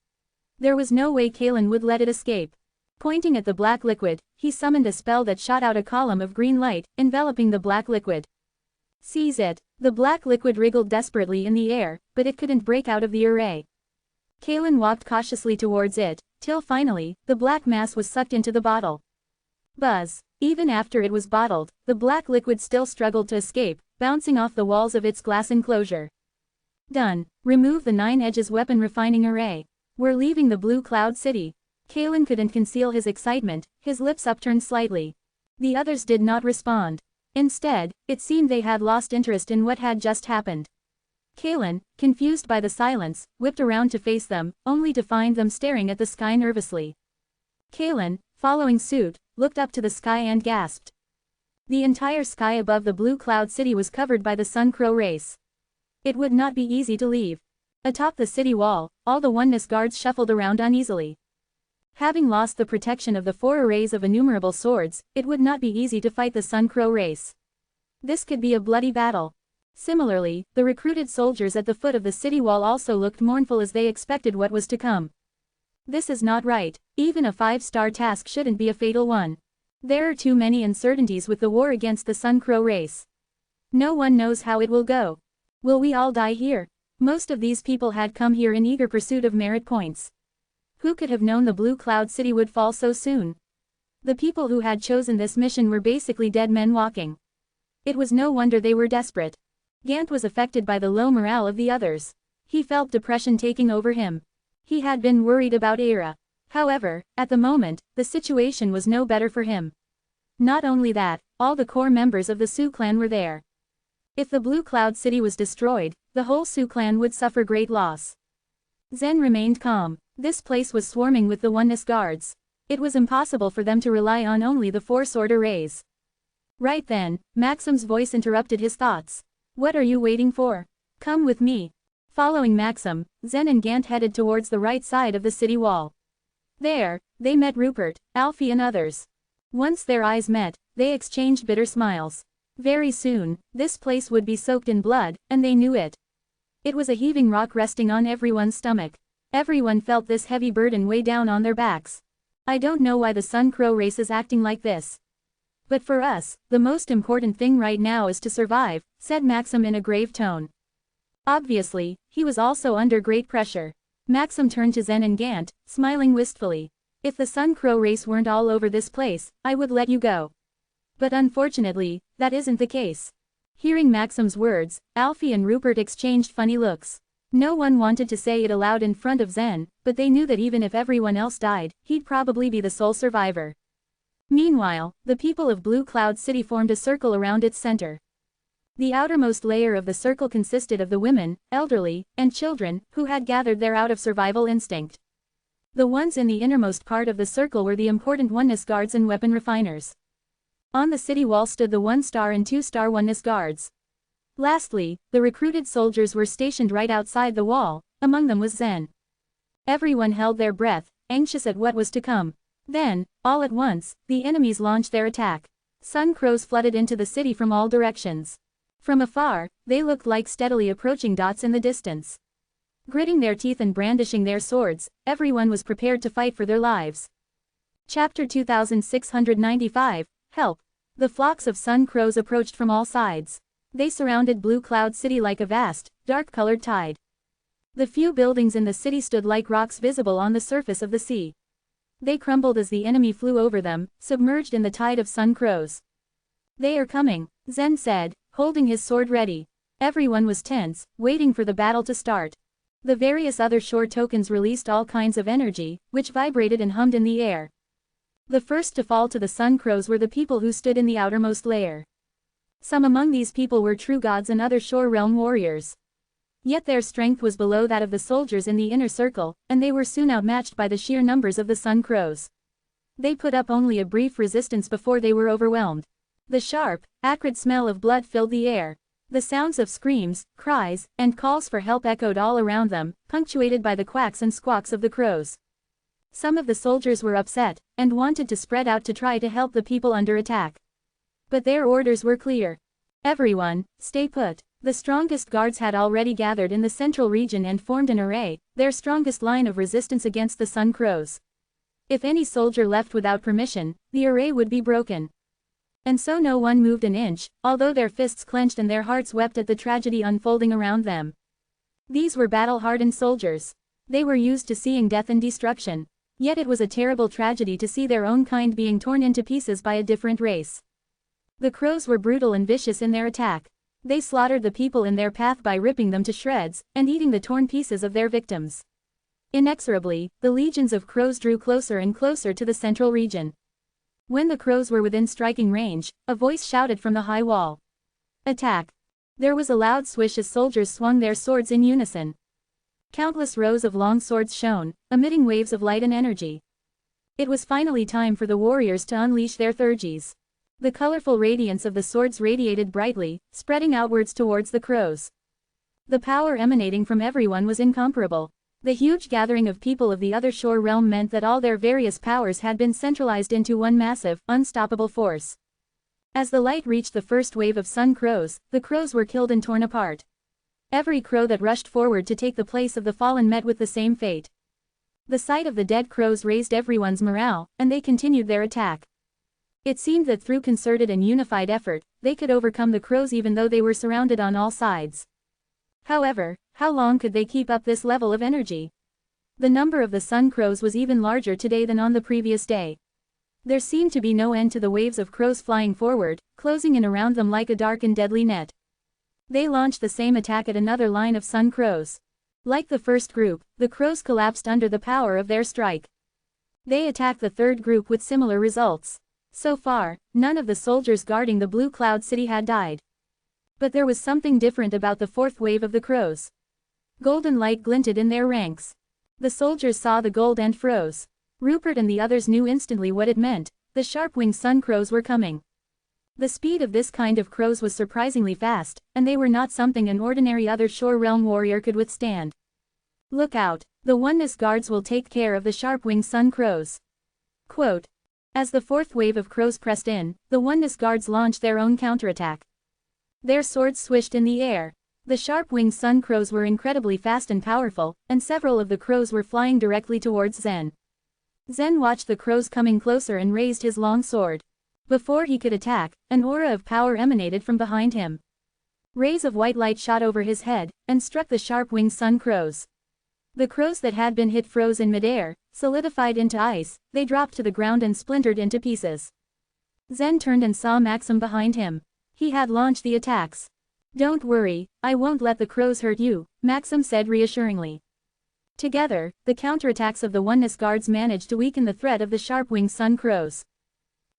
There was no way Kalen would let it escape. Pointing at the black liquid, he summoned a spell that shot out a column of green light, enveloping the black liquid. Seize it. The black liquid wriggled desperately in the air, but it couldn't break out of the array. Kalen walked cautiously towards it, till finally, the black mass was sucked into the bottle. Buzz. Even after it was bottled, the black liquid still struggled to escape, bouncing off the walls of its glass enclosure. Done. Remove the 9 Edges weapon refining array. We're leaving the Blue Cloud City. Kalen couldn't conceal his excitement, his lips upturned slightly. The others did not respond. Instead, it seemed they had lost interest in what had just happened. Kalen, confused by the silence, whipped around to face them, only to find them staring at the sky nervously. Kalen, following suit, looked up to the sky and gasped. The entire sky above the Blue Cloud City was covered by the Sun Crow race. It would not be easy to leave. Atop the city wall, all the Oneness guards shuffled around uneasily. Having lost the protection of the 4 arrays of innumerable swords, it would not be easy to fight the Sun Crow race. This could be a bloody battle. Similarly, the recruited soldiers at the foot of the city wall also looked mournful as they expected what was to come. This is not right. Even a 5-star task shouldn't be a fatal one. There are too many uncertainties with the war against the Sun Crow race. No one knows how it will go. Will we all die here? Most of these people had come here in eager pursuit of merit points. Who could have known the Blue Cloud City would fall so soon? The people who had chosen this mission were basically dead men walking. It was no wonder they were desperate. Gant was affected by the low morale of the others. He felt depression taking over him. He had been worried about Era. However, at the moment, the situation was no better for him. Not only that, all the core members of the Sioux clan were there. If the Blue Cloud City was destroyed, the whole Sioux clan would suffer great loss. Zen remained calm. This place was swarming with the Oneness guards. It was impossible for them to rely on only the 4 sword arrays. Right then, Maxim's voice interrupted his thoughts. What are you waiting for? Come with me. Following Maxim, Zen and Gant headed towards the right side of the city wall. There, they met Rupert, Alfie and others. Once their eyes met, they exchanged bitter smiles. Very soon, this place would be soaked in blood, and they knew it. It was a heaving rock resting on everyone's stomach. Everyone felt this heavy burden weigh down on their backs. I don't know why the Sun Crow race is acting like this. But for us, the most important thing right now is to survive, said Maxim in a grave tone. Obviously, he was also under great pressure. Maxim turned to Zen and Gant, smiling wistfully. If the Sun Crow race weren't all over this place, I would let you go. But unfortunately, that isn't the case. Hearing Maxim's words, Alfie and Rupert exchanged funny looks. No one wanted to say it aloud in front of Zen, but they knew that even if everyone else died, he'd probably be the sole survivor. Meanwhile, the people of Blue Cloud City formed a circle around its center. The outermost layer of the circle consisted of the women, elderly, and children, who had gathered there out of survival instinct. The ones in the innermost part of the circle were the important Oneness guards and weapon refiners. On the city wall stood the 1-star and 2-star Oneness guards. Lastly, the recruited soldiers were stationed right outside the wall, among them was Zen. Everyone held their breath, anxious at what was to come. Then, all at once, the enemies launched their attack. Sun Crows flooded into the city from all directions. From afar, they looked like steadily approaching dots in the distance. Gritting their teeth and brandishing their swords, everyone was prepared to fight for their lives. Chapter 2695, Help! The flocks of Sun Crows approached from all sides. They surrounded Blue Cloud City like a vast, dark-colored tide. The few buildings in the city stood like rocks visible on the surface of the sea. They crumbled as the enemy flew over them, submerged in the tide of Sun Crows. They are coming, Zen said, holding his sword ready. Everyone was tense, waiting for the battle to start. The various other shore tokens released all kinds of energy, which vibrated and hummed in the air. The first to fall to the Sun Crows were the people who stood in the outermost layer. Some among these people were true gods and other shore realm warriors. Yet their strength was below that of the soldiers in the inner circle, and they were soon outmatched by the sheer numbers of the sun crows. They put up only a brief resistance before they were overwhelmed. The sharp, acrid smell of blood filled the air. The sounds of screams, cries, and calls for help echoed all around them, punctuated by the quacks and squawks of the crows. Some of the soldiers were upset, and wanted to spread out to try to help the people under attack. But their orders were clear. Everyone, stay put. The strongest guards had already gathered in the central region and formed an array, their strongest line of resistance against the sun crows. If any soldier left without permission, the array would be broken. And so no one moved an inch, although their fists clenched and their hearts wept at the tragedy unfolding around them. These were battle-hardened soldiers. They were used to seeing death and destruction. Yet it was a terrible tragedy to see their own kind being torn into pieces by a different race. The crows were brutal and vicious in their attack. They slaughtered the people in their path by ripping them to shreds, and eating the torn pieces of their victims. Inexorably, the legions of crows drew closer and closer to the central region. When the crows were within striking range, a voice shouted from the high wall. Attack! There was a loud swish as soldiers swung their swords in unison. Countless rows of long swords shone, emitting waves of light and energy. It was finally time for the warriors to unleash their thurges. The colorful radiance of the swords radiated brightly, spreading outwards towards the crows. The power emanating from everyone was incomparable. The huge gathering of people of the other shore realm meant that all their various powers had been centralized into one massive, unstoppable force. As the light reached the first wave of sun crows, the crows were killed and torn apart. Every crow that rushed forward to take the place of the fallen met with the same fate. The sight of the dead crows raised everyone's morale, and they continued their attack. It seemed that through concerted and unified effort, they could overcome the crows even though they were surrounded on all sides. However, how long could they keep up this level of energy? The number of the sun crows was even larger today than on the previous day. There seemed to be no end to the waves of crows flying forward, closing in around them like a dark and deadly net. They launched the same attack at another line of sun crows. Like the first group, the crows collapsed under the power of their strike. They attacked the third group with similar results. So far, none of the soldiers guarding the Blue Cloud City had died. But there was something different about the fourth wave of the crows. Golden light glinted in their ranks. The soldiers saw the gold and froze. Rupert and the others knew instantly what it meant. The sharp-winged sun crows were coming. The speed of this kind of crows was surprisingly fast, and they were not something an ordinary other shore realm warrior could withstand. Look out, the Oneness Guards will take care of the sharp-winged sun crows. Quote. As the fourth wave of crows pressed in, the Oneness Guards launched their own counterattack. Their swords swished in the air. The sharp-winged sun crows were incredibly fast and powerful, and several of the crows were flying directly towards Zen. Zen watched the crows coming closer and raised his long sword. Before he could attack, an aura of power emanated from behind him. Rays of white light shot over his head, and struck the sharp-winged sun crows. The crows that had been hit froze in midair, solidified into ice, they dropped to the ground and splintered into pieces. Zen turned and saw Maxim behind him. He had launched the attacks. Don't worry, I won't let the crows hurt you, Maxim said reassuringly. Together, the counterattacks of the Oneness Guards managed to weaken the threat of the sharp-winged sun crows.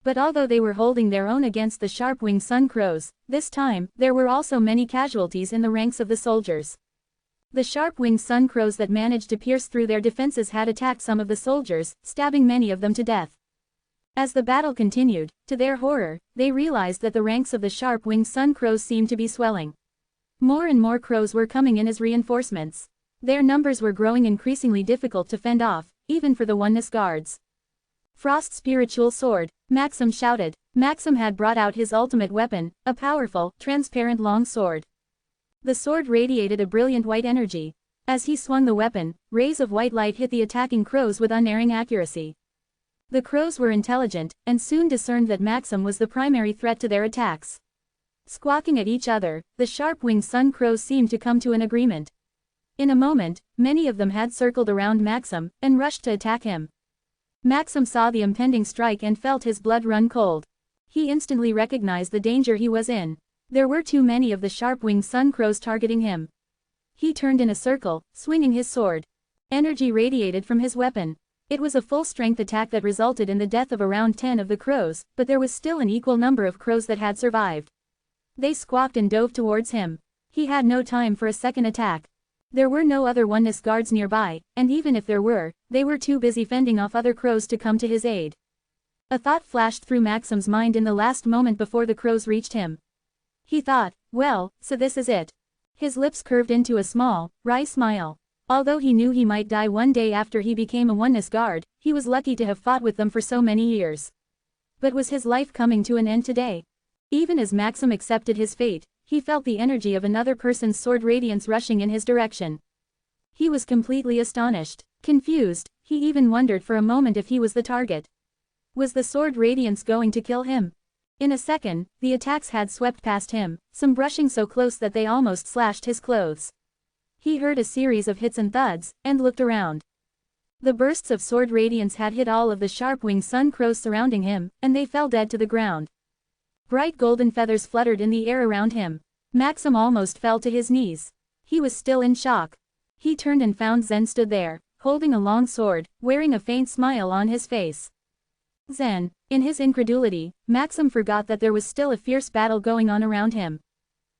But although they were holding their own against the sharp-winged sun crows, this time, there were also many casualties in the ranks of the soldiers. The sharp-winged sun crows that managed to pierce through their defenses had attacked some of the soldiers, stabbing many of them to death. As the battle continued, to their horror, they realized that the ranks of the sharp-winged sun crows seemed to be swelling. More and more crows were coming in as reinforcements. Their numbers were growing increasingly difficult to fend off, even for the Oneness Guards. Frost's spiritual sword, Maxim shouted. Maxim had brought out his ultimate weapon, a powerful, transparent long sword. The sword radiated a brilliant white energy. As he swung the weapon, rays of white light hit the attacking crows with unerring accuracy. The crows were intelligent, and soon discerned that Maxim was the primary threat to their attacks. Squawking at each other, the sharp-winged sun crows seemed to come to an agreement. In a moment, many of them had circled around Maxim, and rushed to attack him. Maxim saw the impending strike and felt his blood run cold. He instantly recognized the danger he was in. There were too many of the sharp-winged sun crows targeting him. He turned in a circle, swinging his sword. Energy radiated from his weapon. It was a full-strength attack that resulted in the death of around 10 of the crows, but there was still an equal number of crows that had survived. They squawked and dove towards him. He had no time for a second attack. There were no other oneness guards nearby, and even if there were, they were too busy fending off other crows to come to his aid. A thought flashed through Maxim's mind in the last moment before the crows reached him. He thought, well, so this is it. His lips curved into a small, wry smile. Although he knew he might die one day after he became a oneness guard, he was lucky to have fought with them for so many years. But was his life coming to an end today? Even as Maxim accepted his fate, he felt the energy of another person's sword radiance rushing in his direction. He was completely astonished, confused, he even wondered for a moment if he was the target. Was the sword radiance going to kill him? In a second, the attacks had swept past him, some brushing so close that they almost slashed his clothes. He heard a series of hits and thuds, and looked around. The bursts of sword radiance had hit all of the sharp-winged sun crows surrounding him, and they fell dead to the ground. Bright golden feathers fluttered in the air around him. Maxim almost fell to his knees. He was still in shock. He turned and found Zen stood there, holding a long sword, wearing a faint smile on his face. Zen. In his incredulity, Maxim forgot that there was still a fierce battle going on around him.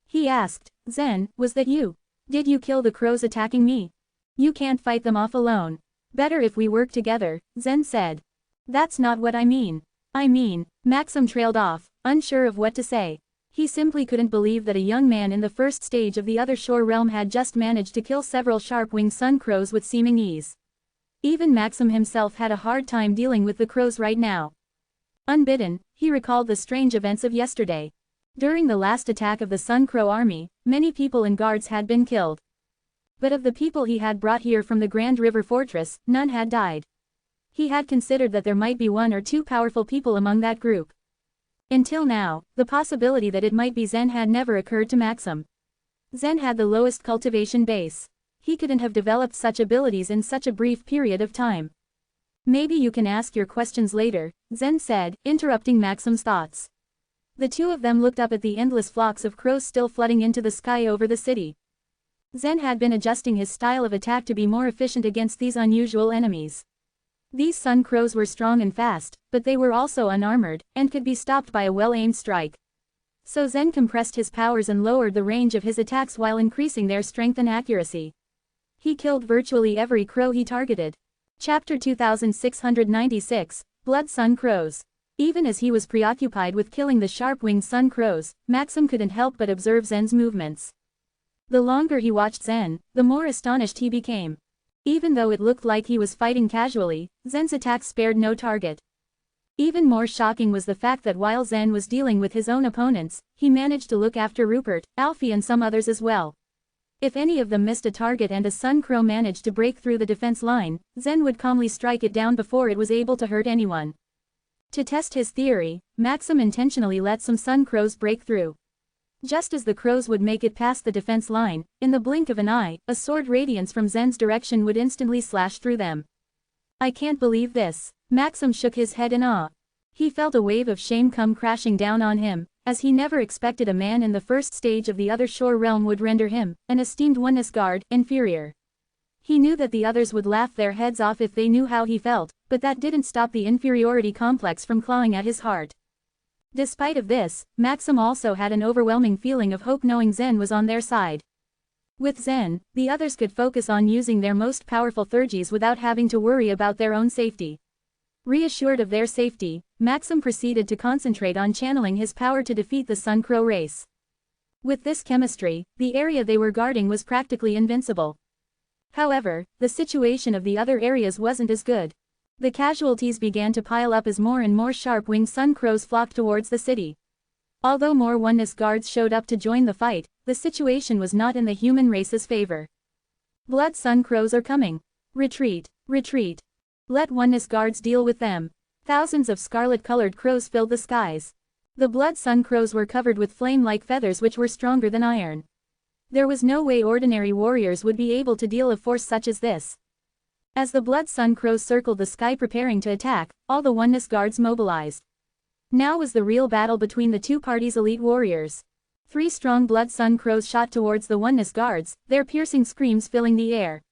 He asked, Zen, was that you? Did you kill the crows attacking me? You can't fight them off alone. Better if we work together, Zen said. That's not what I mean. Maxim trailed off, unsure of what to say. He simply couldn't believe that a young man in the first stage of the other shore realm had just managed to kill several sharp-winged sun crows with seeming ease. Even Maxim himself had a hard time dealing with the crows right now. Unbidden, he recalled the strange events of yesterday. During the last attack of the Sun Crow army, many people and guards had been killed. But of the people he had brought here from the Grand River Fortress, none had died. He had considered that there might be one or two powerful people among that group. Until now, the possibility that it might be Zen had never occurred to Maxim. Zen had the lowest cultivation base. He couldn't have developed such abilities in such a brief period of time. Maybe you can ask your questions later, Zen said, interrupting Maxim's thoughts. The two of them looked up at the endless flocks of crows still flooding into the sky over the city. Zen had been adjusting his style of attack to be more efficient against these unusual enemies. These sun crows were strong and fast, but they were also unarmored, and could be stopped by a well-aimed strike. So Zen compressed his powers and lowered the range of his attacks while increasing their strength and accuracy. He killed virtually every crow he targeted. Chapter 2696, Blood Sun Crows. Even as he was preoccupied with killing the sharp-winged sun crows, Maxim couldn't help but observe Zen's movements. The longer he watched Zen, the more astonished he became. Even though it looked like he was fighting casually, Zen's attacks spared no target. Even more shocking was the fact that while Zen was dealing with his own opponents, he managed to look after Rupert, Alfie and some others as well. If any of them missed a target and a sun crow managed to break through the defense line, Zen would calmly strike it down before it was able to hurt anyone. To test his theory, Maxim intentionally let some sun crows break through. Just as the crows would make it past the defense line, in the blink of an eye, a sword radiance from Zen's direction would instantly slash through them. I can't believe this. Maxim shook his head in awe. He felt a wave of shame come crashing down on him, as he never expected a man in the first stage of the other shore realm would render him, an esteemed oneness guard, inferior. He knew that the others would laugh their heads off if they knew how he felt, but that didn't stop the inferiority complex from clawing at his heart. Despite of this, Maxim also had an overwhelming feeling of hope knowing Zen was on their side. With Zen, the others could focus on using their most powerful thurgies without having to worry about their own safety. Reassured of their safety, Maxim proceeded to concentrate on channeling his power to defeat the Sun Crow race. With this chemistry, the area they were guarding was practically invincible. However, the situation of the other areas wasn't as good. The casualties began to pile up as more and more sharp-winged sun crows flocked towards the city. Although more oneness guards showed up to join the fight, the situation was not in the human race's favor. Blood sun crows are coming. Retreat, retreat. Let oneness guards deal with them. Thousands of scarlet-colored crows filled the skies. The blood sun crows were covered with flame-like feathers which were stronger than iron. There was no way ordinary warriors would be able to deal a force such as this. As the blood sun crows circled the sky preparing to attack, all the oneness guards mobilized. Now was the real battle between the two parties' elite warriors. 3 strong blood sun crows shot towards the oneness guards, their piercing screams filling the air.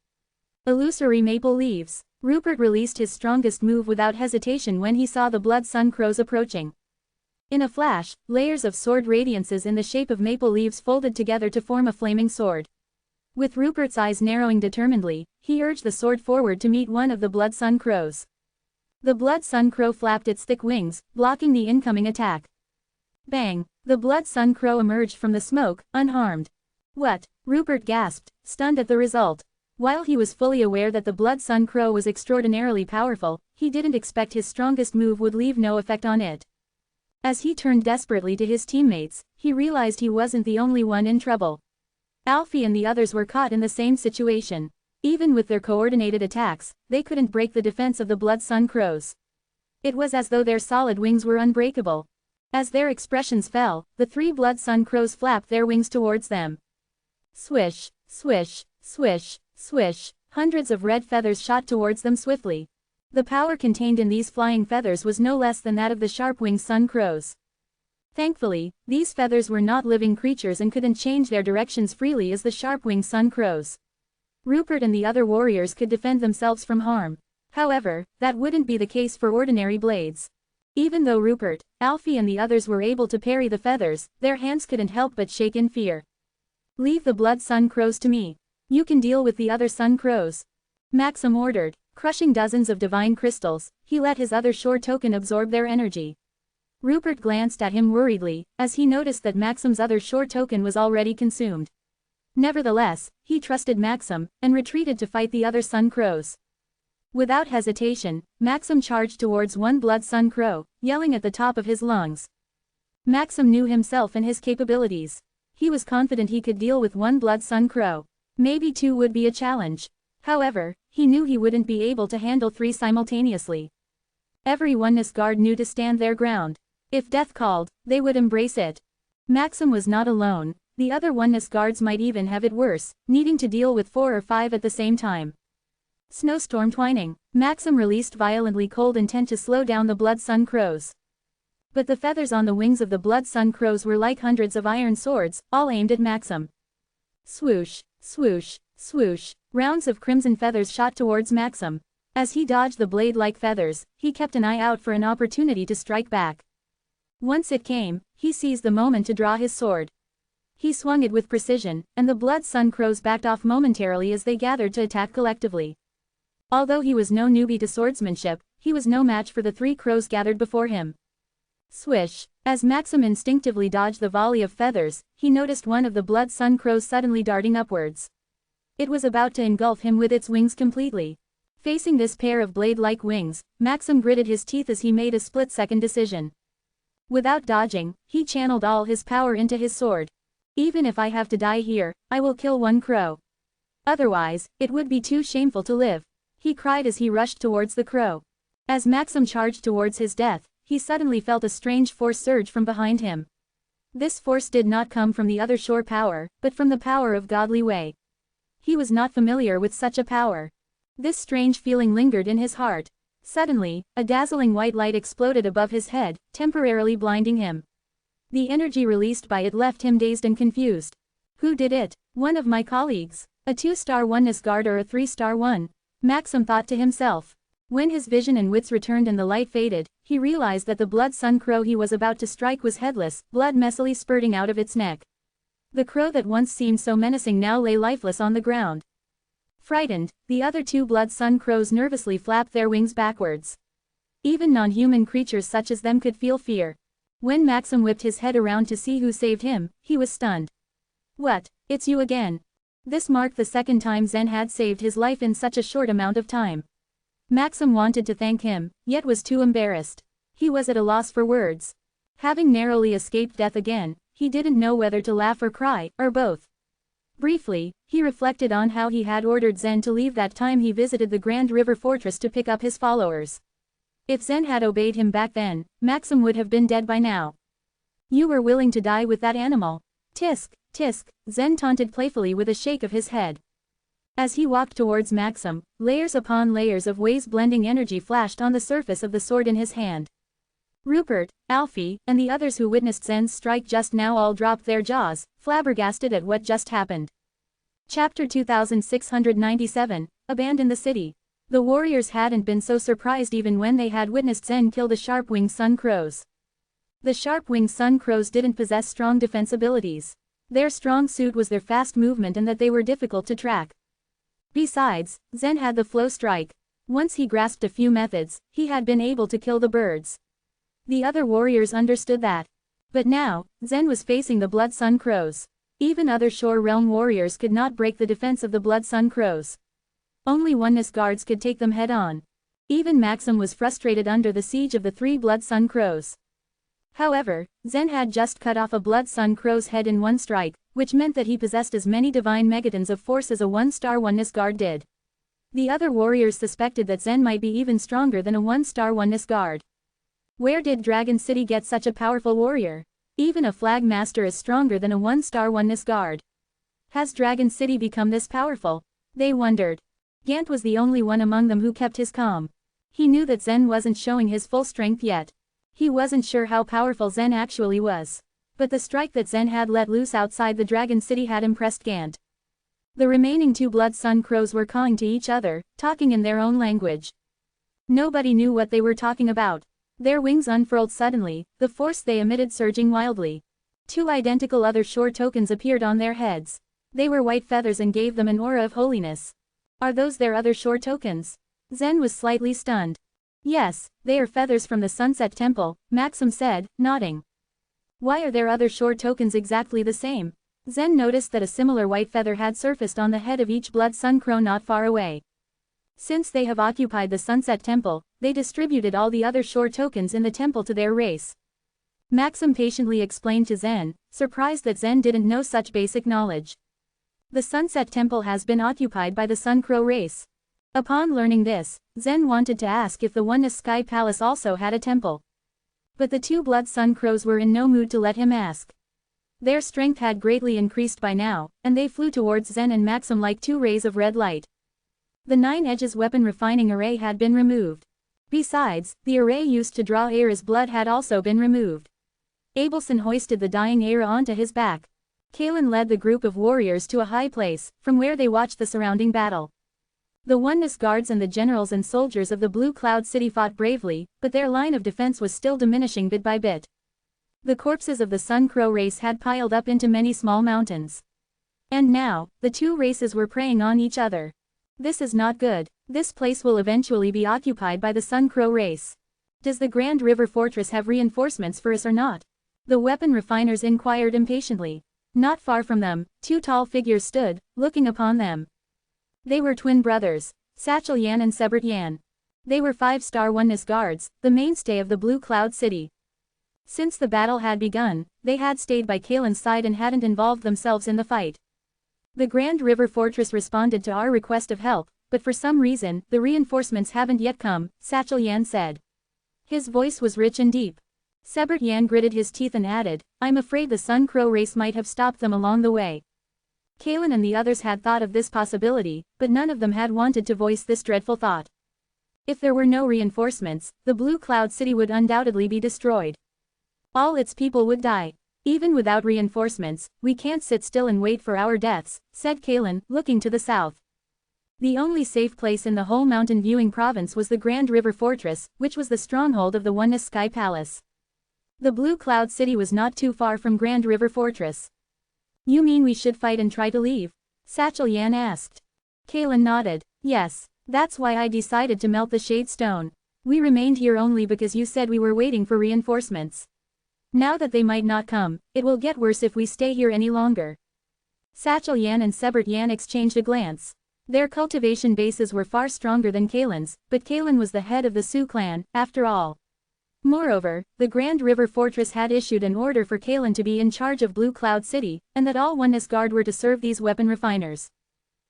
Illusory maple leaves. Rupert released his strongest move without hesitation when he saw the blood sun crows approaching. In a flash, layers of sword radiances in the shape of maple leaves folded together to form a flaming sword. With Rupert's eyes narrowing determinedly, he urged the sword forward to meet one of the Blood Sun Crows. The Blood Sun Crow flapped its thick wings, blocking the incoming attack. Bang! The Blood Sun Crow emerged from the smoke, unharmed. What? Rupert gasped, stunned at the result. While he was fully aware that the Blood Sun Crow was extraordinarily powerful, he didn't expect his strongest move would leave no effect on it. As he turned desperately to his teammates, he realized he wasn't the only one in trouble. Alfie and the others were caught in the same situation. Even with their coordinated attacks, they couldn't break the defense of the Blood Sun Crows. It was as though their solid wings were unbreakable. As their expressions fell, the 3 Blood Sun Crows flapped their wings towards them. Swish, swish, swish, swish, hundreds of red feathers shot towards them swiftly. The power contained in these flying feathers was no less than that of the sharp-winged Sun Crows. Thankfully, these feathers were not living creatures and couldn't change their directions freely as the sharp-winged Sun Crows. Rupert and the other warriors could defend themselves from harm. However, that wouldn't be the case for ordinary blades. Even though Rupert, Alfie and the others were able to parry the feathers, their hands couldn't help but shake in fear. "Leave the Blood Sun Crows to me. You can deal with the other Sun Crows," Maxim ordered. Crushing dozens of divine crystals, he let his other shore token absorb their energy. Rupert glanced at him worriedly, as he noticed that Maxim's other shore token was already consumed. Nevertheless, he trusted Maxim, and retreated to fight the other Sun Crows. Without hesitation, Maxim charged towards one Blood Sun Crow, yelling at the top of his lungs. Maxim knew himself and his capabilities. He was confident he could deal with one Blood Sun Crow. Maybe 2 would be a challenge. However, he knew he wouldn't be able to handle 3 simultaneously. Every Oneness Guard knew to stand their ground. If death called, they would embrace it. Maxim was not alone. The other Oneness Guards might even have it worse, needing to deal with 4 or 5 at the same time. Snowstorm twining. Maxim released violently cold intent to slow down the Blood Sun Crows. But the feathers on the wings of the Blood Sun Crows were like hundreds of iron swords, all aimed at Maxim. Swoosh, swoosh, swoosh, rounds of crimson feathers shot towards Maxim. As he dodged the blade-like feathers, he kept an eye out for an opportunity to strike back. Once it came, he seized the moment to draw his sword. He swung it with precision, and the Blood Sun Crows backed off momentarily as they gathered to attack collectively. Although he was no newbie to swordsmanship, he was no match for the 3 crows gathered before him. Swish! As Maxim instinctively dodged the volley of feathers, he noticed one of the Blood Sun Crows suddenly darting upwards. It was about to engulf him with its wings completely. Facing this pair of blade-like wings, Maxim gritted his teeth as he made a split-second decision. Without dodging, he channeled all his power into his sword. "Even if I have to die here, I will kill one crow. Otherwise, it would be too shameful to live," he cried as he rushed towards the crow. As Maxim charged towards his death, he suddenly felt a strange force surge from behind him. This force did not come from the other shore power, but from the power of godly way. He was not familiar with such a power. This strange feeling lingered in his heart. Suddenly, a dazzling white light exploded above his head, temporarily blinding him. The energy released by it left him dazed and confused. Who did it? One of my colleagues. A 2-star Oneness Guard or a 3-star one? Maxim thought to himself. When his vision and wits returned and the light faded, he realized that the Blood Sun Crow he was about to strike was headless, blood messily spurting out of its neck. The crow that once seemed so menacing now lay lifeless on the ground. Frightened, the other 2 Blood Sun Crows nervously flapped their wings backwards. Even non-human creatures such as them could feel fear. When Maxim whipped his head around to see who saved him, he was stunned. "What? It's you again." This marked the second time Zen had saved his life in such a short amount of time. Maxim wanted to thank him, yet was too embarrassed. He was at a loss for words. Having narrowly escaped death again, he didn't know whether to laugh or cry, or both. Briefly, he reflected on how he had ordered Zen to leave that time he visited the Grand River Fortress to pick up his followers. If Zen had obeyed him back then, Maxim would have been dead by now. "You were willing to die with that animal." "Tisk, tisk," Zen taunted playfully with a shake of his head. As he walked towards Maxim, layers upon layers of waves-blending energy flashed on the surface of the sword in his hand. Rupert, Alfie, and the others who witnessed Zen's strike just now all dropped their jaws, flabbergasted at what just happened. Chapter 2697, Abandon the City. The warriors hadn't been so surprised even when they had witnessed Zen kill the sharp-winged Sun Crows. The sharp-winged Sun Crows didn't possess strong defense abilities. Their strong suit was their fast movement and that they were difficult to track. Besides, Zen had the flow strike. Once he grasped a few methods, he had been able to kill the birds. The other warriors understood that. But now, Zen was facing the Blood Sun Crows. Even other Shore Realm warriors could not break the defense of the Blood Sun Crows. Only Oneness guards could take them head-on. Even Maxim was frustrated under the siege of the 3 Blood Sun Crows. However, Zen had just cut off a Blood Sun Crow's head in one strike, which meant that he possessed as many divine megatons of force as a 1-star Oneness guard did. The other warriors suspected that Zen might be even stronger than a 1-star Oneness guard. Where did Dragon City get such a powerful warrior? Even a Flag Master is stronger than a 1-star Oneness guard. Has Dragon City become this powerful? They wondered. Gant was the only one among them who kept his calm. He knew that Zen wasn't showing his full strength yet. He wasn't sure how powerful Zen actually was. But the strike that Zen had let loose outside the Dragon City had impressed Gant. The remaining 2 Blood Sun Crows were cawing to each other, talking in their own language. Nobody knew what they were talking about. Their wings unfurled suddenly, the force they emitted surging wildly. 2 identical other shore tokens appeared on their heads. They were white feathers and gave them an aura of holiness. Are those their other shore tokens? Zen was slightly stunned. Yes, they are feathers from the Sunset Temple, Maxim said, nodding. Why are their other shore tokens exactly the same? Zen noticed that a similar white feather had surfaced on the head of each Blood Sun Crow not far away. Since they have occupied the Sunset Temple, they distributed all the other shore tokens in the temple to their race. Maxim patiently explained to Zen, surprised that Zen didn't know such basic knowledge. The Sunset Temple has been occupied by the Sun Crow race. Upon learning this, Zen wanted to ask if the Oneness Sky Palace also had a temple. But the 2 Blood Sun Crows were in no mood to let him ask. Their strength had greatly increased by now, and they flew towards Zen and Maxim like 2 rays of red light. The 9 Edges weapon refining array had been removed. Besides, the array used to draw Aira's blood had also been removed. Abelson hoisted the dying Aira onto his back. Kalen led the group of warriors to a high place, from where they watched the surrounding battle. The Oneness guards and the generals and soldiers of the Blue Cloud City fought bravely, but their line of defense was still diminishing bit by bit. The corpses of the Sun Crow race had piled up into many small mountains. And now, the 2 races were preying on each other. This is not good. This place will eventually be occupied by the Sun Crow race. Does the Grand River Fortress have reinforcements for us or not? The weapon refiners inquired impatiently. Not far from them, 2 tall figures stood, looking upon them. They were twin brothers, Satchel Yan and Sebert Yan. They were 5-star Oneness guards, the mainstay of the Blue Cloud City. Since the battle had begun, they had stayed by Kalen's side and hadn't involved themselves in the fight. The Grand River Fortress responded to our request of help, but for some reason, the reinforcements haven't yet come, Satchel Yan said. His voice was rich and deep. Sebert Yan gritted his teeth and added, I'm afraid the Sun Crow race might have stopped them along the way. Kalen and the others had thought of this possibility, but none of them had wanted to voice this dreadful thought. If there were no reinforcements, the Blue Cloud City would undoubtedly be destroyed. All its people would die. Even without reinforcements, we can't sit still and wait for our deaths, said Kalen, looking to the south. The only safe place in the whole mountain viewing province was the Grand River Fortress, which was the stronghold of the Oneness Sky Palace. The Blue Cloud City was not too far from Grand River Fortress. You mean we should fight and try to leave? Satchel Yan asked. Kalen nodded. Yes, that's why I decided to melt the Shade Stone. We remained here only because you said we were waiting for reinforcements. Now that they might not come, it will get worse if we stay here any longer. Satchel Yan and Sebert Yan exchanged a glance. Their cultivation bases were far stronger than Kalen's, but Kalen was the head of the Sioux clan, after all. Moreover, the Grand River Fortress had issued an order for Kalen to be in charge of Blue Cloud City, and that all Oneness Guard were to serve these weapon refiners.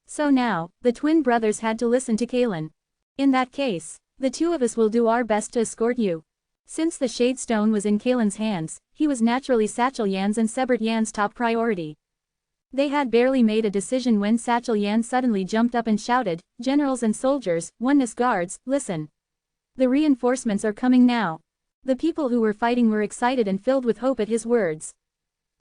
So now, the twin brothers had to listen to Kalen. In that case, the 2 of us will do our best to escort you. Since the Shade Stone was in Kalen's hands, he was naturally Satchel Yan's and Sebert Yan's top priority. They had barely made a decision when Satchel Yan suddenly jumped up and shouted, Generals and soldiers, Oneness Guards, listen. The reinforcements are coming now. The people who were fighting were excited and filled with hope at his words.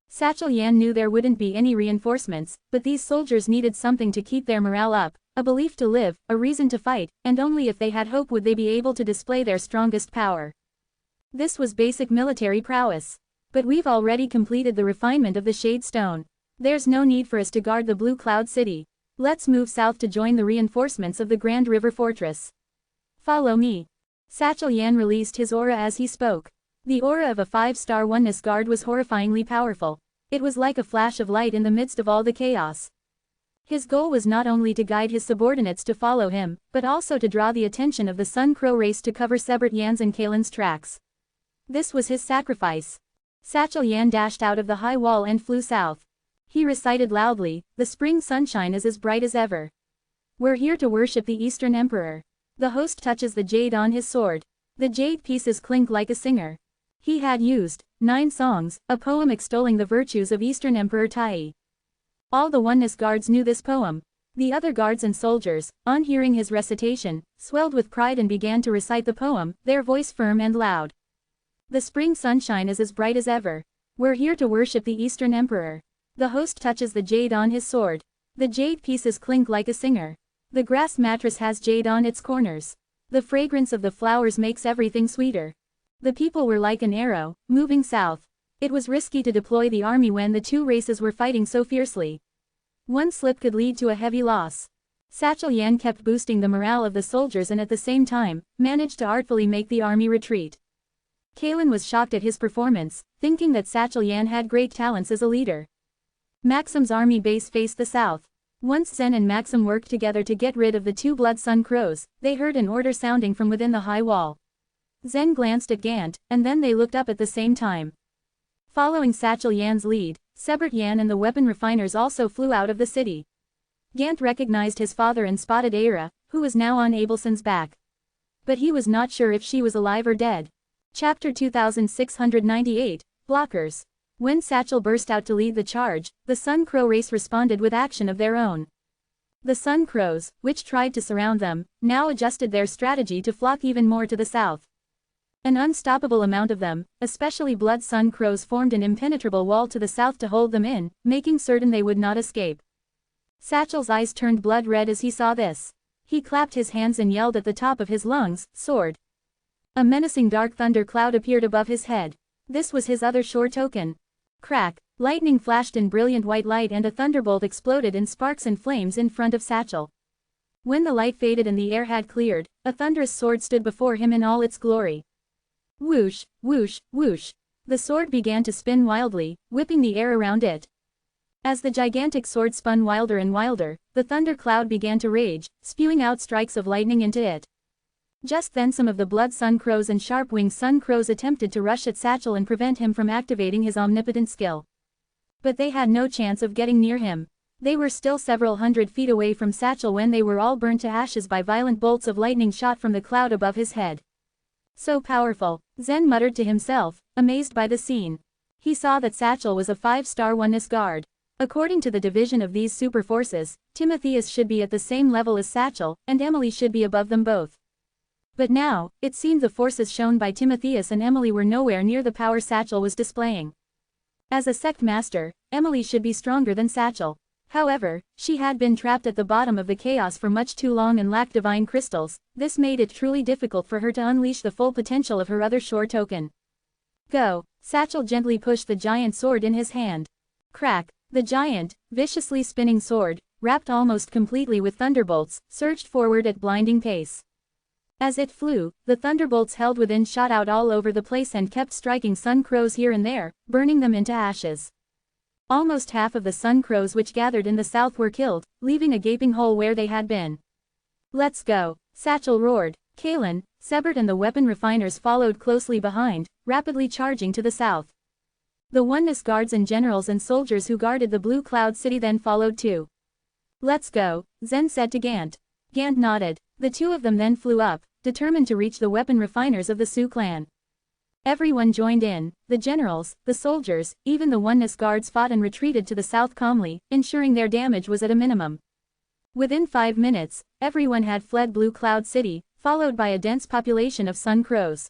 Satchel Yan knew there wouldn't be any reinforcements, but these soldiers needed something to keep their morale up, a belief to live, a reason to fight, and only if they had hope would they be able to display their strongest power. This was basic military prowess. But we've already completed the refinement of the Shade Stone. There's no need for us to guard the Blue Cloud City. Let's move south to join the reinforcements of the Grand River Fortress. Follow me. Satchel Yan released his aura as he spoke. The aura of a 5-star oneness guard was horrifyingly powerful. It was like a flash of light in the midst of all the chaos. His goal was not only to guide his subordinates to follow him, but also to draw the attention of the Sun Crow race to cover Sebert Yan's and Kalen's tracks. This was his sacrifice. Satchel Yan dashed out of the high wall and flew south. He recited loudly, "The spring sunshine is as bright as ever. We're here to worship the Eastern Emperor." The host touches the jade on his sword. The jade pieces clink like a singer. He had used 9 songs, a poem extolling the virtues of Eastern Emperor Tai. All the oneness guards knew this poem. The other guards and soldiers, on hearing his recitation, swelled with pride and began to recite the poem, their voice firm and loud. "The spring sunshine is as bright as ever. We're here to worship the Eastern Emperor." The host touches the jade on his sword. The jade pieces clink like a singer. The grass mattress has jade on its corners. The fragrance of the flowers makes everything sweeter. The people were like an arrow, moving south. It was risky to deploy the army when the two races were fighting so fiercely. One slip could lead to a heavy loss. Satchel Yan kept boosting the morale of the soldiers and at the same time, managed to artfully make the army retreat. Kalen was shocked at his performance, thinking that Satchel Yan had great talents as a leader. Maxim's army base faced the south. Once Zen and Maxim worked together to get rid of the 2 Blood Sun Crows, they heard an order sounding from within the high wall. Zen glanced at Gant, and then they looked up at the same time. Following Satchel Yan's lead, Sebert Yan and the weapon refiners also flew out of the city. Gant recognized his father and spotted Aira, who was now on Abelson's back. But he was not sure if she was alive or dead. Chapter 2698, Blockers. When Satchel burst out to lead the charge, the Sun Crow race responded with action of their own. The Sun Crows, which tried to surround them, now adjusted their strategy to flock even more to the south. An unstoppable amount of them, especially Blood Sun Crows, formed an impenetrable wall to the south to hold them in, making certain they would not escape. Satchel's eyes turned blood red as he saw this. He clapped his hands and yelled at the top of his lungs, "Sword!" A menacing dark thunder cloud appeared above his head. This was his other sure token. Crack, lightning flashed in brilliant white light and a thunderbolt exploded in sparks and flames in front of Satchel. When the light faded and the air had cleared, a thunderous sword stood before him in all its glory. Whoosh, whoosh, whoosh. The sword began to spin wildly, whipping the air around it. As the gigantic sword spun wilder and wilder, the thunder cloud began to rage, spewing out strikes of lightning into it. Just then some of the Blood Sun Crows and Sharp-Winged Sun Crows attempted to rush at Satchel and prevent him from activating his omnipotent skill. But they had no chance of getting near him. They were still several hundred feet away from Satchel when they were all burnt to ashes by violent bolts of lightning shot from the cloud above his head. So powerful, Zen muttered to himself, amazed by the scene. He saw that Satchel was a 5-star oneness guard. According to the division of these super forces, Timotheus should be at the same level as Satchel, and Emily should be above them both. But now, it seemed the forces shown by Timotheus and Emily were nowhere near the power Satchel was displaying. As a sect master, Emily should be stronger than Satchel. However, she had been trapped at the bottom of the chaos for much too long and lacked divine crystals. This made it truly difficult for her to unleash the full potential of her other sure token. Go! Satchel gently pushed the giant sword in his hand. Crack! The giant, viciously spinning sword, wrapped almost completely with thunderbolts, surged forward at blinding pace. As it flew, the thunderbolts held within shot out all over the place and kept striking Sun Crows here and there, burning them into ashes. Almost half of the Sun Crows which gathered in the south were killed, leaving a gaping hole where they had been. Let's go! Satchel roared. Kalen, Sebert and the weapon refiners followed closely behind, rapidly charging to the south. The oneness guards and generals and soldiers who guarded the Blue Cloud City then followed too. Let's go, Zen said to Gant. Gant nodded. The two of them then flew up, determined to reach the weapon refiners of the Sioux clan. Everyone joined in, the generals, the soldiers, even the oneness guards fought and retreated to the south calmly, ensuring their damage was at a minimum. Within 5 minutes, everyone had fled Blue Cloud City, followed by a dense population of Sun Crows.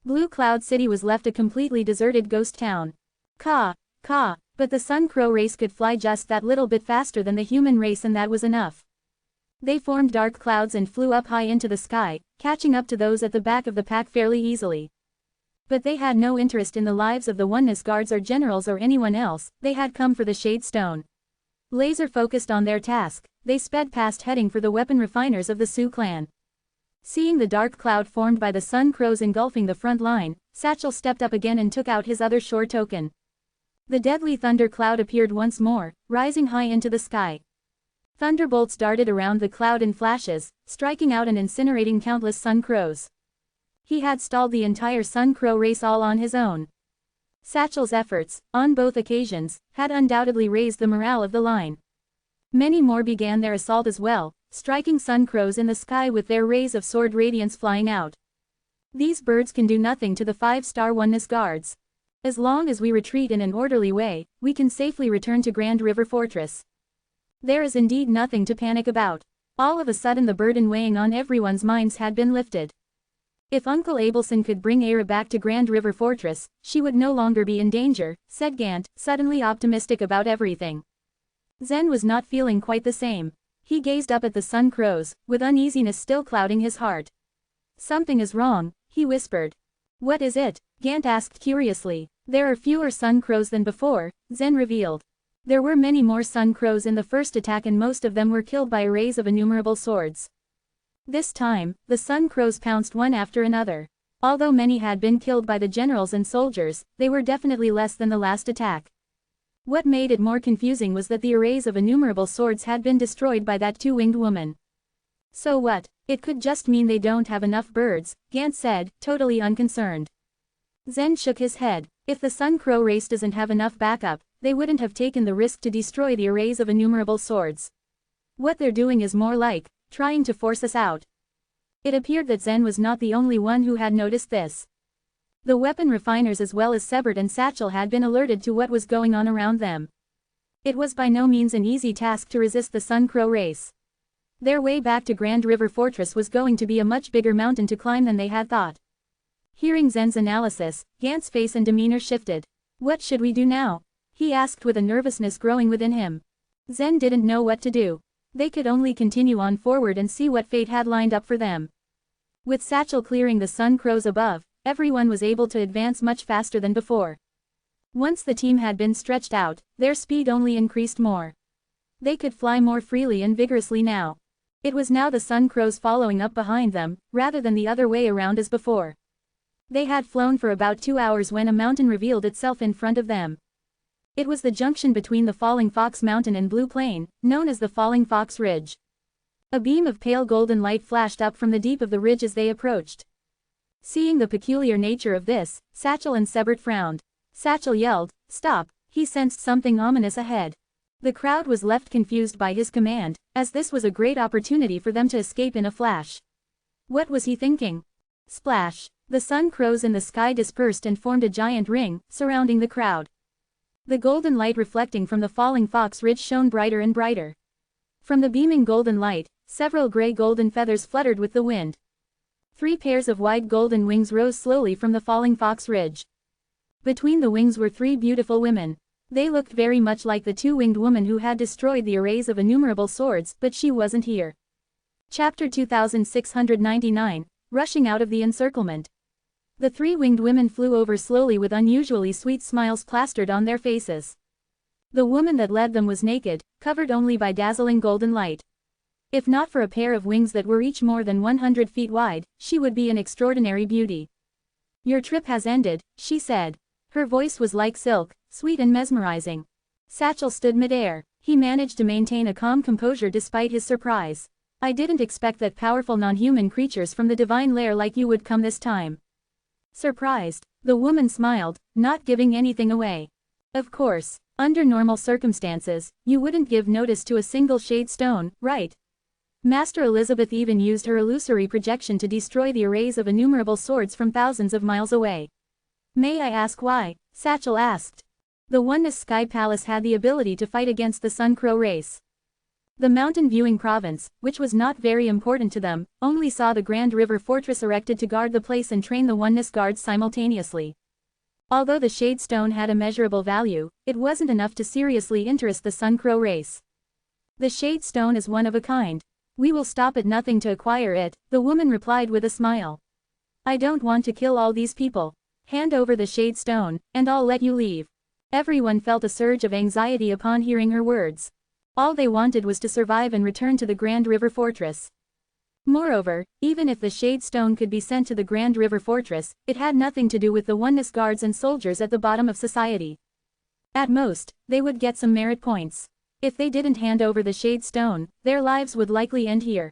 Blue Cloud City was left a completely deserted ghost town. Caw, caw, but the Sun Crow race could fly just that little bit faster than the human race and that was enough. They formed dark clouds and flew up high into the sky, catching up to those at the back of the pack fairly easily. But they had no interest in the lives of the Oneness Guards or generals or anyone else, they had come for the Shade Stone. Laser focused on their task, they sped past heading for the weapon refiners of the Sioux clan. Seeing the dark cloud formed by the Sun Crows engulfing the front line, Satchel stepped up again and took out his other shore token. The deadly thunder cloud appeared once more, rising high into the sky. Thunderbolts darted around the cloud in flashes, striking out and incinerating countless Sun Crows. He had stalled the entire Sun Crow race all on his own. Satchel's efforts, on both occasions, had undoubtedly raised the morale of the line. Many more began their assault as well, striking Sun Crows in the sky with their rays of sword radiance flying out. These birds can do nothing to the 5-star Oneness Guards. As long as we retreat in an orderly way, we can safely return to Grand River Fortress. There is indeed nothing to panic about. All of a sudden the burden weighing on everyone's minds had been lifted. If Uncle Abelson could bring Era back to Grand River Fortress, she would no longer be in danger, said Gant, suddenly optimistic about everything. Zen was not feeling quite the same. He gazed up at the Sun Crows, with uneasiness still clouding his heart. Something is wrong, he whispered. What is it? Gant asked curiously. There are fewer Sun Crows than before, Zen revealed. There were many more Sun Crows in the first attack and most of them were killed by arrays of innumerable swords. This time, the Sun Crows pounced one after another. Although many had been killed by the generals and soldiers, they were definitely less than the last attack. What made it more confusing was that the arrays of innumerable swords had been destroyed by that two-winged woman. So what? It could just mean they don't have enough birds, Gant said, totally unconcerned. Zen shook his head. If the Sun Crow race doesn't have enough backup, they wouldn't have taken the risk to destroy the arrays of innumerable swords. What they're doing is more like trying to force us out. It appeared that Zen was not the only one who had noticed this. The weapon refiners as well as Sebert and Satchel had been alerted to what was going on around them. It was by no means an easy task to resist the Sun Crow race. Their way back to Grand River Fortress was going to be a much bigger mountain to climb than they had thought. Hearing Zen's analysis, Gant's face and demeanor shifted. What should we do now? He asked with a nervousness growing within him. Zen didn't know what to do. They could only continue on forward and see what fate had lined up for them. With Satchel clearing the Sun Crows above, everyone was able to advance much faster than before. Once the team had been stretched out, their speed only increased more. They could fly more freely and vigorously now. It was now the Sun Crows following up behind them, rather than the other way around as before. They had flown for about 2 hours when a mountain revealed itself in front of them. It was the junction between the Falling Fox Mountain and Blue Plain, known as the Falling Fox Ridge. A beam of pale golden light flashed up from the deep of the ridge as they approached. Seeing the peculiar nature of this, Satchel and Sebert frowned. Satchel yelled, "Stop!" He sensed something ominous ahead. The crowd was left confused by his command, as this was a great opportunity for them to escape in a flash. What was he thinking? Splash! The Sun Crows in the sky dispersed and formed a giant ring, surrounding the crowd. The golden light reflecting from the Falling Fox Ridge shone brighter and brighter. From the beaming golden light, several gray golden feathers fluttered with the wind. 3 pairs of wide golden wings rose slowly from the Falling Fox Ridge. Between the wings were 3 beautiful women. They looked very much like the two-winged woman who had destroyed the arrays of innumerable swords, but she wasn't here. Chapter 2699, Rushing Out of the Encirclement. The 3-winged women flew over slowly with unusually sweet smiles plastered on their faces. The woman that led them was naked, covered only by dazzling golden light. If not for a pair of wings that were each more than 100 feet wide, she would be an extraordinary beauty. "Your trip has ended," she said. Her voice was like silk, sweet and mesmerizing. Satchel stood midair. He managed to maintain a calm composure despite his surprise. "I didn't expect that powerful non-human creatures from the divine lair like you would come this time." Surprised, the woman smiled, not giving anything away. "Of course, under normal circumstances, you wouldn't give notice to a single shade stone, right? Master Elizabeth even used her illusory projection to destroy the arrays of innumerable swords from thousands of miles away." "May I ask why?" Satchel asked. The Oneness Sky Palace had the ability to fight against the Sun Crow race. The mountain viewing province, which was not very important to them, only saw the Grand River Fortress erected to guard the place and train the Oneness Guards simultaneously. Although the Shade Stone had immeasurable value, it wasn't enough to seriously interest the Sun Crow race. "The Shade Stone is one of a kind. We will stop at nothing to acquire it," the woman replied with a smile. "I don't want to kill all these people." Hand over the shade stone, and I'll let you leave. Everyone felt a surge of anxiety upon hearing her words. All they wanted was to survive and return to the Grand River Fortress. Moreover, even if the shade stone could be sent to the Grand River Fortress, it had nothing to do with the Oneness guards and soldiers at the bottom of society. At most, they would get some merit points. If they didn't hand over the shade stone, their lives would likely end here.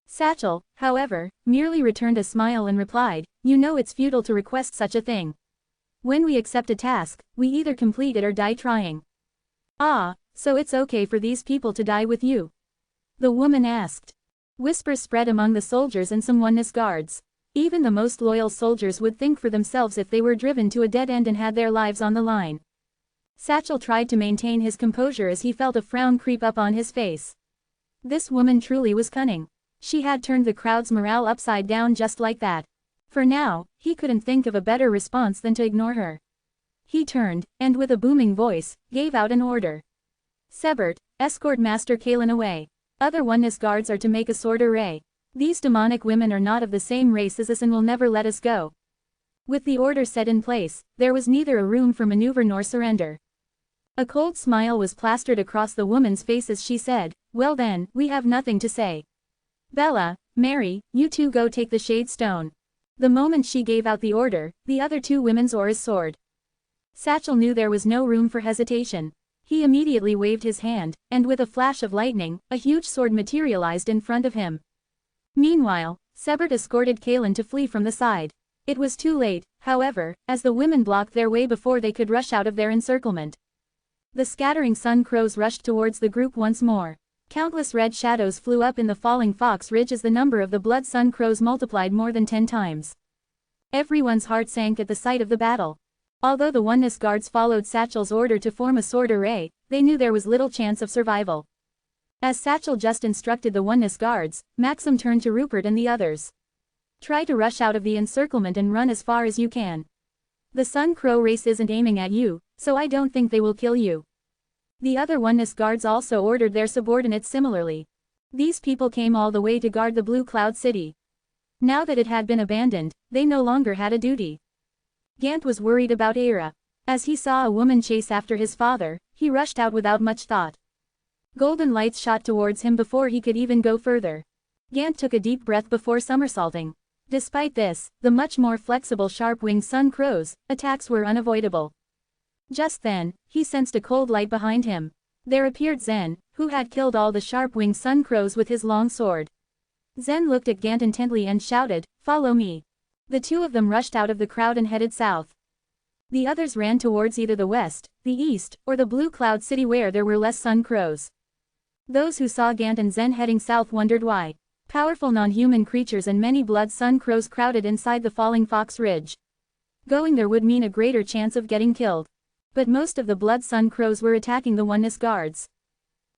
Satchel, however, merely returned a smile and replied, "You know it's futile to request such a thing. When we accept a task, we either complete it or die trying." "Ah, so it's okay for these people to die with you?" the woman asked. Whispers spread among the soldiers and some Oneness guards. Even the most loyal soldiers would think for themselves if they were driven to a dead end and had their lives on the line. Satchel tried to maintain his composure as he felt a frown creep up on his face. This woman truly was cunning. She had turned the crowd's morale upside down just like that. For now, he couldn't think of a better response than to ignore her. He turned, and with a booming voice, gave out an order. "Sebert, escort Master Kalen away. Other Oneness guards are to make a sword array. These demonic women are not of the same race as us and will never let us go." With the order set in place, there was neither a room for maneuver nor surrender. A cold smile was plastered across the woman's face as she said, "Well then, we have nothing to say. Bella, Mary, you two go take the shade stone." The moment she gave out the order, the other two women's oars soared. Satchel knew there was no room for hesitation. He immediately waved his hand, and with a flash of lightning, a huge sword materialized in front of him. Meanwhile, Sebert escorted Kalen to flee from the side. It was too late, however, as the women blocked their way before they could rush out of their encirclement. The scattering sun crows rushed towards the group once more. Countless red shadows flew up in the falling Fox Ridge as the number of the blood sun crows multiplied more than 10 times. Everyone's heart sank at the sight of the battle. Although the Oneness guards followed Satchel's order to form a sword array, they knew there was little chance of survival. As Satchel just instructed the Oneness guards, Maxim turned to Rupert and the others. "Try to rush out of the encirclement and run as far as you can. The Sun Crow race isn't aiming at you, so I don't think they will kill you." The other Oneness guards also ordered their subordinates similarly. These people came all the way to guard the Blue Cloud City. Now that it had been abandoned, they no longer had a duty. Gant was worried about Aira. As he saw a woman chase after his father, he rushed out without much thought. Golden lights shot towards him before he could even go further. Gant took a deep breath before somersaulting. Despite this, the much more flexible sharp-winged sun crows' attacks were unavoidable. Just then, he sensed a cold light behind him. There appeared Zen, who had killed all the sharp-winged sun crows with his long sword. Zen looked at Gant intently and shouted, "Follow me." The two of them rushed out of the crowd and headed south. The others ran towards either the west, the east, or the Blue Cloud City where there were less sun crows. Those who saw Gant and Zen heading south wondered why. Powerful non-human creatures and many blood sun crows crowded inside the falling Fox Ridge. Going there would mean a greater chance of getting killed. But most of the blood sun crows were attacking the Oneness guards.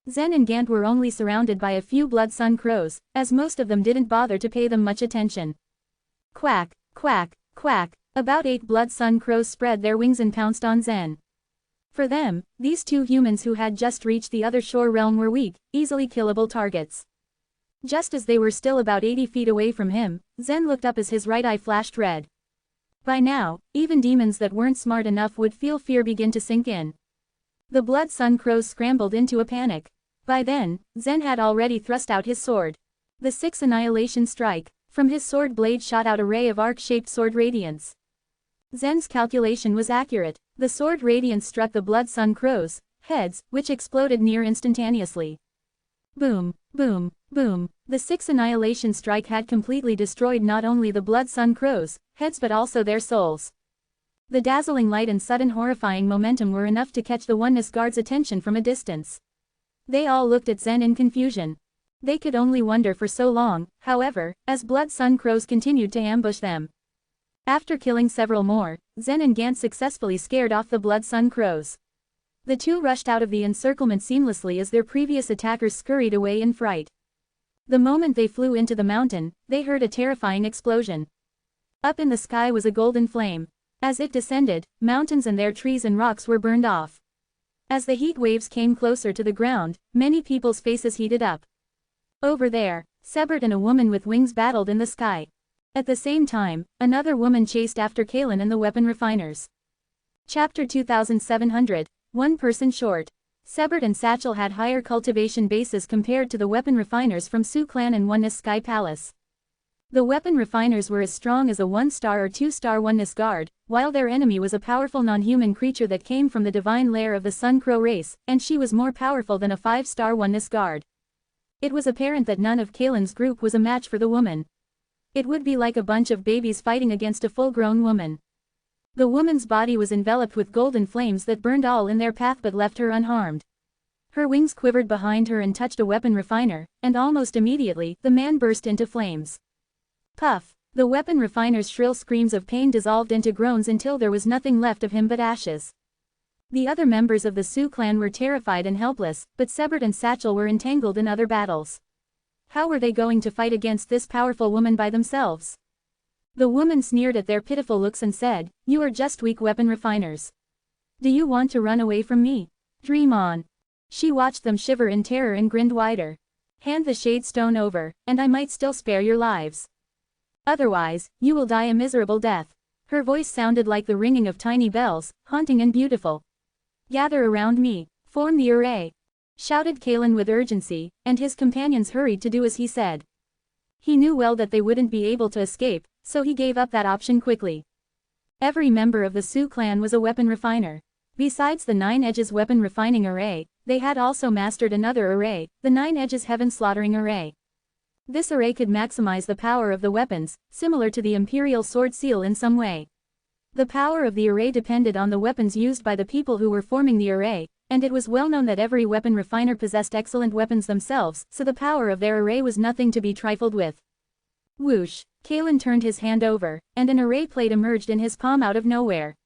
Zen and Gant were only surrounded by a few blood sun crows, as most of them didn't bother to pay them much attention. Quack, quack, quack, about 8 blood sun crows spread their wings and pounced on Zen. For them, these two humans who had just reached the other shore realm were weak, easily killable targets. Just as they were still about 80 feet away from him, Zen looked up as his right eye flashed red. By now, even demons that weren't smart enough would feel fear begin to sink in. The blood sun crows scrambled into a panic. By then, Zen had already thrust out his sword. The 6 Annihilation Strike. From his sword blade shot out a ray of arc-shaped sword radiance. Zen's calculation was accurate. The sword radiance struck the blood sun crows' heads, which exploded near instantaneously. Boom, boom, boom. The 6 Annihilation Strike had completely destroyed not only the blood sun crows' heads but also their souls. The dazzling light and sudden horrifying momentum were enough to catch the Oneness guards' attention from a distance. They all looked at Zen in confusion. They could only wonder for so long, however, as blood sun crows continued to ambush them. After killing several more, Zen and Gant successfully scared off the blood sun crows. The two rushed out of the encirclement seamlessly as their previous attackers scurried away in fright. The moment they flew into the mountain, they heard a terrifying explosion. Up in the sky was a golden flame. As it descended, mountains and their trees and rocks were burned off. As the heat waves came closer to the ground, many people's faces heated up. Over there, Sebert and a woman with wings battled in the sky. At the same time, another woman chased after Kaylin and the weapon refiners. Chapter 2700, One Person Short. Sebert and Satchel had higher cultivation bases compared to the weapon refiners from Sioux Clan and Oneness Sky Palace. The weapon refiners were as strong as a 1-star or 2-star Oneness Guard, while their enemy was a powerful non-human creature that came from the divine lair of the Sun Crow race, and she was more powerful than a 5-star Oneness Guard. It was apparent that none of Kaylin's group was a match for the woman. It would be like a bunch of babies fighting against a full-grown woman. The woman's body was enveloped with golden flames that burned all in their path but left her unharmed. Her wings quivered behind her and touched a weapon refiner, and almost immediately, the man burst into flames. Puff! The weapon refiner's shrill screams of pain dissolved into groans until there was nothing left of him but ashes. The other members of the Sioux clan were terrified and helpless, but Sebert and Satchel were entangled in other battles. How were they going to fight against this powerful woman by themselves? The woman sneered at their pitiful looks and said, "You are just weak weapon refiners. Do you want to run away from me? Dream on." She watched them shiver in terror and grinned wider. "Hand the shade stone over, and I might still spare your lives. Otherwise, you will die a miserable death." Her voice sounded like the ringing of tiny bells, haunting and beautiful. "Gather around me, form the array," shouted Kaylin with urgency, and his companions hurried to do as he said. He knew well that they wouldn't be able to escape, so he gave up that option quickly. Every member of the Sioux clan was a weapon refiner. Besides the 9 Edges weapon refining array, they had also mastered another array, the 9 Edges heaven slaughtering array. This array could maximize the power of the weapons, similar to the Imperial Sword Seal in some way. The power of the array depended on the weapons used by the people who were forming the array, and it was well known that every weapon refiner possessed excellent weapons themselves, so the power of their array was nothing to be trifled with. Whoosh! Kaylin turned his hand over, and an array plate emerged in his palm out of nowhere.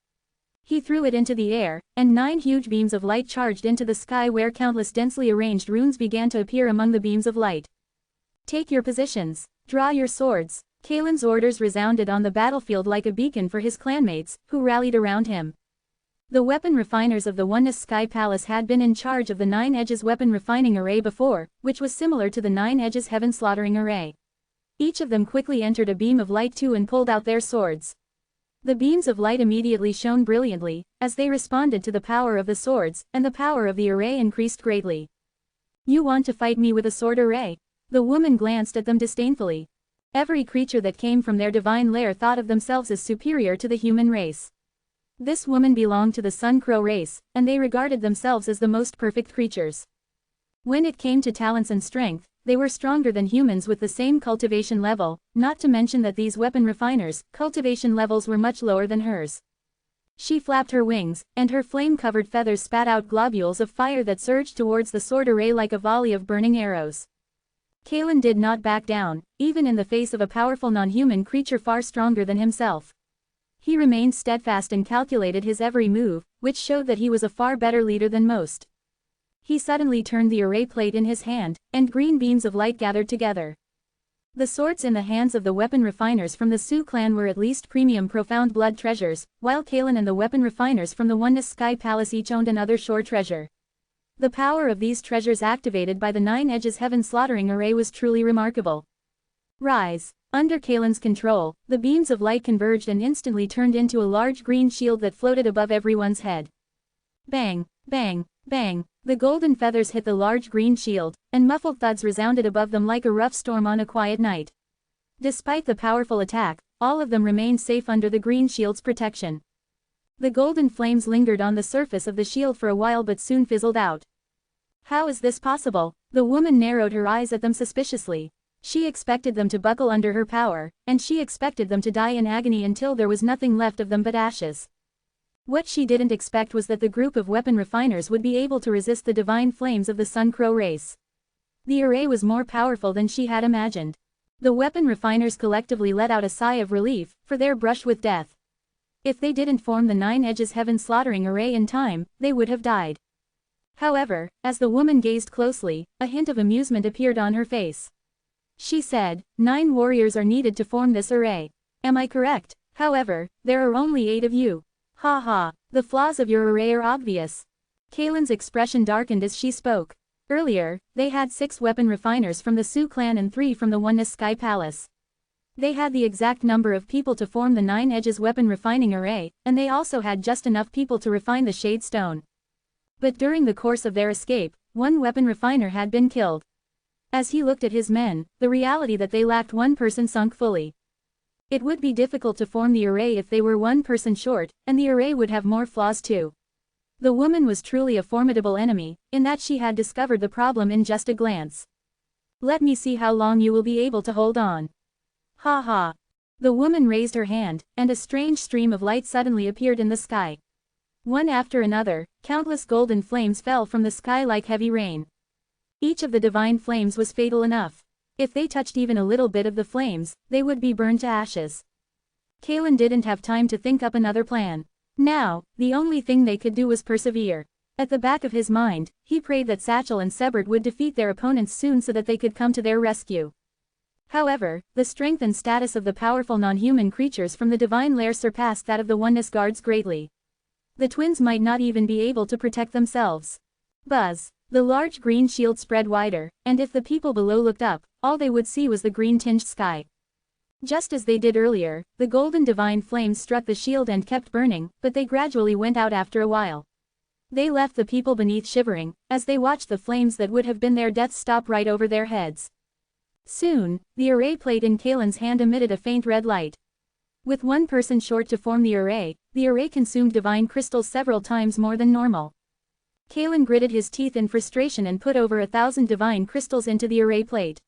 He threw it into the air, and 9 huge beams of light charged into the sky where countless densely arranged runes began to appear among the beams of light. "Take your positions. Draw your swords." Kaylin's orders resounded on the battlefield like a beacon for his clanmates, who rallied around him. The weapon refiners of the Oneness Sky Palace had been in charge of the 9 Edges weapon refining array before, which was similar to the 9 Edges heaven slaughtering array. Each of them quickly entered a beam of light too and pulled out their swords. The beams of light immediately shone brilliantly, as they responded to the power of the swords, and the power of the array increased greatly. "You want to fight me with a sword array?" The woman glanced at them disdainfully. Every creature that came from their divine lair thought of themselves as superior to the human race. This woman belonged to the Sun Crow race, and they regarded themselves as the most perfect creatures. When it came to talents and strength, they were stronger than humans with the same cultivation level, not to mention that these weapon refiners' cultivation levels were much lower than hers. She flapped her wings, and her flame-covered feathers spat out globules of fire that surged towards the sword array like a volley of burning arrows. Kaylin did not back down, even in the face of a powerful non-human creature far stronger than himself. He remained steadfast and calculated his every move, which showed that he was a far better leader than most. He suddenly turned the array plate in his hand, and green beams of light gathered together. The swords in the hands of the weapon refiners from the Sioux clan were at least premium profound blood treasures, while Kaylin and the weapon refiners from the Oneness Sky Palace each owned another shore treasure. The power of these treasures activated by the 9 Edges heaven slaughtering array was truly remarkable. Rise! Under Kaylin's control, the beams of light converged and instantly turned into a large green shield that floated above everyone's head. Bang! Bang! Bang! The golden feathers hit the large green shield, and muffled thuds resounded above them like a rough storm on a quiet night. Despite the powerful attack, all of them remained safe under the green shield's protection. The golden flames lingered on the surface of the shield for a while but soon fizzled out. How is this possible? The woman narrowed her eyes at them suspiciously. She expected them to buckle under her power, and she expected them to die in agony until there was nothing left of them but ashes. What she didn't expect was that the group of weapon refiners would be able to resist the divine flames of the Sun Crow race. The array was more powerful than she had imagined. The weapon refiners collectively let out a sigh of relief, for their brush with death. If they didn't form the 9 Edges heaven slaughtering array in time, they would have died. However, as the woman gazed closely, a hint of amusement appeared on her face. She said, 9 warriors are needed to form this array. Am I correct? However, there are only 8 of you. Ha ha, the flaws of your array are obvious. Kaylin's expression darkened as she spoke. Earlier, they had 6 weapon refiners from the Sioux clan and 3 from the Oneness Sky Palace. They had the exact number of people to form the 9 edges weapon refining array, and they also had just enough people to refine the shade stone. But during the course of their escape, one weapon refiner had been killed. As he looked at his men, the reality that they lacked one person sunk fully. It would be difficult to form the array if they were one person short, and the array would have more flaws too. The woman was truly a formidable enemy, in that she had discovered the problem in just a glance. Let me see how long you will be able to hold on. Ha ha. The woman raised her hand, and a strange stream of light suddenly appeared in the sky. One after another, countless golden flames fell from the sky like heavy rain. Each of the divine flames was fatal enough. If they touched even a little bit of the flames, they would be burned to ashes. Kalen didn't have time to think up another plan. Now, the only thing they could do was persevere. At the back of his mind, he prayed that Satchel and Sebert would defeat their opponents soon so that they could come to their rescue. However, the strength and status of the powerful non-human creatures from the divine lair surpassed that of the Oneness guards greatly. The twins might not even be able to protect themselves. Buzz. The large green shield spread wider, and if the people below looked up, all they would see was the green-tinged sky. Just as they did earlier, the golden divine flames struck the shield and kept burning, but they gradually went out after a while. They left the people beneath shivering, as they watched the flames that would have been their death stop right over their heads. Soon, the array plate in Kalen's hand emitted a faint red light. With one person short to form the array consumed divine crystals several times more than normal. Kalen gritted his teeth in frustration and put over 1,000 divine crystals into the array plate.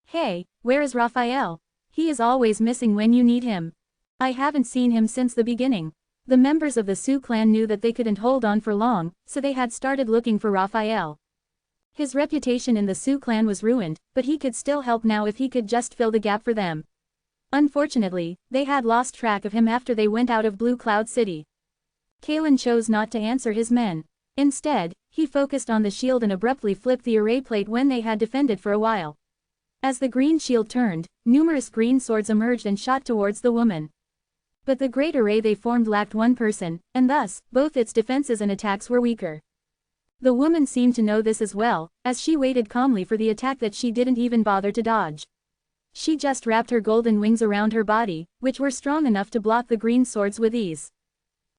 Hey, where is Raphael? He is always missing when you need him. I haven't seen him since the beginning. The members of the Sioux clan knew that they couldn't hold on for long, so they had started looking for Raphael. His reputation in the Sioux clan was ruined, but he could still help now if he could just fill the gap for them. Unfortunately, they had lost track of him after they went out of Blue Cloud City. Kalen chose not to answer his men. Instead, he focused on the shield and abruptly flipped the array plate when they had defended for a while. As the green shield turned, numerous green swords emerged and shot towards the woman. But the great array they formed lacked one person, and thus, both its defenses and attacks were weaker. The woman seemed to know this as well, as she waited calmly for the attack that she didn't even bother to dodge. She just wrapped her golden wings around her body, which were strong enough to block the green swords with ease.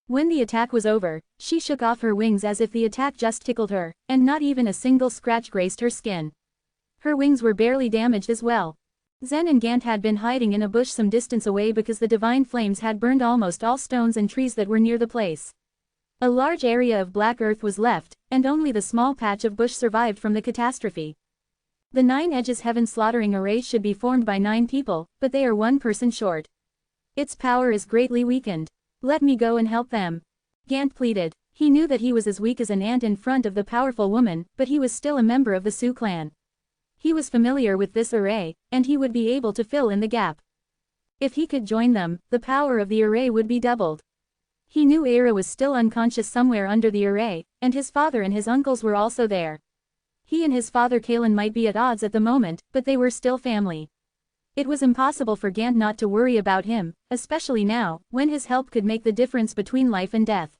When the attack was over, she shook off her wings as if the attack just tickled her, and not even a single scratch grazed her skin. Her wings were barely damaged as well. Zen and Gant had been hiding in a bush some distance away because the divine flames had burned almost all stones and trees that were near the place. A large area of black earth was left, and only the small patch of bush survived from the catastrophe. The 9 edges heaven slaughtering array should be formed by 9 people, but they are one person short. Its power is greatly weakened. Let me go and help them. Gant pleaded. He knew that he was as weak as an ant in front of the powerful woman, but he was still a member of the Sioux clan. He was familiar with this array, and he would be able to fill in the gap. If he could join them, the power of the array would be doubled. He knew Era was still unconscious somewhere under the array, and his father and his uncles were also there. He and his father Kalen might be at odds at the moment, but they were still family. It was impossible for Gant not to worry about him, especially now, when his help could make the difference between life and death.